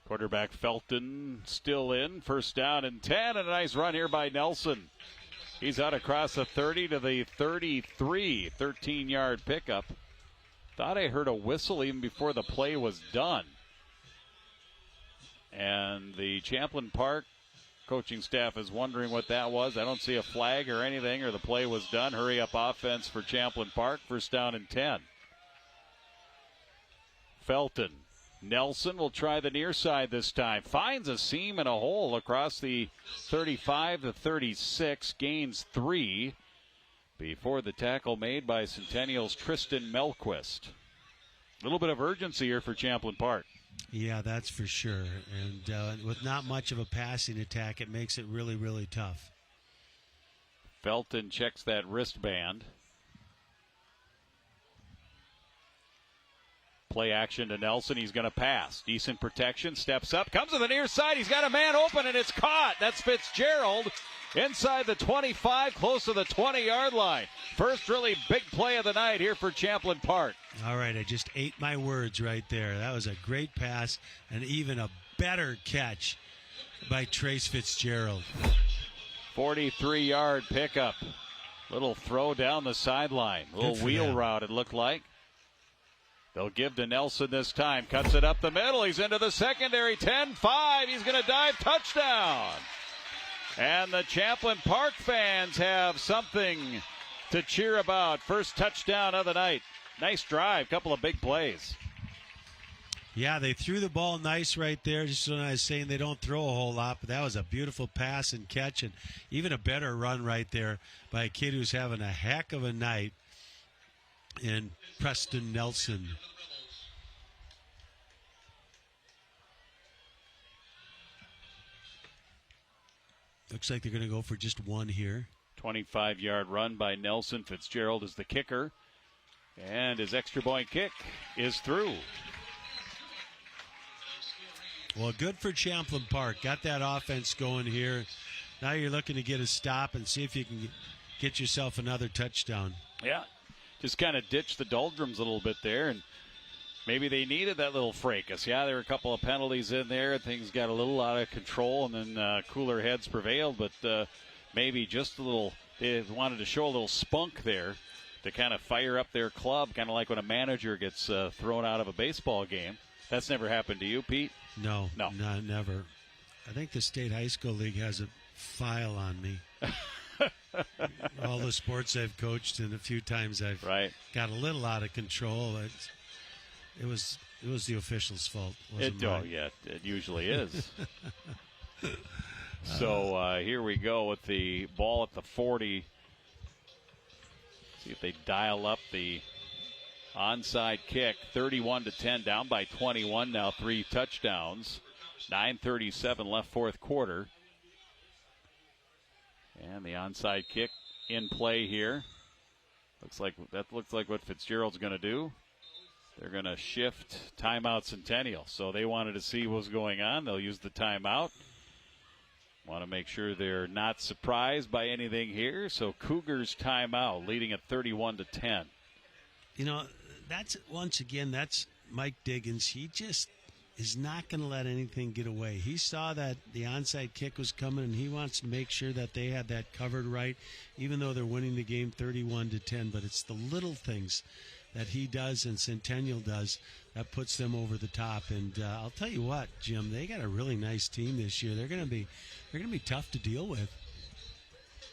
Quarterback Felton still in. First down and 10, and a nice run here by Nelson. He's out across the 30 to the 33, 13-yard pickup. Thought I heard a whistle even before the play was done. And the Champlin Park coaching staff is wondering what that was. I don't see a flag or anything, or the play was done. Hurry up offense for Champlin Park. First down and 10. Felton. Nelson will try the near side this time. Finds a seam and a hole across the 35 to 36. Gains 3 before the tackle made by Centennial's Tristan Melquist. A little bit of urgency here for Champlin Park. Yeah, that's for sure. And with not much of a passing attack, it makes it really, really tough. Felton checks that wristband. Play action to Nelson. He's going to pass. Decent protection. Steps up. Comes to the near side. He's got a man open, and it's caught. That's Fitzgerald inside the 25, close to the 20-yard line. First really big play of the night here for Champlin Park. All right, I just ate my words right there. That was a great pass and even a better catch by Trace Fitzgerald. 43-yard pickup. Little throw down the sideline. Little wheel route, it looked like. They'll give to Nelson this time. Cuts it up the middle. He's into the secondary. 10-5. He's going to dive. Touchdown. And the Champlin Park fans have something to cheer about. First touchdown of the night. Nice drive. Couple of big plays. Yeah, they threw the ball nice right there. Just when I was saying they don't throw a whole lot, but that was a beautiful pass and catch, and even a better run right there by a kid who's having a heck of a night. And Preston Nelson. Looks like they're going to go for just one here. 25-yard run by Nelson. Fitzgerald is the kicker. And his extra point kick is through. Well, good for Champlin Park. Got that offense going here. Now you're looking to get a stop and see if you can get yourself another touchdown. Yeah. Just kind of ditched the doldrums a little bit there, and maybe they needed that little fracas. Yeah, there were a couple of penalties in there. Things got a little out of control, and then cooler heads prevailed, but maybe just a little, they wanted to show a little spunk there to kind of fire up their club, kind of like when a manager gets thrown out of a baseball game. That's never happened to you, Pete? No, never. I think the State High School League has a file on me. All the sports I've coached, and a few times I've got a little out of control. It was the officials' fault. It usually is. So here we go with the ball at the 40. See if they dial up the onside kick. 31-10, down by 21 now, 3 touchdowns. 9:37 left fourth quarter. And the onside kick in play here. Looks like what Fitzgerald's going to do. They're going to shift timeout Centennial. So they wanted to see what was going on. They'll use the timeout. Want to make sure they're not surprised by anything here. So Cougars timeout, leading at 31-10. You know, that's Mike Diggins. He just is not going to let anything get away. He saw that the onside kick was coming, and he wants to make sure that they have that covered right, even though they're winning the game 31-10. But it's the little things that he does and Centennial does that puts them over the top. And I'll tell you what, Jim, they got a really nice team this year. They're going to be tough to deal with.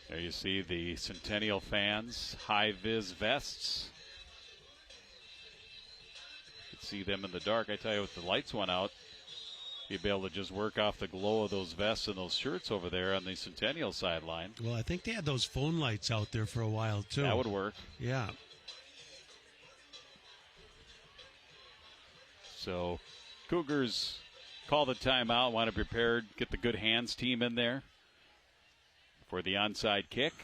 There you see the Centennial fans, high-vis vests. You can see them in the dark. I tell you, if the lights went out, you'd be able to just work off the glow of those vests and those shirts over there on the Centennial sideline. Well, I think they had those phone lights out there for a while, too. That would work. Yeah. So Cougars call the timeout, want to prepare, get the good hands team in there for the onside kick.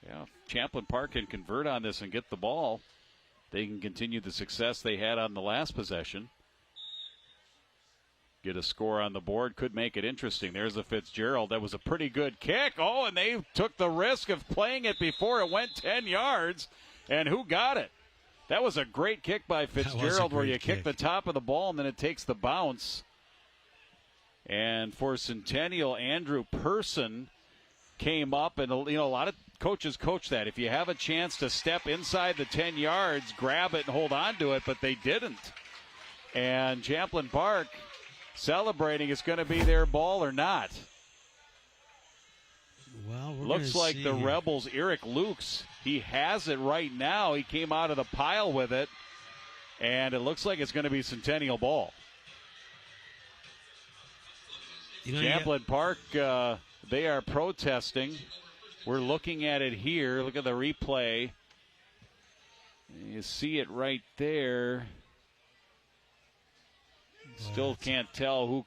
Yeah, Champlin Park can convert on this and get the ball. They can continue the success they had on the last possession. Get a score on the board, could make it interesting. There's a Fitzgerald. That was a pretty good kick. Oh, and they took the risk of playing it before it went 10 yards. And who got it? That was a great kick by Fitzgerald where you kick the top of the ball and then it takes the bounce. And for Centennial, Andrew Person came up, and a lot of coaches coach that. If you have a chance to step inside the 10 yards, grab it and hold on to it, but they didn't. And Champlin Park celebrating it's going to be their ball or not. Well, looks like the Rebels, Eric Lukes, he has it right now. He came out of the pile with it, and it looks like it's going to be Centennial ball. Champlin Park, they are protesting. We're looking at it here. Look at the replay. You see it right there. Still can't tell who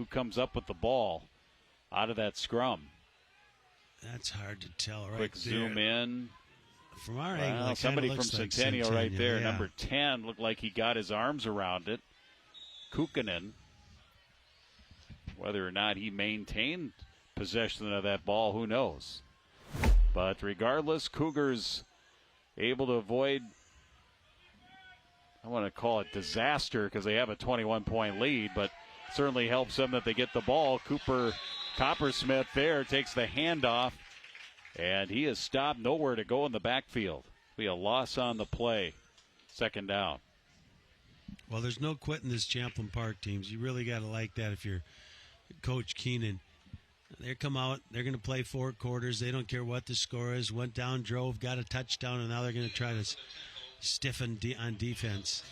comes up with the ball out of that scrum. That's hard to tell right Quick there. Zoom in. From our angle, somebody from Centennial right there, yeah. number 10, looked like he got his arms around it. Kukkonen. Whether or not he maintained possession of that ball, who knows? But regardless, Cougars able to avoid, I want to call it disaster because they have a 21-point lead, but certainly helps them that they get the ball. Cooper Coppersmith there takes the handoff, and he is stopped, nowhere to go in the backfield. Be a loss on the play. Second down. Well, there's no quitting this Champlin Park teams. You really got to like that if you're Coach Keenan. They come out, they're going to play 4 quarters. They don't care what the score is. Went down, drove, got a touchdown, and now they're going to try to stiffen on defense.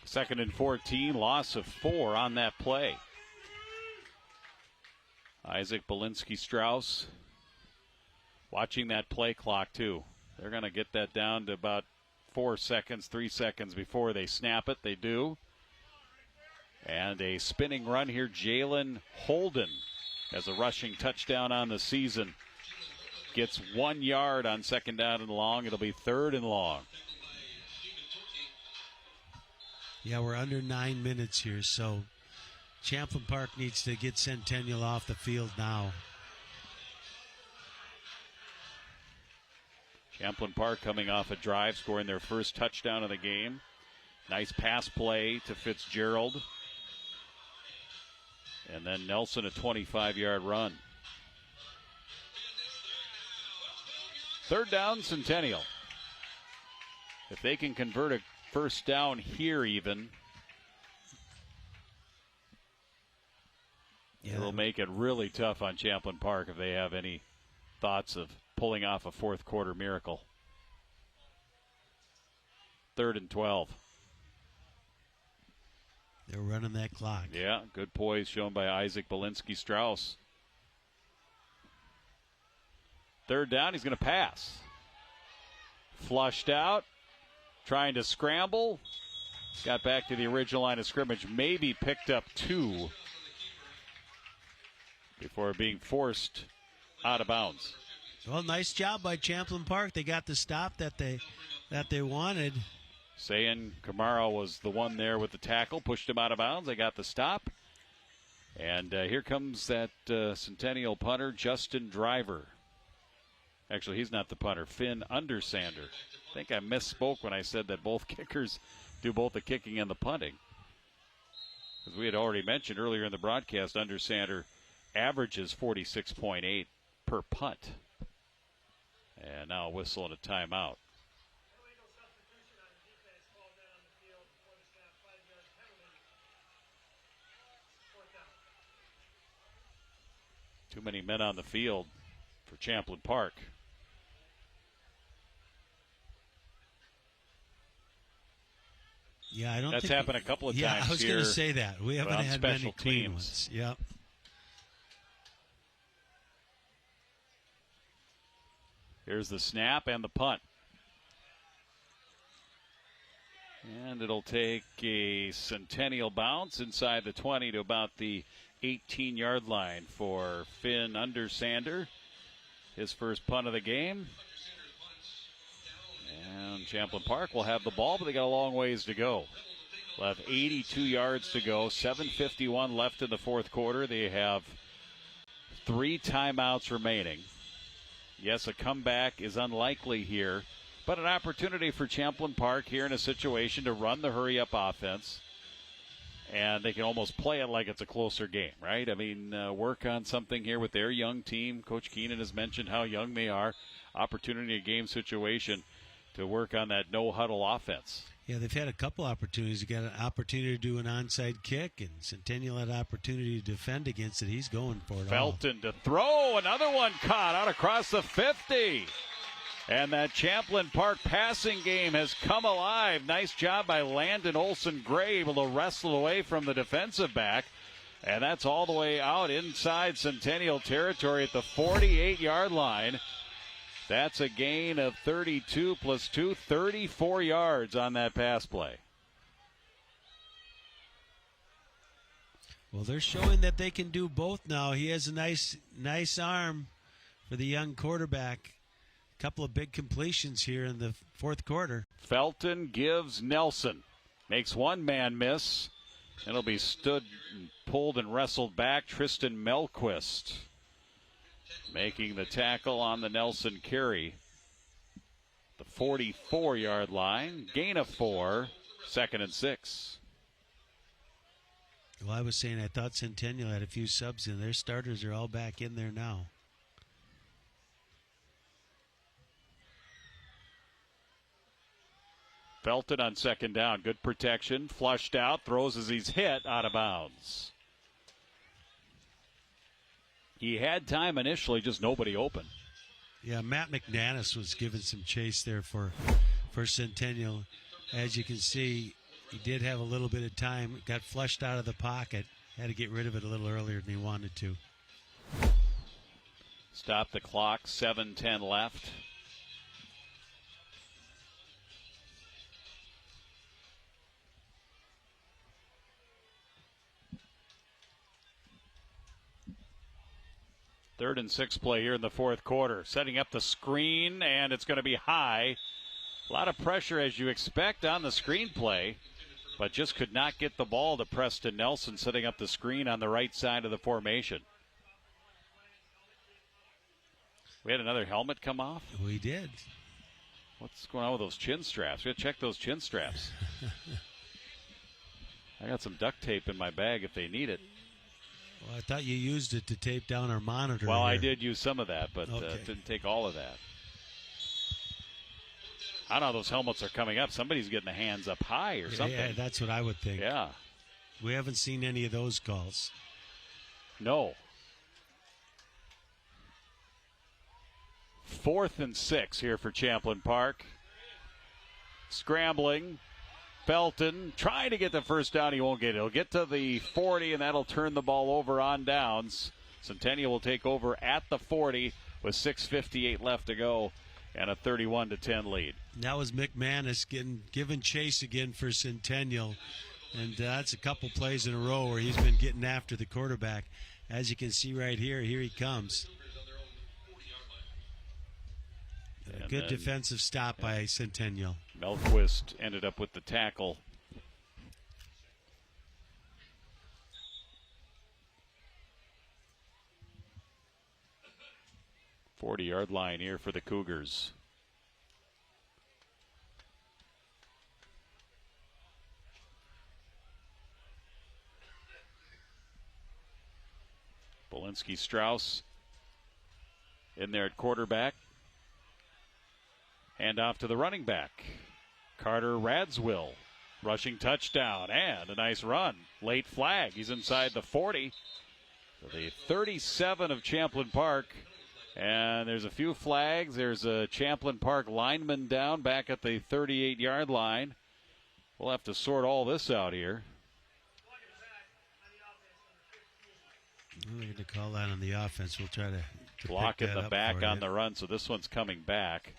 2nd and 14, loss of 4 on that play. Isaac Belinsky-Strauss watching that play clock, too. They're going to get that down to about 4 seconds, 3 seconds before they snap it. They do. And a spinning run here. Jalen Holden has a rushing touchdown on the season. Gets 1 yard on 2nd down and long. It'll be 3rd and long. Yeah, we're under 9 minutes here, so Champlin Park needs to get Centennial off the field now. Champlin Park coming off a drive, scoring their first touchdown of the game. Nice pass play to Fitzgerald. And then Nelson, a 25-yard run. 3rd down, Centennial. If they can convert a first down here even, it'll make it really tough on Champlin Park if they have any thoughts of pulling off a 4th quarter miracle. 3rd and 12. They're running that clock. Yeah, good poise shown by Isaac Belinsky-Strauss. Third down, he's going to pass. Flushed out, trying to scramble. Got back to the original line of scrimmage, maybe picked up 2 before being forced out of bounds. Well, nice job by Champlin Park. They got the stop that they wanted. Saying Kamara was the one there with the tackle, pushed him out of bounds. They got the stop. And here comes that Centennial punter, Justin Driver. Actually, he's not the punter, Finn Undersander. I think I misspoke when I said that both kickers do both the kicking and the punting. As we had already mentioned earlier in the broadcast, Undersander averages 46.8 per punt. And now a whistle and a timeout. Too many men on the field for Champlin Park. Yeah, I don't That's think happened a couple of times here. Yeah, I was going to say that. We haven't had many special clean teams. ones. Yep. Here's the snap and the punt. And it'll take a Centennial bounce inside the 20 to about the 18-yard line for Finn Undersander. His first punt of the game. And Champlin Park will have the ball, but they got a long ways to go. They'll have 82 yards to go, 7:51 left in the fourth quarter. They have 3 timeouts remaining. Yes, a comeback is unlikely here, but an opportunity for Champlin Park here in a situation to run the hurry-up offense. And they can almost play it like it's a closer game, right? I mean, work on something here with their young team. Coach Keenan has mentioned how young they are. Opportunity, a game situation to work on that no-huddle offense. Yeah, they've had a couple opportunities. They got an opportunity to do an onside kick, and Centennial had an opportunity to defend against it. He's going for it. Felton to throw. Another one caught out across the 50. And that Champlin Park passing game has come alive. Nice job by Landon Olsen-Gray, able to wrestle away from the defensive back. And that's all the way out inside Centennial territory at the 48-yard line. That's a gain of 32 plus 2, 34 yards on that pass play. Well, they're showing that they can do both now. He has a nice arm for the young quarterback. A couple of big completions here in the fourth quarter. Felton gives Nelson. Makes one man miss. It'll be stood and pulled and wrestled back. Tristan Melquist making the tackle on the Nelson carry. The 44-yard line. Gain of 4. 2nd and 6. Well, I was saying I thought Centennial had a few subs in. Their starters are all back in there now. Felton on 2nd down. Good protection. Flushed out. Throws as he's hit out of bounds. He had time initially, just nobody open. Yeah, Matt McNannis was giving some chase there for Centennial. As you can see, he did have a little bit of time. Got flushed out of the pocket. Had to get rid of it a little earlier than he wanted to. Stop the clock. 7:10 left. Third and 6 play here in the fourth quarter. Setting up the screen, and it's going to be high. A lot of pressure, as you expect, on the screen play, but just could not get the ball to Preston Nelson, setting up the screen on the right side of the formation. We had another helmet come off. We did. What's going on with those chin straps? We got to check those chin straps. I got some duct tape in my bag if they need it. Well, I thought you used it to tape down our monitor. Well, here. I did use some of that, but Okay. didn't take all of that. I don't know how those helmets are coming up. Somebody's getting the hands up high or something. Yeah, that's what I would think. Yeah. We haven't seen any of those calls. No. 4th and 6 here for Champlin Park. Scrambling. Felton trying to get the first down. He won't get it. He'll get to the 40, and that'll turn the ball over on downs. Centennial will take over at the 40 with 6:58 left to go and a 31-10 lead. That was McManus giving chase again for Centennial. And that's a couple plays in a row where he's been getting after the quarterback. As you can see right here, here he comes. A good defensive stop by Centennial. Melquist ended up with the tackle. Forty-yard line here for the Cougars. Bolinski Strauss in there at quarterback. Hand off to the running back. Carter Radswill, rushing touchdown, and a nice run. Late flag. He's inside the 40. So the 37 of Champlin Park. And there's a few flags. There's a Champlin Park lineman down back at the 38-yard line. We'll have to sort all this out here. We're going to call that on the offense. We'll try to block pick in that the up back for on you. the run, so this one's coming back.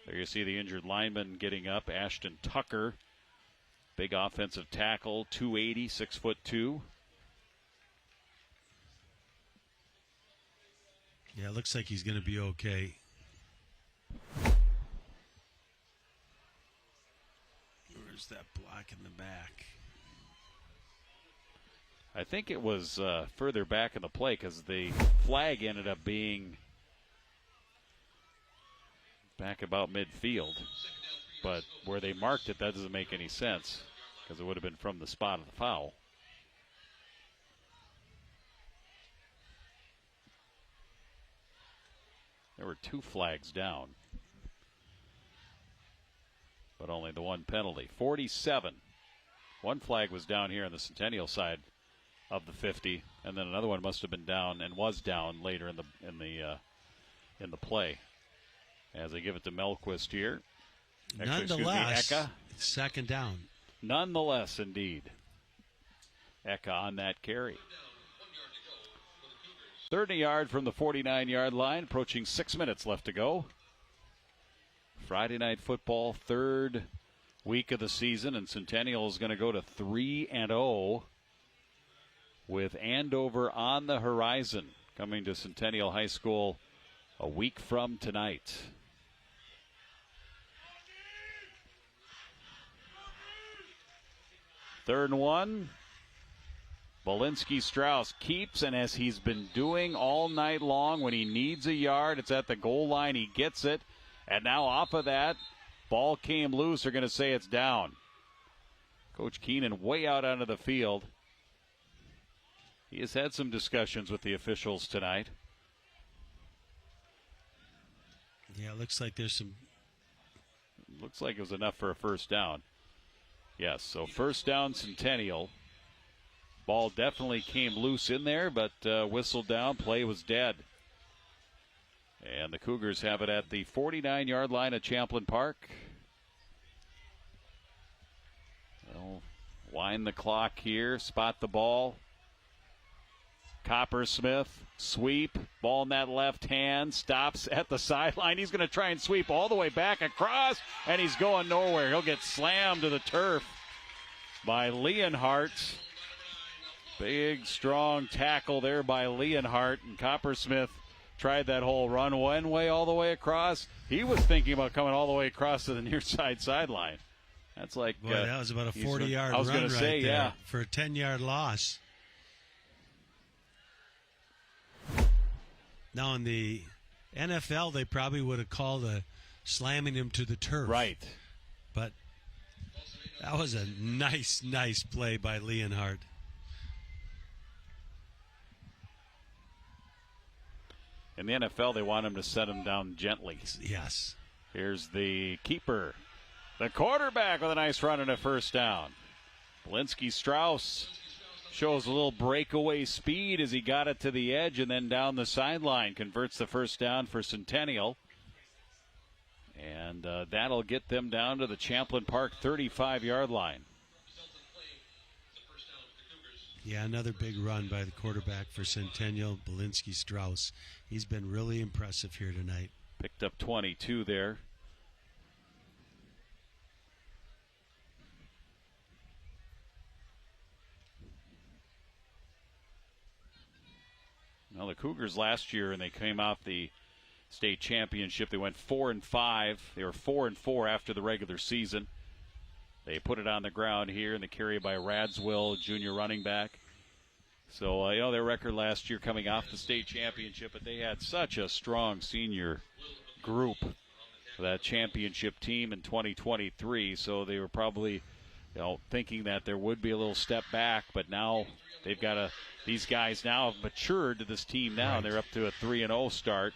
There you see the injured lineman getting up, Ashton Tucker. Big offensive tackle, 280, 6'2". Yeah, it looks like he's going to be okay. Where's that block in the back? I think it was further back in the play because the flag ended up being back about midfield. But where they marked it, that doesn't make any sense because it would have been from the spot of the foul. There were two flags down, but only the one penalty. 47. One flag was down here on the Centennial side of the 50, and then another one must have been down and was down later in the play. As they give it to Melquist here. Nonetheless, Eka. second down. Nonetheless, indeed. Eka on that carry. 30 yard from the 49-yard line, approaching 6 minutes left to go. Friday night football, third week of the season, and Centennial is going to go to 3-0 with Andover on the horizon, coming to Centennial High School a week from tonight. Third and one. Bolinski Strauss keeps, and as he's been doing all night long, when he needs a yard, it's at the goal line, he gets it. And now off of that, ball came loose. They're going to say it's down. Coach Keenan way out onto the field. He has had some discussions with the officials tonight. Yeah, it looks like there's some. Looks like it was enough for a first down. Yes, so first down, Centennial. Ball definitely came loose in there, but whistled down. Play was dead. And the Cougars have it at the 49-yard line at Champlin Park. They'll wind the clock here, spot the ball. Coppersmith, sweep, ball in that left hand, stops at the sideline. He's going to try and sweep all the way back across, and he's going nowhere. He'll get slammed to the turf by Leonhardt. Big, strong tackle there by Leonhardt, and Coppersmith tried that whole run one way all the way across. He was thinking about coming all the way across to the near side sideline. That's like... Boy, that was about a 40-yard run right there, yeah, for a 10-yard loss. Now, in the NFL, they probably would have called a slamming him to the turf. Right. But that was a nice play by Leonhardt. In the NFL, they want him to set him down gently. Yes. Here's the keeper. The quarterback with a nice run and a first down. Bolinski Strauss shows a little breakaway speed as he got it to the edge and then down the sideline. Converts the first down for Centennial. And that'll get them down to the Champlin Park 35-yard line. Yeah, another big run by the quarterback for Centennial, Belinsky Strauss. He's been really impressive here tonight. Picked up 22 there. Well, the Cougars last year, and they came off the state championship, they went 4-5. They were 4-4 after the regular season. They put it on the ground here in the carry by Radswell, junior running back. So, their record last year coming off the state championship, but they had such a strong senior group for that championship team in 2023. So they were probably, thinking that there would be a little step back, but now they've got these guys now have matured to this team now, and they're up to a 3-0 start.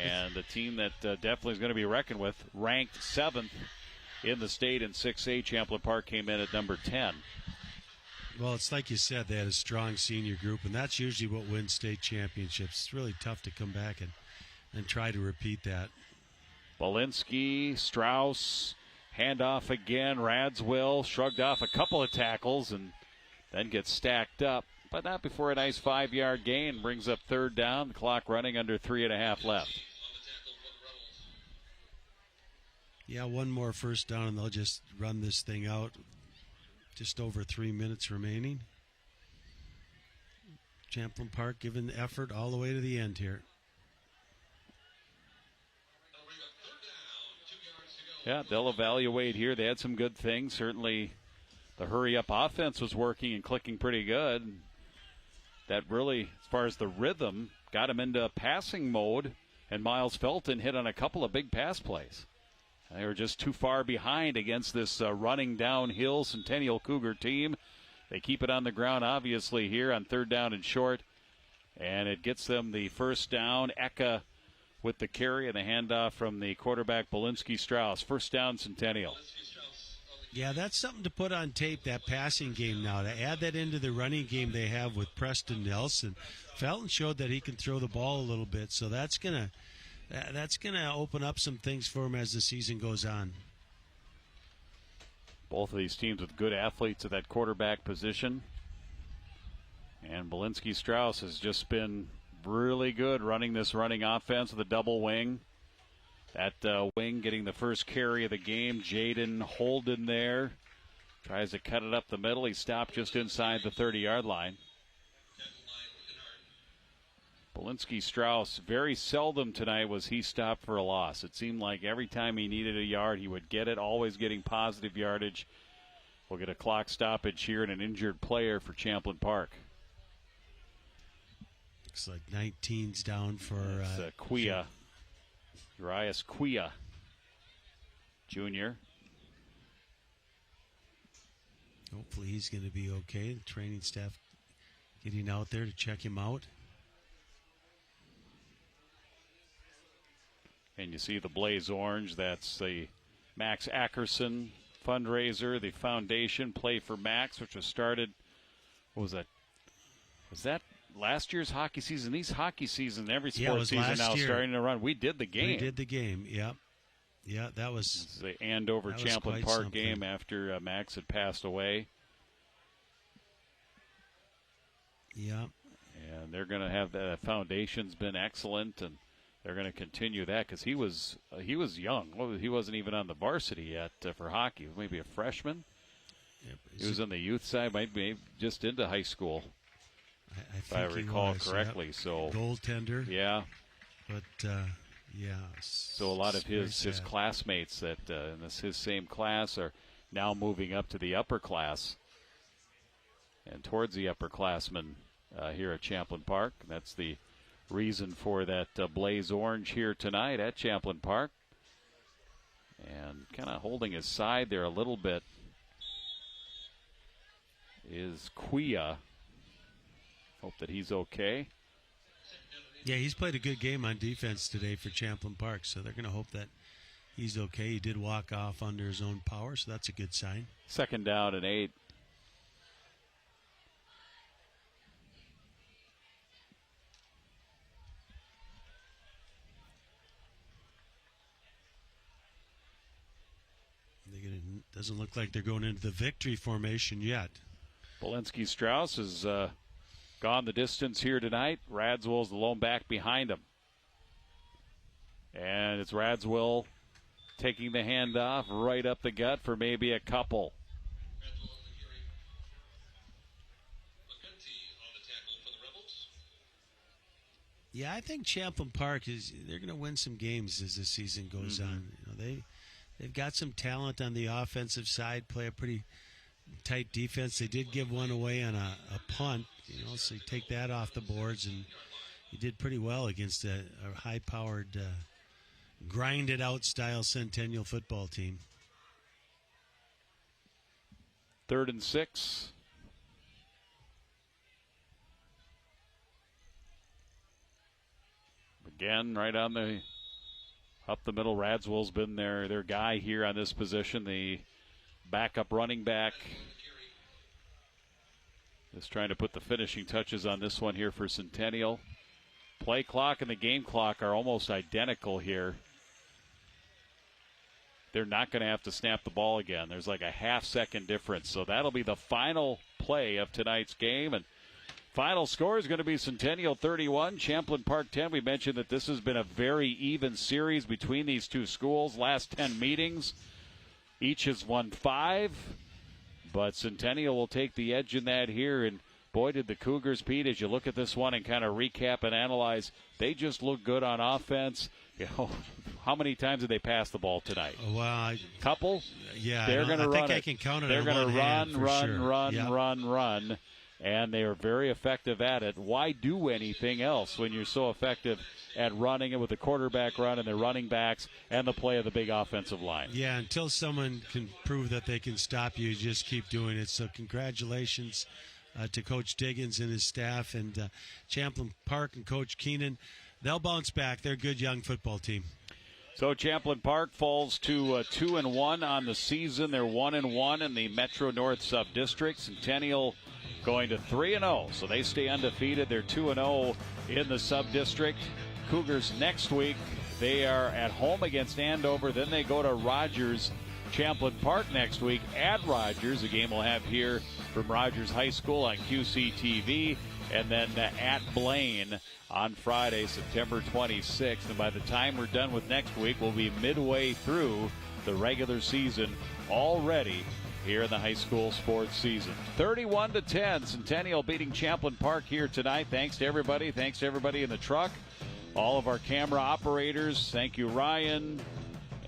And the team that definitely is going to be reckoned with, ranked 7th in the state in 6A, Champlin Park came in at number 10. Well, it's like you said, they had a strong senior group, and that's usually what wins state championships. It's really tough to come back and try to repeat that. Belinsky, Strauss, handoff again. Radswell shrugged off a couple of tackles and then gets stacked up, but not before a nice 5-yard gain. Brings up 3rd down, the clock running under 3.5 left. Yeah, one more first down, and they'll just run this thing out. Just over 3 minutes remaining. Champlin Park giving the effort all the way to the end here. Yeah, they'll evaluate here. They had some good things. Certainly the hurry-up offense was working and clicking pretty good. That really, as far as the rhythm, got him into passing mode, and Miles Felton hit on a couple of big pass plays. They were just too far behind against this running downhill Centennial Cougar team. They keep it on the ground, obviously, here on 3rd down and short. And it gets them the first down. Eka with the carry and the handoff from the quarterback, Belinsky Strauss. First down, Centennial. Yeah, that's something to put on tape, that passing game now. To add that into the running game they have with Preston Nelson. Felton showed that he can throw the ball a little bit, so that's going to open up some things for him as the season goes on. Both of these teams with good athletes at that quarterback position. And Belinsky Strauss has just been really good running this running offense with a double wing. That wing getting the first carry of the game. Jaden Holden there. Tries to cut it up the middle. He stopped just inside the 30-yard line. Belinsky Strauss, very seldom tonight was he stopped for a loss. It seemed like every time he needed a yard, he would get it, always getting positive yardage. We'll get a clock stoppage here and an injured player for Champlin Park. Looks like 19's down for Quia. Urias Quia, Jr. Hopefully he's going to be okay. The training staff getting out there to check him out. And you see the Blaze Orange. That's the Max Ackerson fundraiser, the foundation Play for Max, which was started, what was that? Was that last year's hockey season? These hockey season, every sports season now starting to run. We did the game. We did the game, yep. Yeah, that was the Andover Champlin Park game after Max had passed away. Yeah. And they're going to have that. Foundation's been excellent, and they're going to continue that because he was young. Well, he wasn't even on the varsity yet for hockey. He was maybe a freshman. Yep. He was on the youth side, might be just into high school. If I recall correctly. Yep. So goaltender. Yeah. But yeah. So a lot of his classmates that in his same class are now moving up to the upper class and towards the upperclassmen here at Champlin Park. And that's the reason for that Blaze Orange here tonight at Champlin Park. And kind of holding his side there a little bit is Quia. Hope that he's okay. Yeah, he's played a good game on defense today for Champlin Park, so they're going to hope that he's okay. He did walk off under his own power, so that's a good sign. 2nd down and 8. Doesn't look like they're going into the victory formation yet. Polinsky Strauss has gone the distance here tonight. Radswell's the lone back behind him. And it's Radswell taking the handoff right up the gut for maybe a couple. Yeah, I think Champlin Park they're going to win some games as the season goes on. They've got some talent on the offensive side, play a pretty tight defense. They did give one away on a punt, so you take that off the boards, and you did pretty well against a high-powered, grinded-out style Centennial football team. 3rd and 6. Again, right on up the middle. Radswell's been their guy here on this position, the backup running back. Just trying to put the finishing touches on this one here for Centennial. Play clock and the game clock are almost identical here. They're not going to have to snap the ball again. There's like a half-second difference. So that'll be the final play of tonight's game. And final score is going to be Centennial 31, Champlin Park 10. We mentioned that this has been a very even series between these two schools. Last 10 meetings, each has won 5. But Centennial will take the edge in that here. And boy, did the Cougars, Pete, as you look at this one and kind of recap and analyze, they just look good on offense. How many times did they pass the ball tonight? Well, couple. Yeah, they're going to run. I think I can count it. They're going to run, run, and they are very effective at it. Why do anything else when you're so effective at running it with the quarterback run and the running backs and the play of the big offensive line? Yeah, until someone can prove that they can stop you, just keep doing it. So congratulations to Coach Diggins and his staff, and Champlin Park and Coach Keenan. They'll bounce back. They're a good young football team. So Champlin Park falls to 2-1 on the season. They're 1-1 in the Metro North Sub-District. Centennial going to 3-0, so they stay undefeated. They're 2-0 in the Sub-District. Cougars next week, they are at home against Andover. Then they go to Rogers. Champlin Park next week at Rogers. A game we'll have here from Rogers High School on QCTV. And then at Blaine on Friday, September 26th. And by the time we're done with next week, we'll be midway through the regular season already here in the high school sports season. 31-10, Centennial beating Champlin Park here tonight. Thanks to everybody. Thanks to everybody in the truck. All of our camera operators. Thank you, Ryan.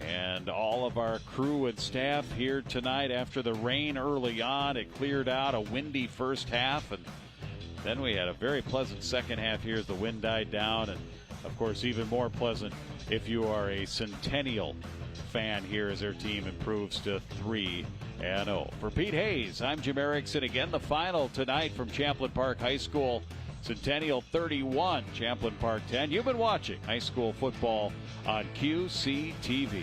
And all of our crew and staff here tonight. After the rain early on, it cleared out, a windy first half, and then we had a very pleasant second half here as the wind died down. And, of course, even more pleasant if you are a Centennial fan here as their team improves to 3-0. For Pete Hayes, I'm Jim Erickson. Again, the final tonight from Champlin Park High School. Centennial 31, Champlin Park 10. You've been watching high school football on QCTV.